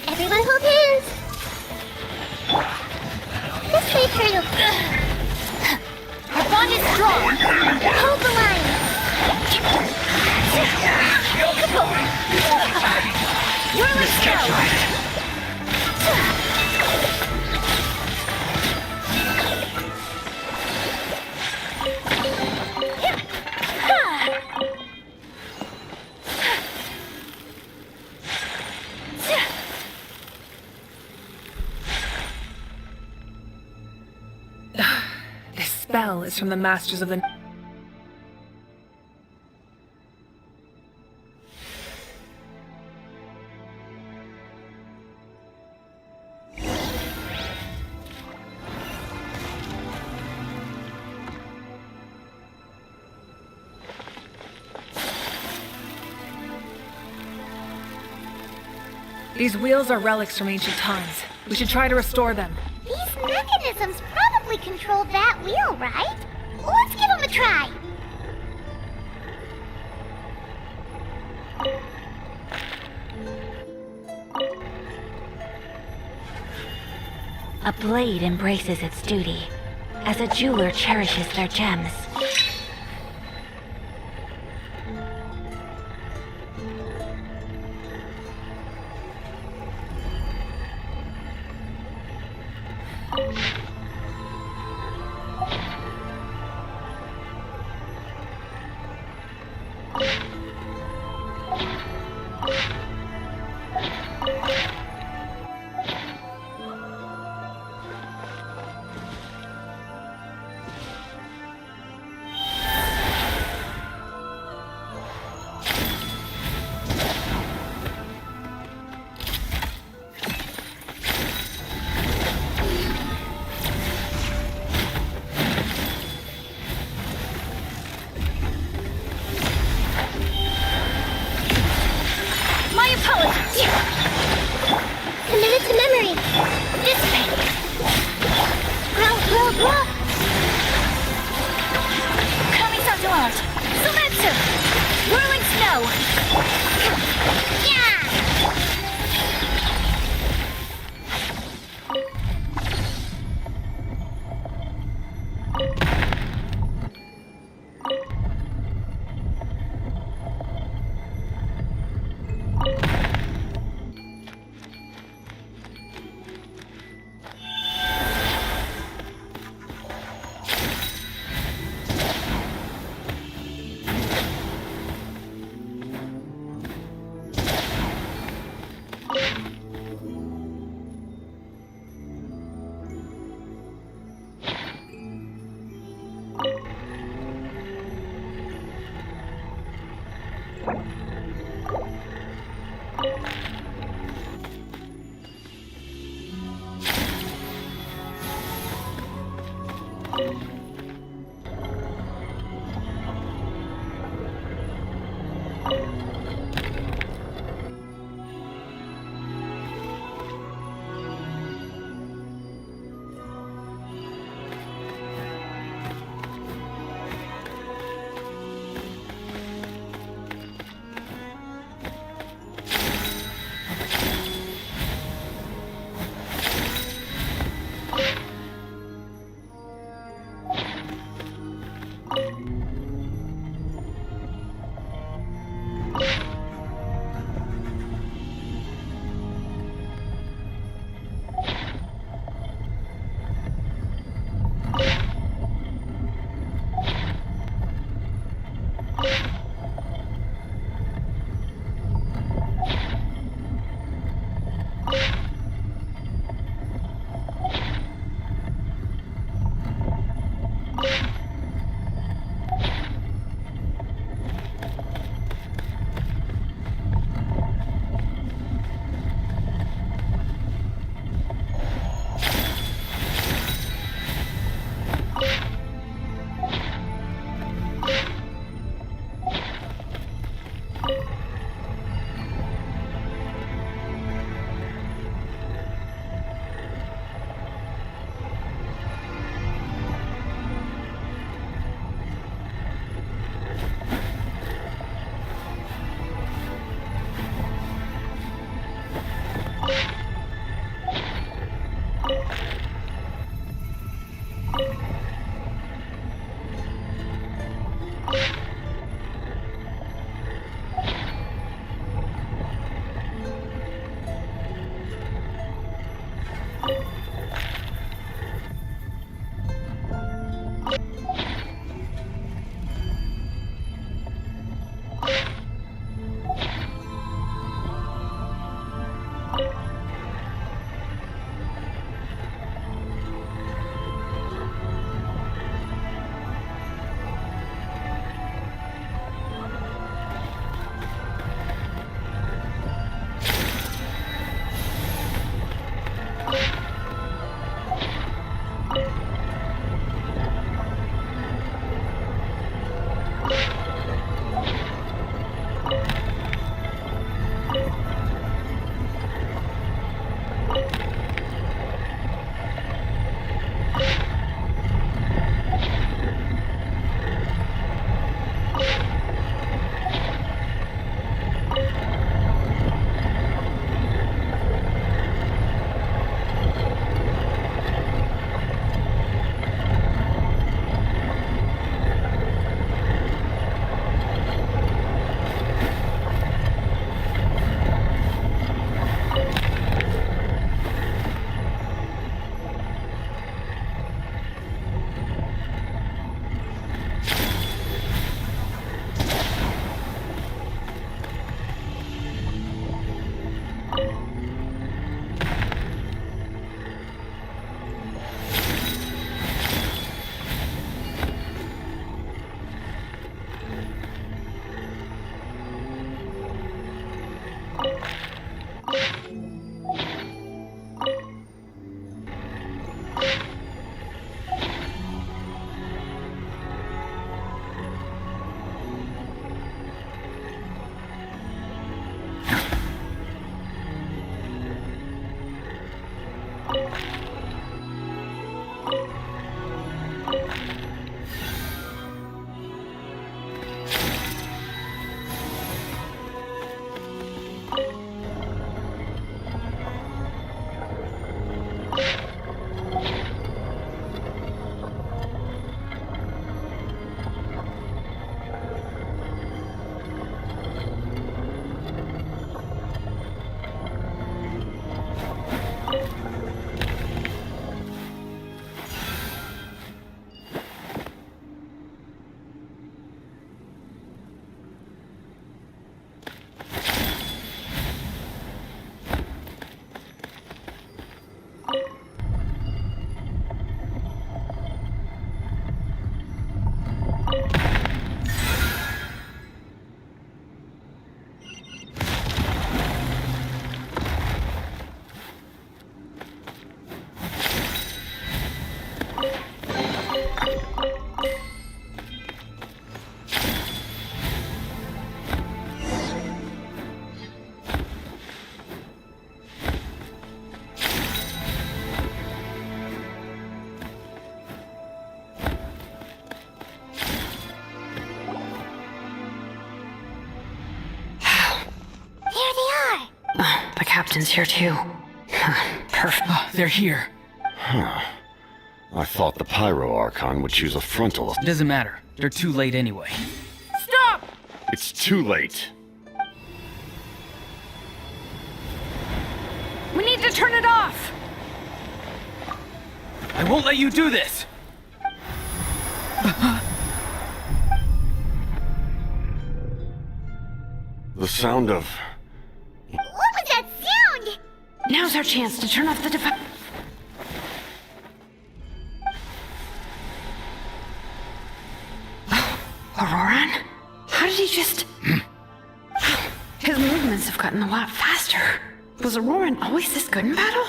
Everyone hold hands. This way, Colonel. Our bond is strong. Hold the line. Your let's go. This spell is from the Masters of the... These wheels are relics from ancient times. We should try to restore them. These mechanisms probably control that wheel, right? Let's give them a try. A blade embraces its duty, as a jeweler cherishes their gems. captain's here too. Perfect. Oh, they're here. Huh. I thought the Pyro Archon would choose a frontal. It doesn't matter. They're too late anyway. Stop! It's too late. We need to turn it off! I won't let you do this! The sound of... What was that sound? Now's our chance to turn off the device. Auroran? How did he just... His movements have gotten a lot faster. Was Auroran always this good in battle?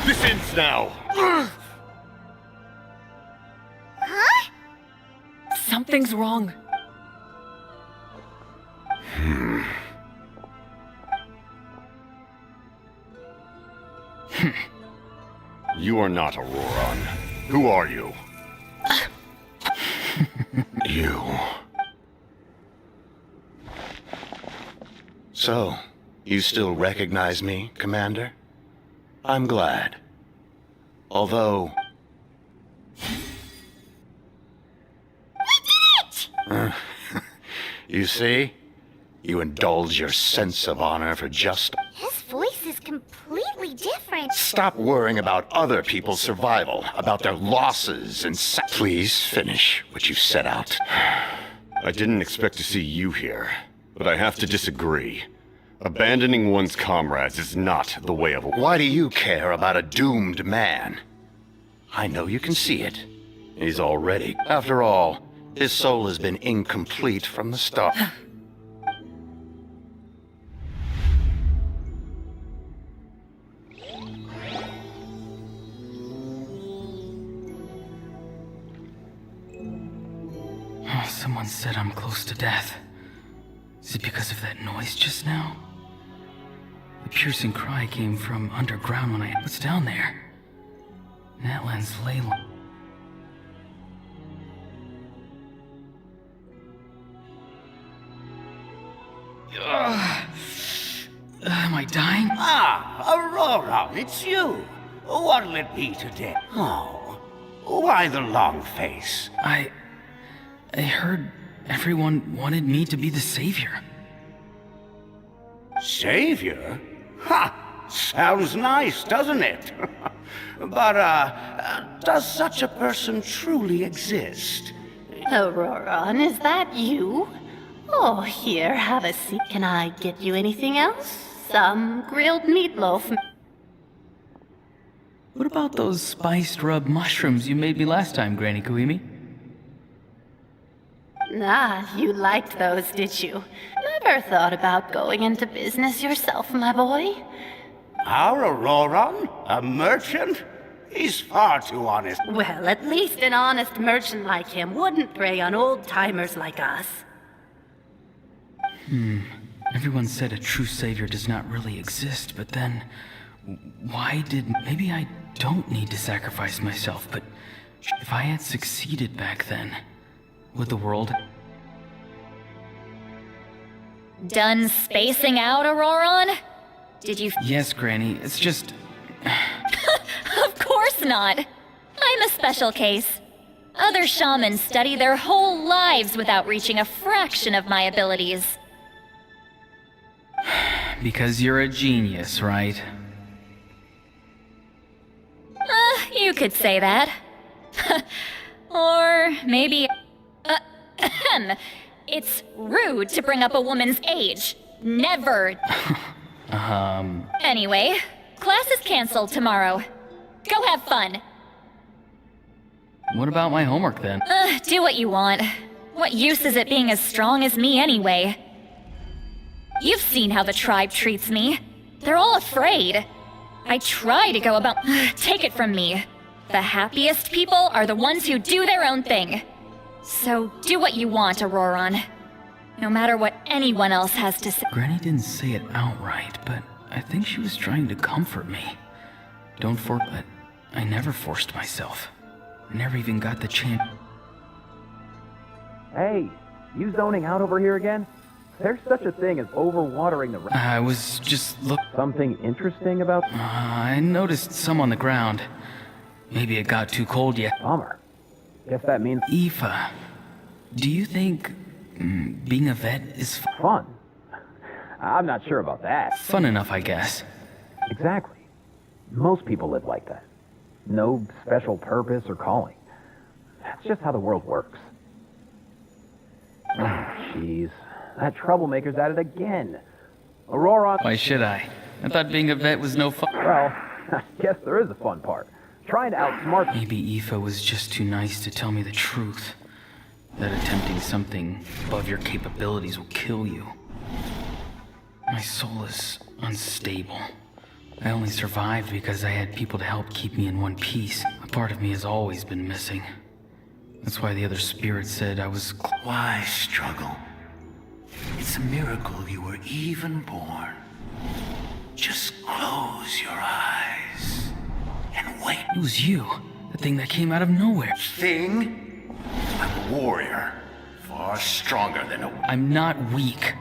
This ends now! Huh? Something's wrong. You are not Auroran. Who are you? You. So, you still recognize me, Commander? I'm glad. Although... You see? You indulge your sense of honor for just... His voice is completely different. Stop worrying about other people's survival, about their losses and please finish what you set out. I didn't expect to see you here, but I have to disagree. Abandoning one's comrades is not the way of... Why do you care about a doomed man? I know you can see it. He's already... After all, his soul has been incomplete from the start. Someone said I'm close to death. Is it because of that noise just now? The piercing cry came from underground when I... What's down there? Natlan's ley line. Am I dying? Ah, Aurora, it's you. What'll it be today? Oh, why the long face? I heard everyone wanted me to be the savior. Savior? Ha! Sounds nice, doesn't it? But, does such a person truly exist? Auroran, is that you? Oh, here, have a seat. Can I get you anything else? Some grilled meatloaf. What about those spiced rub mushrooms you made me last time, Granny Kuimi? Ah, you liked those, did you? Never thought about going into business yourself, my boy? Our Auroran? A merchant? He's far too honest. Well, at least an honest merchant like him wouldn't prey on old-timers like us. Everyone said a true savior does not really exist, but then... Why did... Maybe I don't need to sacrifice myself, but... If I had succeeded back then, would the world... Done spacing out, Auroran? Did you... Yes, Granny, it's just... Of course not. I'm a special case. Other shamans study their whole lives without reaching a fraction of my abilities. Because you're a genius, right? You could say that. Or maybe... It's rude to bring up a woman's age. Never. Anyway, class is canceled tomorrow. Go have fun. What about my homework then? Do what you want. What use is it being as strong as me anyway? You've seen how the tribe treats me. They're all afraid. I try to go about... Take it from me. The happiest people are the ones who do their own thing. So do what you want, Auroran. No matter what anyone else has to say. Granny didn't say it outright, but I think she was trying to comfort me. But I never forced myself. Never even got the chance. Hey, you zoning out over here again? There's such a thing as overwatering the... I was just Something interesting about... I noticed some on the ground. Maybe it got too cold yet. Bummer. Guess that means... Aoife, do you think being a vet is fun? I'm not sure about that. Fun enough, I guess. Exactly. Most people live like that. No special purpose or calling. That's just how the world works. Jeez. That troublemaker's at it again. Aurora... Why should I? I thought being a vet was no fun. Well, I guess there is a fun part. Trying to outsmart... Maybe Aoife was just too nice to tell me the truth. That attempting something above your capabilities will kill you. My soul is unstable. I only survived because I had people to help keep me in one piece. A part of me has always been missing. That's why the other spirit said I was... Why struggle? It's a miracle you were even born. Just close your eyes and wait. It was you. The thing that came out of nowhere. Thing? I'm a warrior. Far stronger than a... I'm not weak.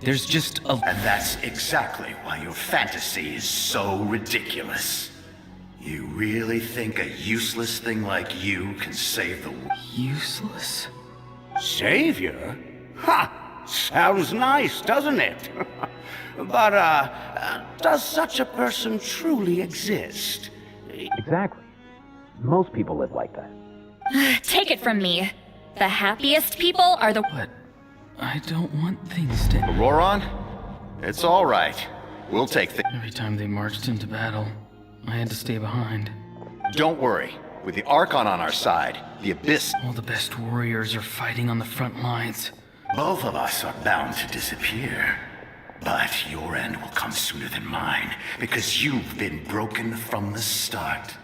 There's just a... And that's exactly why your fantasy is so ridiculous. You really think a useless thing like you can save the world? Useless? Savior? Ha! Sounds nice, doesn't it? But, does such a person truly exist? Exactly. Most people live like that. Take it from me. The happiest people are the... But I don't want things to... Auroron? It's all right. We'll take things... Every time they marched into battle, I had to stay behind. Don't worry. With the Archon on our side, the Abyss... All the best warriors are fighting on the front lines. Both of us are bound to disappear. But your end will come sooner than mine, because you've been broken from the start.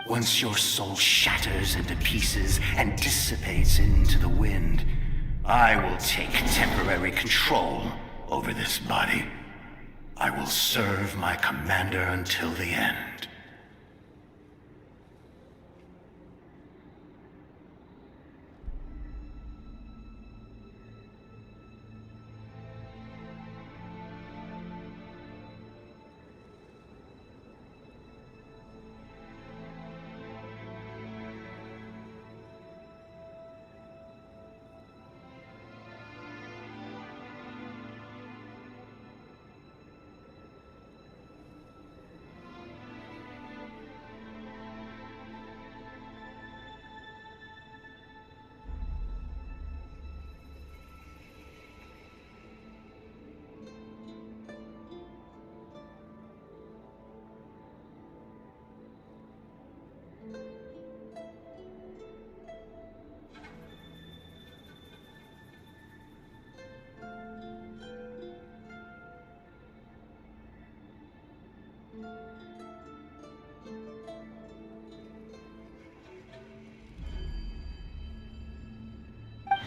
Once your soul shatters into pieces and dissipates into the wind, I will take temporary control over this body. I will serve my commander until the end.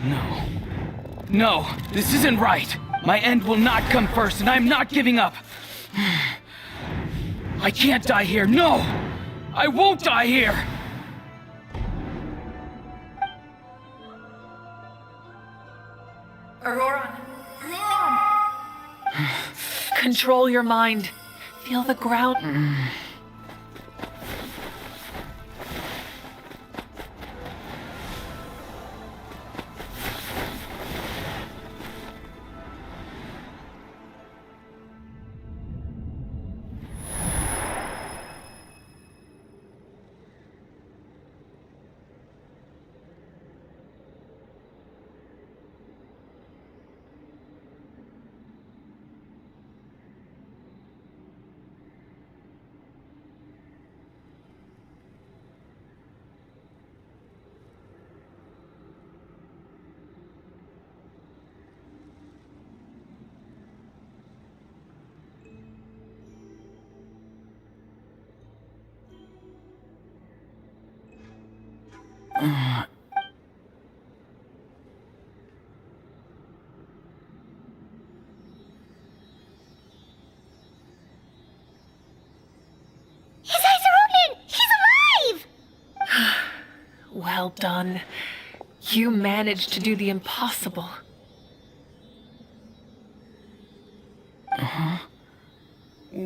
No. No, this isn't right. My end will not come first, and I'm not giving up. I can't die here. No! I won't die here! Auroron! Control your mind. Feel the ground. His eyes are open! He's alive! Well done. You managed to do the impossible.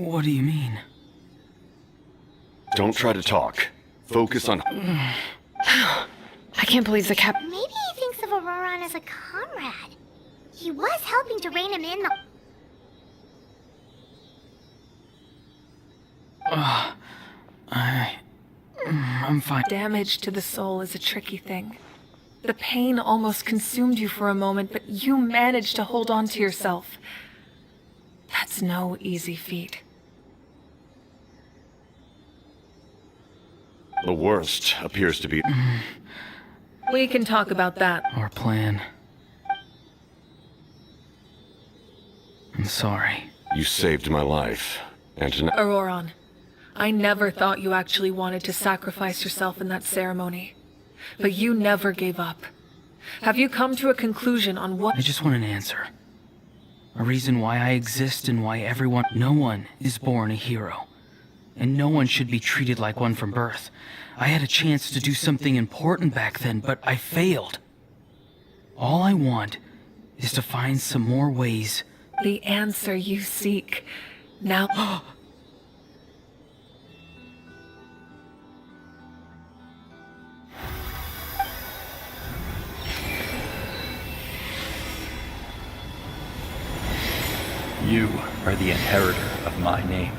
What do you mean? Don't try to talk. Focus on... I can't believe the cap... Maybe he thinks of Auroron as a comrade. He was helping to rein him in the... I'm fine. Damage to the soul is a tricky thing. The pain almost consumed you for a moment, but you managed to hold on to yourself. That's no easy feat. The worst appears to be... We can talk about that. Our plan. I'm sorry. You saved my life, and Auroron, I never thought you actually wanted to sacrifice yourself in that ceremony. But you never gave up. Have you come to a conclusion on what— I just want an answer. A reason why I exist and why everyone— No one is born a hero. And no one should be treated like one from birth. I had a chance to do something important back then, but I failed. All I want is to find some more ways. The answer you seek. Now— You are the inheritor of my name.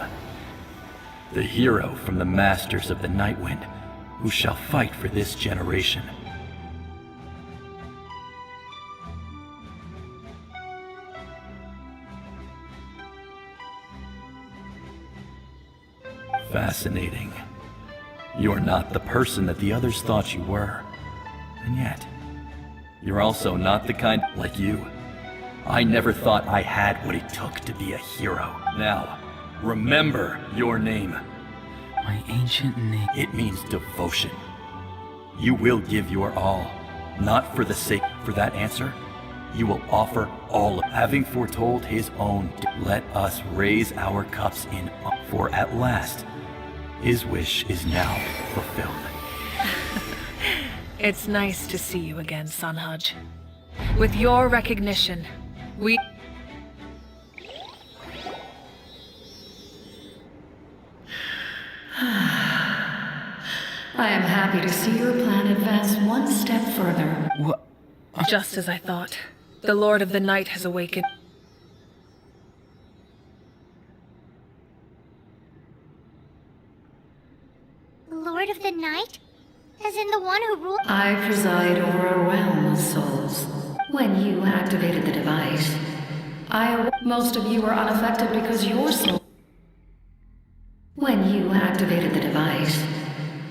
The hero from the Masters of the Nightwind, who shall fight for this generation. Fascinating. You're not the person that the others thought you were. And yet, you're also not the kind like you. I never thought I had what it took to be a hero. Now, remember your name. My ancient name. It means devotion. You will give your all, not for the sake for that answer. You will offer all, having foretold his own. Let us raise our cups in, for at last, his wish is now fulfilled. It's nice to see you again, Sunhudge. With your recognition, we— I am happy to see your plan advance one step further. What? Just as I thought. The Lord of the Night has awakened. Lord of the Night? As in the one who ruled— I preside over a realm of souls. When you activated the device, most of you were unaffected because your soul... When you activated the device,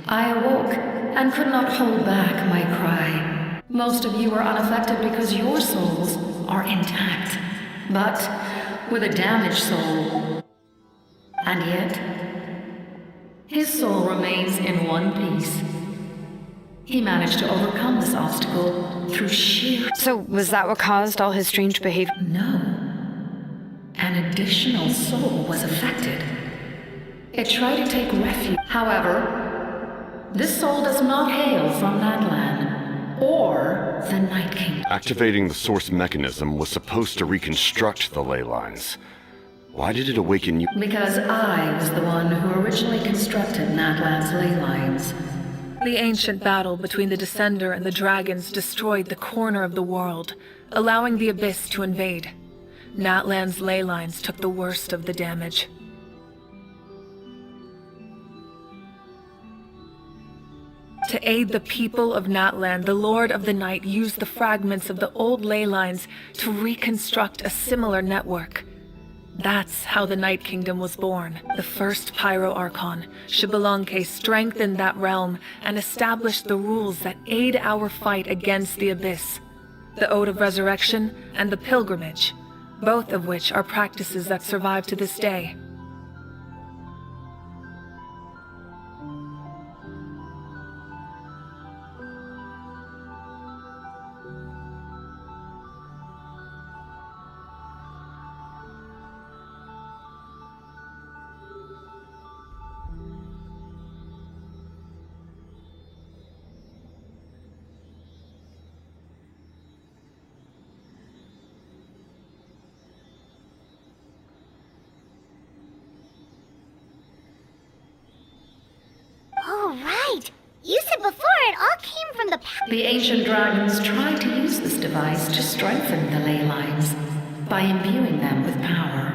I awoke and could not hold back my cry. Most of you are unaffected because your souls are intact. But with a damaged soul. And yet, his soul remains in one piece. He managed to overcome this obstacle through sheer... So, was that what caused all his strange behavior? No. An additional soul was affected. It tried to take refuge. However, this soul does not hail from Natlan or the Night King. Activating the source mechanism was supposed to reconstruct the ley lines. Why did it awaken you? Because I was the one who originally constructed Natlan's ley lines. The ancient battle between the Descender and the dragons destroyed the corner of the world, allowing the Abyss to invade. Natlan's ley lines took the worst of the damage. To aid the people of Natlan, the Lord of the Night used the fragments of the old ley lines to reconstruct a similar network. That's how the Night Kingdom was born. The first Pyro Archon, Xbalanque, strengthened that realm and established the rules that aid our fight against the Abyss. The Ode of Resurrection and the Pilgrimage, both of which are practices that survive to this day. right! You said before it all came from the The ancient dragons tried to use this device to strengthen the ley lines by imbuing them with power.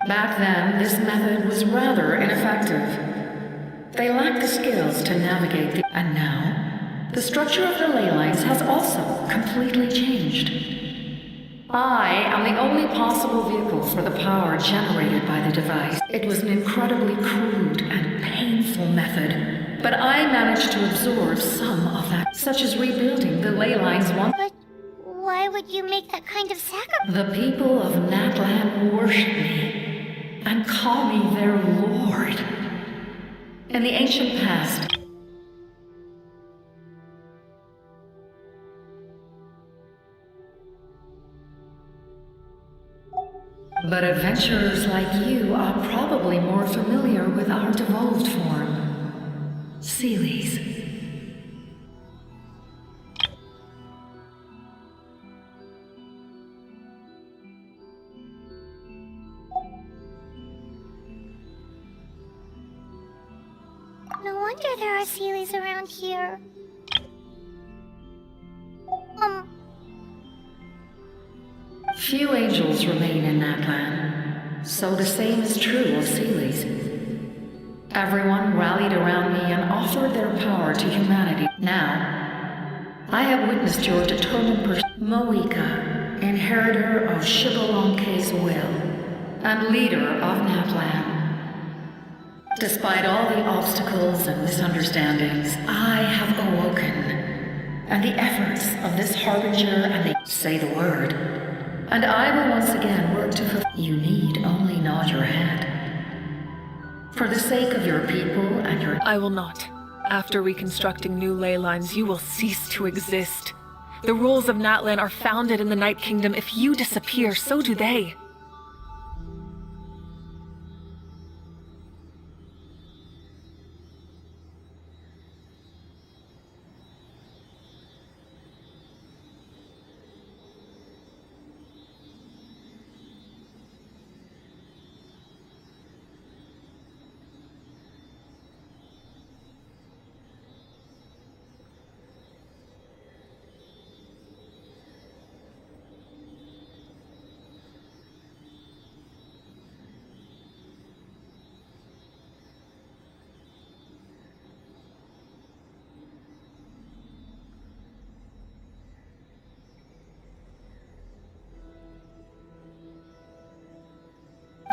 Back then, this method was rather ineffective. They lacked the skills to navigate the... And now, the structure of the ley lines has also completely changed. I am the only possible vehicle for the power generated by the device. It was an incredibly crude and painful method, but I managed to absorb some of that, such as rebuilding the ley lines once. But why would you make that kind of sacrifice? The people of Natlan worship me and call me their lord. In the ancient past, but adventurers like you are probably more familiar with our devolved form, Seelies. No wonder there are Seelies around here. Few angels remain in Natlan, so the same is true of Seelies. Everyone rallied around me and offered their power to humanity. Now, I have witnessed your determined Mavuika, inheritor of Shibalonke's will, and leader of Natlan. Despite all the obstacles and misunderstandings, I have awoken, and the efforts of this harbinger and they say the word, and I will once again work to fulfill. You need only nod your head. For the sake of your people and your... I will not. After reconstructing new ley lines, you will cease to exist. The rules of Natlan are founded in the Night Kingdom. If you disappear, so do they.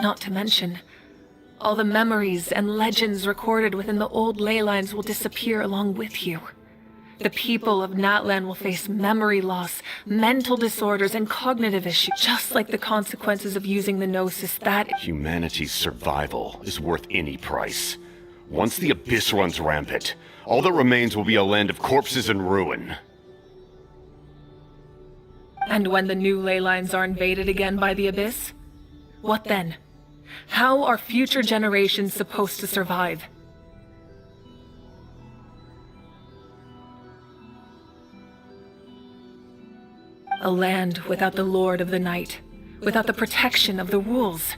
Not to mention, all the memories and legends recorded within the old ley lines will disappear along with you. The people of Natlan will face memory loss, mental disorders, and cognitive issues, just like the consequences of using the Gnosis that... Humanity's survival is worth any price. Once the Abyss runs rampant, all that remains will be a land of corpses and ruin. And when the new ley lines are invaded again by the Abyss? What then? How are future generations supposed to survive? A land without the Lord of the Night, without the protection of the rules.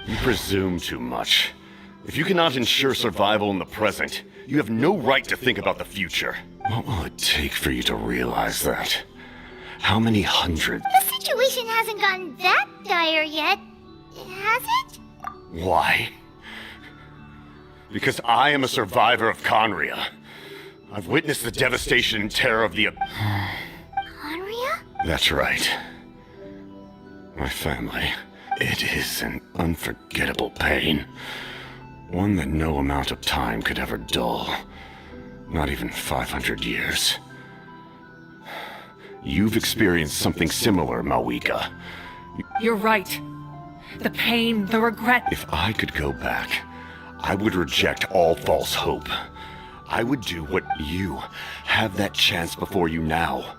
You presume too much. If you cannot ensure survival in the present, you have no right to think about the future. What will it take for you to realize that? How many hundred... The situation hasn't gotten that dire yet, has it? Why? Because I am a survivor of Conria. I've witnessed the devastation and terror of the... Conria? That's right. My family. It is an unforgettable pain. One that no amount of time could ever dull. Not even 500 years. You've experienced something similar, Mavuika. You're right. The pain, the regret... If I could go back, I would reject all false hope. I would do what you have that chance before you now.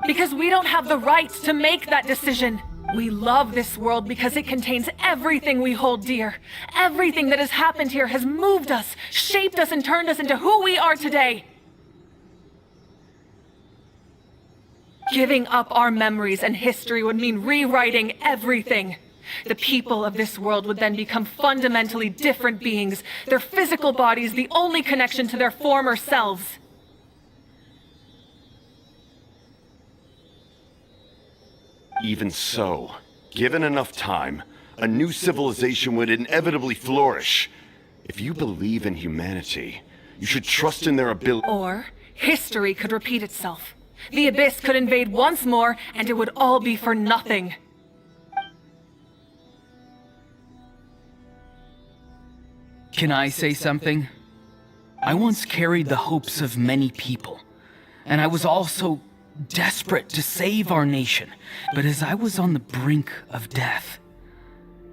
Because we don't have the right to make that decision. We love this world because it contains everything we hold dear. Everything that has happened here has moved us, shaped us, and turned us into who we are today. Giving up our memories and history would mean rewriting everything. The people of this world would then become fundamentally different beings, their physical bodies the only connection to their former selves. Even so, given enough time, a new civilization would inevitably flourish. If you believe in humanity, you should trust in their ability. Or history could repeat itself. The Abyss could invade once more, and it would all be for nothing. Can I say something? I once carried the hopes of many people, and I was also desperate to save our nation. But as I was on the brink of death,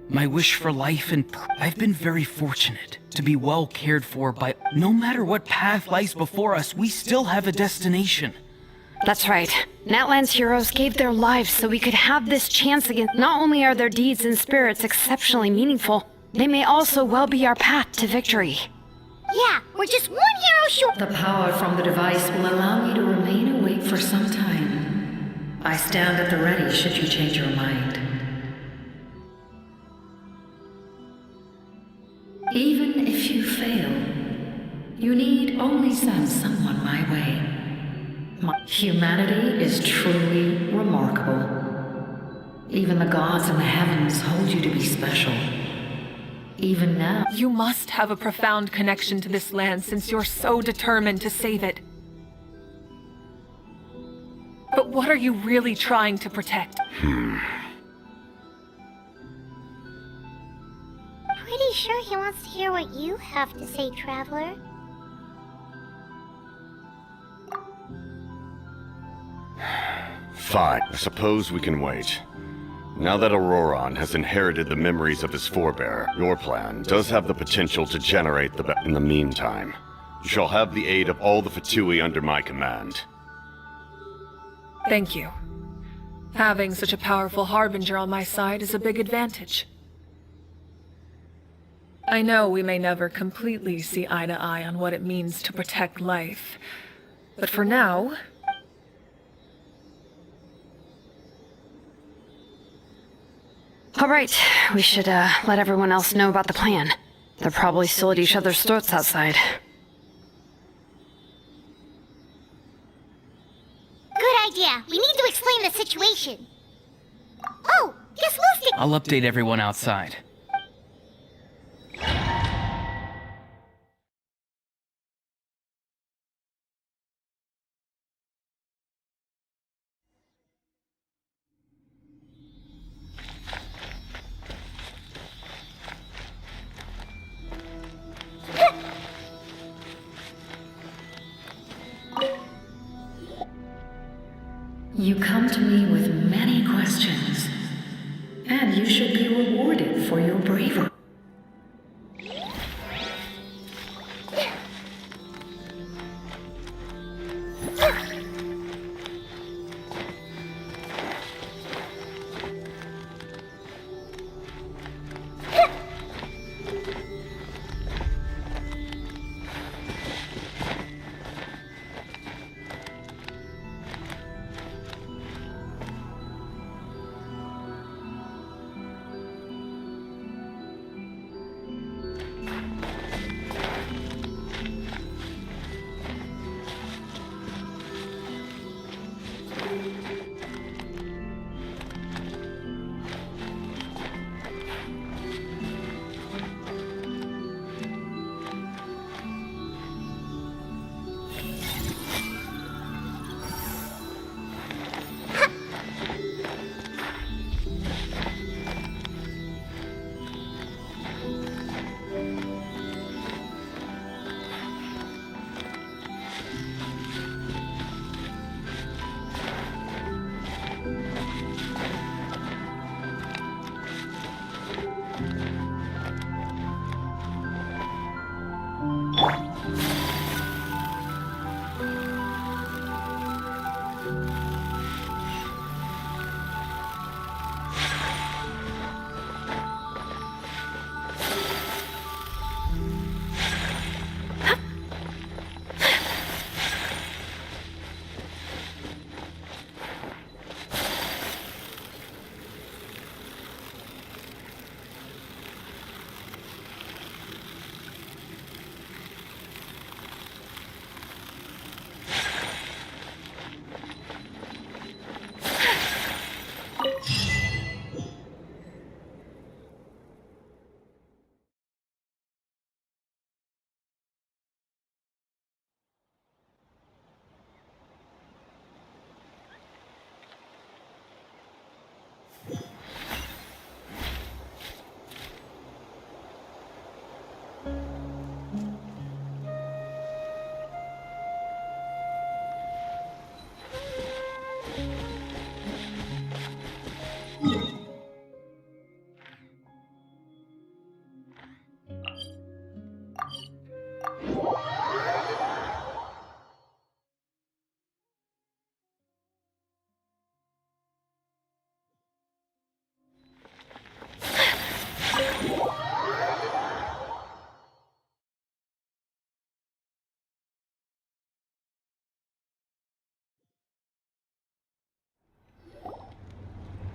my wish for life and I've been very fortunate to be well cared for by. No matter what path lies before us, we still have a destination. That's right. Natlan's heroes gave their lives so we could have this chance again. Not only are their deeds and spirits exceptionally meaningful, they may also well be our path to victory. Yeah, we're just one hero short. The power from the device will allow me to remain awake for some time. I stand at the ready should you change your mind. Even if you fail, you need only send someone my way. Humanity is truly remarkable. Even the gods in the heavens hold you to be special. Even now. You must have a profound connection to this land since you're so determined to save it. But what are you really trying to protect? Pretty sure he wants to hear what you have to say, Traveler. Fine, I suppose we can wait. Now that Auroron has inherited the memories of his forebear, your plan does have the potential to generate the In the meantime, you shall have the aid of all the Fatui under my command. Thank you. Having such a powerful harbinger on my side is a big advantage. I know we may never completely see eye to eye on what it means to protect life, but for now, All right, we should let everyone else know about the plan. They're probably still at each other's throats outside. Good idea. We need to explain the situation. Oh, guess we'll stick. I'll update everyone outside. You come to me with many questions, and you should be rewarded for your bravery.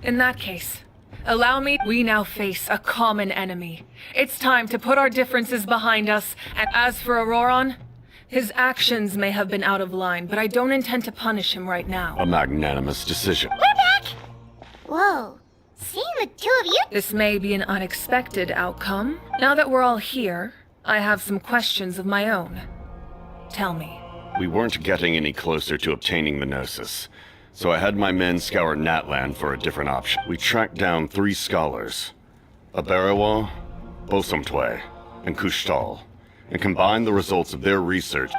In that case, allow me. We now face a common enemy. It's time to put our differences behind us, and as for Auroron, his actions may have been out of line, but I don't intend to punish him right now. A magnanimous decision. We're back! Whoa. Seeing the two of you... This may be an unexpected outcome. Now that we're all here, I have some questions of my own. Tell me. We weren't getting any closer to obtaining the Gnosis, so I had my men scour Natlan for a different option. We tracked down 3 scholars, Abarawa, Bosomtwe, and Kushtal, and combined the results of their research.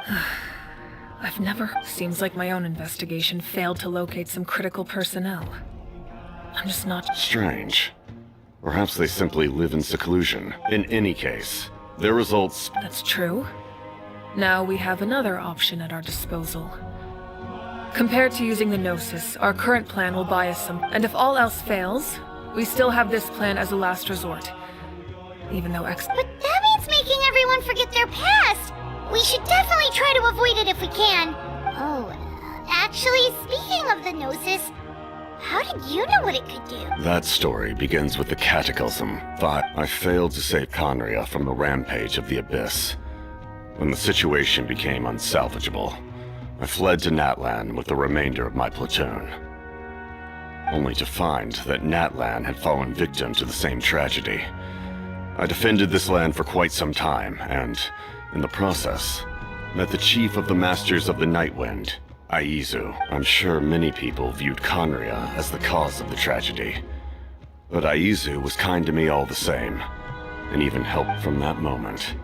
I've never... Seems like my own investigation failed to locate some critical personnel. I'm just not... Strange. Perhaps they simply live in seclusion. In any case, their results... That's true. Now we have another option at our disposal. Compared to using the Gnosis, our current plan will buy us some... And if all else fails, we still have this plan as a last resort. Even though But that means making everyone forget their past! We should definitely try to avoid it if we can. Oh, actually, speaking of the Gnosis, how did you know what it could do? That story begins with the Cataclysm. I failed to save Conria from the rampage of the Abyss. When the situation became unsalvageable, I fled to Natlan with the remainder of my platoon. Only to find that Natlan had fallen victim to the same tragedy. I defended this land for quite some time, and, in the process, met the chief of the Masters of the Nightwind, Aizu. I'm sure many people viewed Conria as the cause of the tragedy. But Aizu was kind to me all the same, and even helped from that moment.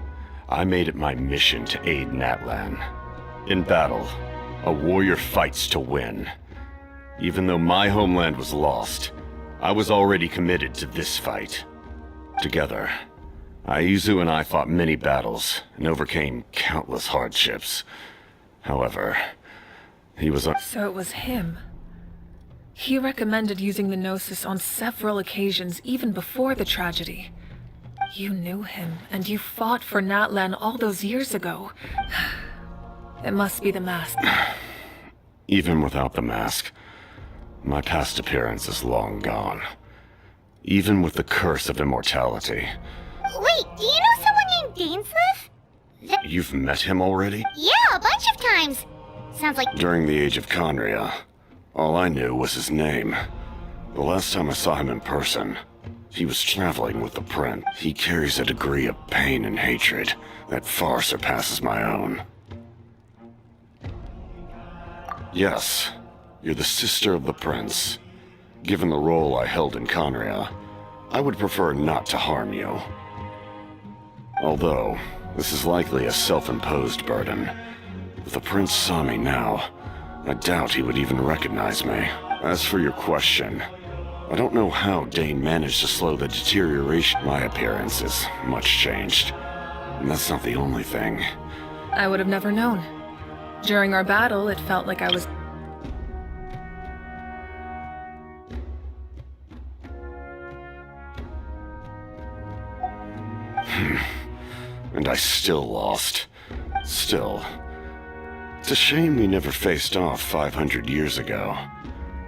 I made it my mission to aid Natlan. In battle, a warrior fights to win. Even though my homeland was lost, I was already committed to this fight. Together, Aizu and I fought many battles and overcame countless hardships. However, he was So it was him. He recommended using the Gnosis on several occasions even before the tragedy. You knew him, and you fought for Natlan all those years ago. It must be the mask. Even without the mask, my past appearance is long gone. Even with the curse of immortality. Wait, do you know someone named Dainsleif? You've met him already? Yeah, a bunch of times. Sounds like... During the age of Conria, all I knew was his name. The last time I saw him in person, he was traveling with the Prince. He carries a degree of pain and hatred that far surpasses my own. Yes, you're the sister of the Prince. Given the role I held in Conria, I would prefer not to harm you. Although, this is likely a self-imposed burden. If the Prince saw me now, I doubt he would even recognize me. As for your question, I don't know how Dane managed to slow the deterioration. My appearance is much changed. And that's not the only thing. I would have never known. During our battle, it felt like I was... And I still lost. Still. It's a shame we never faced off 500 years ago.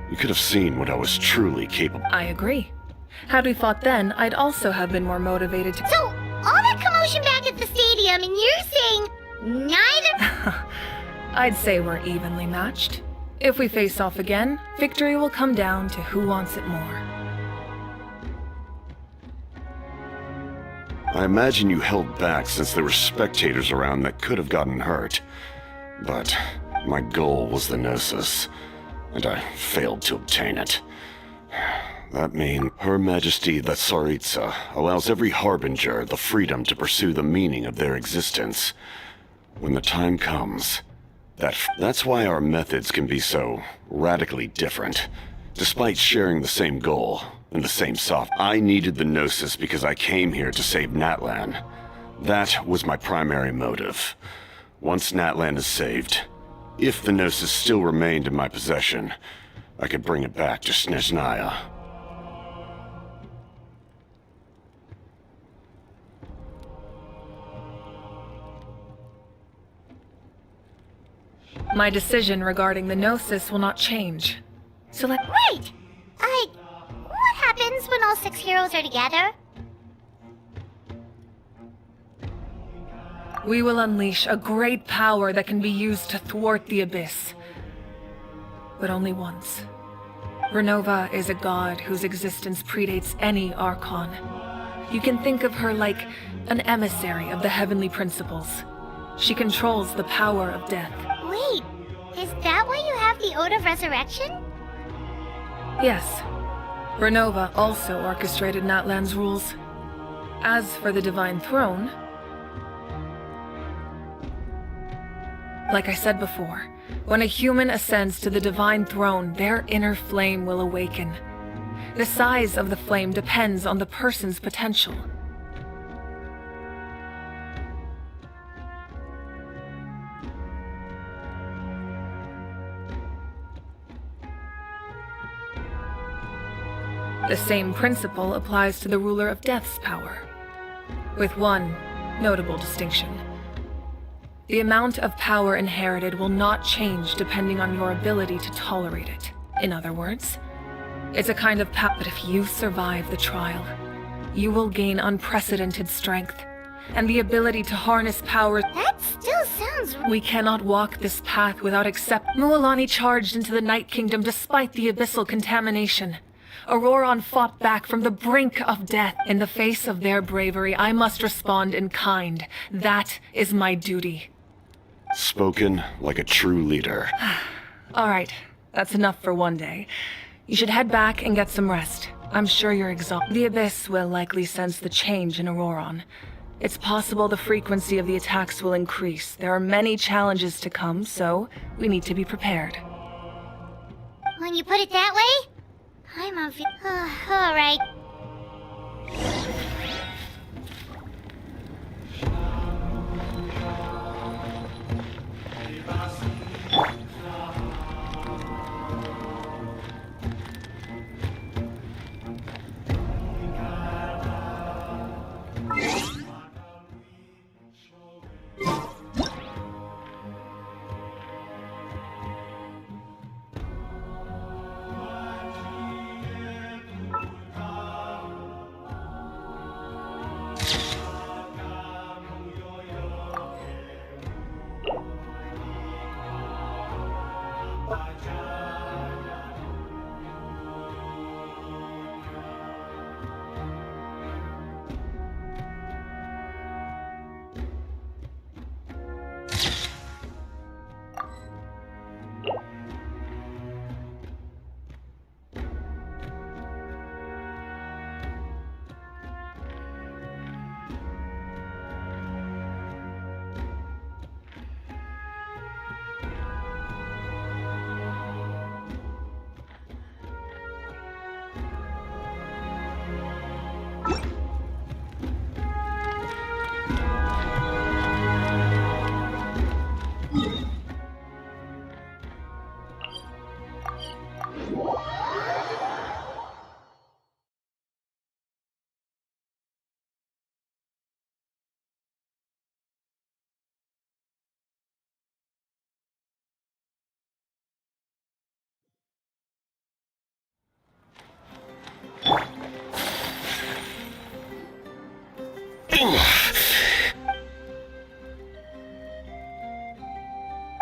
You could have seen what I was truly capable. I agree. Had we fought then, I'd also have been more motivated to... So, all that commotion back at the stadium, and you're saying neither... I'd say we're evenly matched. If we face off again, victory will come down to who wants it more. I imagine you held back since there were spectators around that could have gotten hurt. But my goal was the Gnosis, and I failed to obtain it. That means Her Majesty the Tsaritsa allows every Harbinger the freedom to pursue the meaning of their existence. When the time comes, that's why our methods can be so radically different, despite sharing the same goal and the same soft. I needed the Gnosis because I came here to save Natlan. That was my primary motive. Once Natlan is saved, if the Gnosis still remained in my possession, I could bring it back to Snezhnaya. My decision regarding the Gnosis will not change. So Wait! all 6 heroes are together? We will unleash a great power that can be used to thwart the Abyss. But only once. Renova is a god whose existence predates any Archon. You can think of her like an emissary of the heavenly principles. She controls the power of death. Wait, is that why you have the Ode of Resurrection? Yes. Renova also orchestrated Natlan's rules. As for the Divine Throne, like I said before, when a human ascends to the Divine Throne, their inner flame will awaken. The size of the flame depends on the person's potential. The same principle applies to the ruler of Death's power, with one notable distinction. The amount of power inherited will not change depending on your ability to tolerate it. In other words, it's a kind of power, but if you survive the trial, you will gain unprecedented strength and the ability to harness power. That still sounds... We cannot walk this path without Mualani charged into the Night Kingdom despite the abyssal contamination. Auroron fought back from the brink of death. In the face of their bravery, I must respond in kind. That is my duty. Spoken like a true leader. All right, that's enough for one day. You should head back and get some rest. I'm sure you're exhausted. The Abyss will likely sense the change in Auroron. It's possible the frequency of the attacks will increase. There are many challenges to come, so we need to be prepared. When you put it that way, I'm a all right.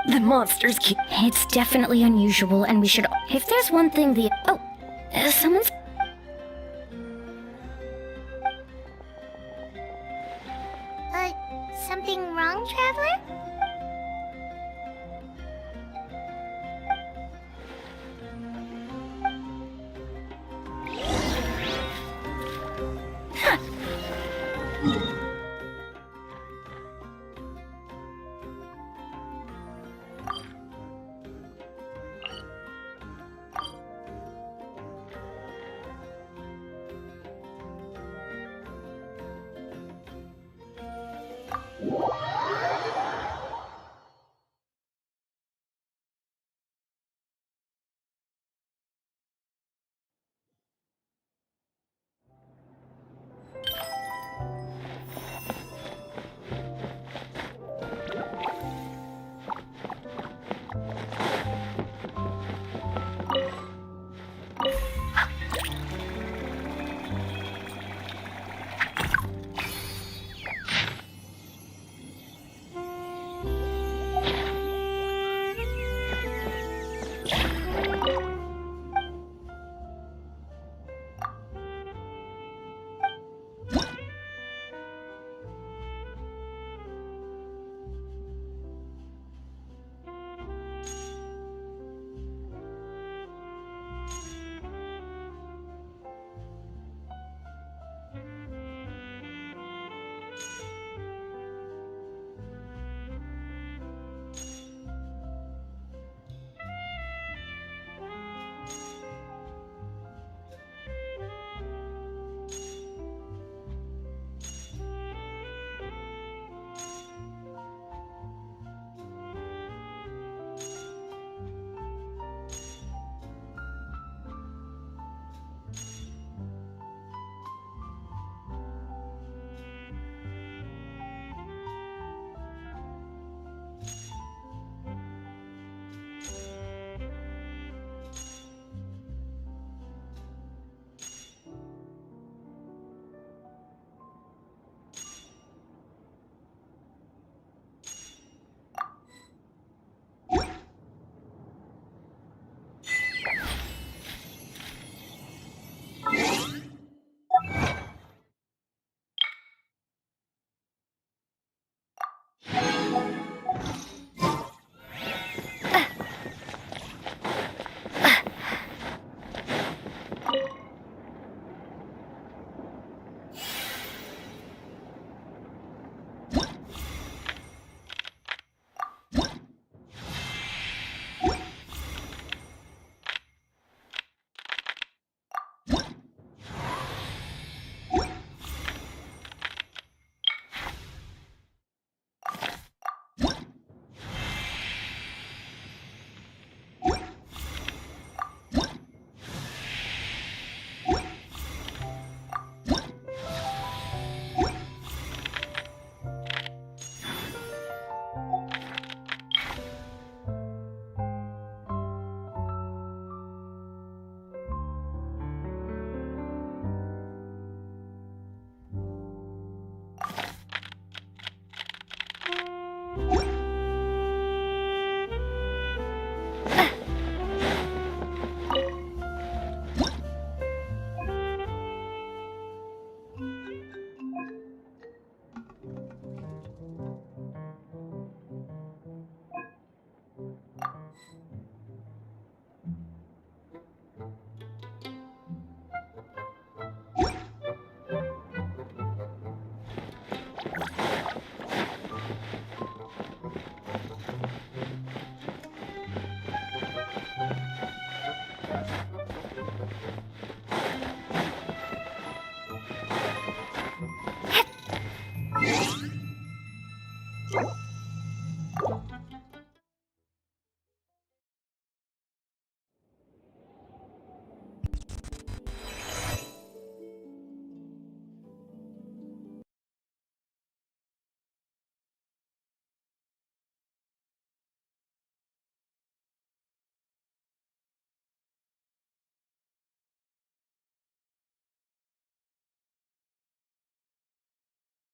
The monsters keep... It's definitely unusual, and we should... If there's one thing the... Oh, someone's... Something wrong, Traveler?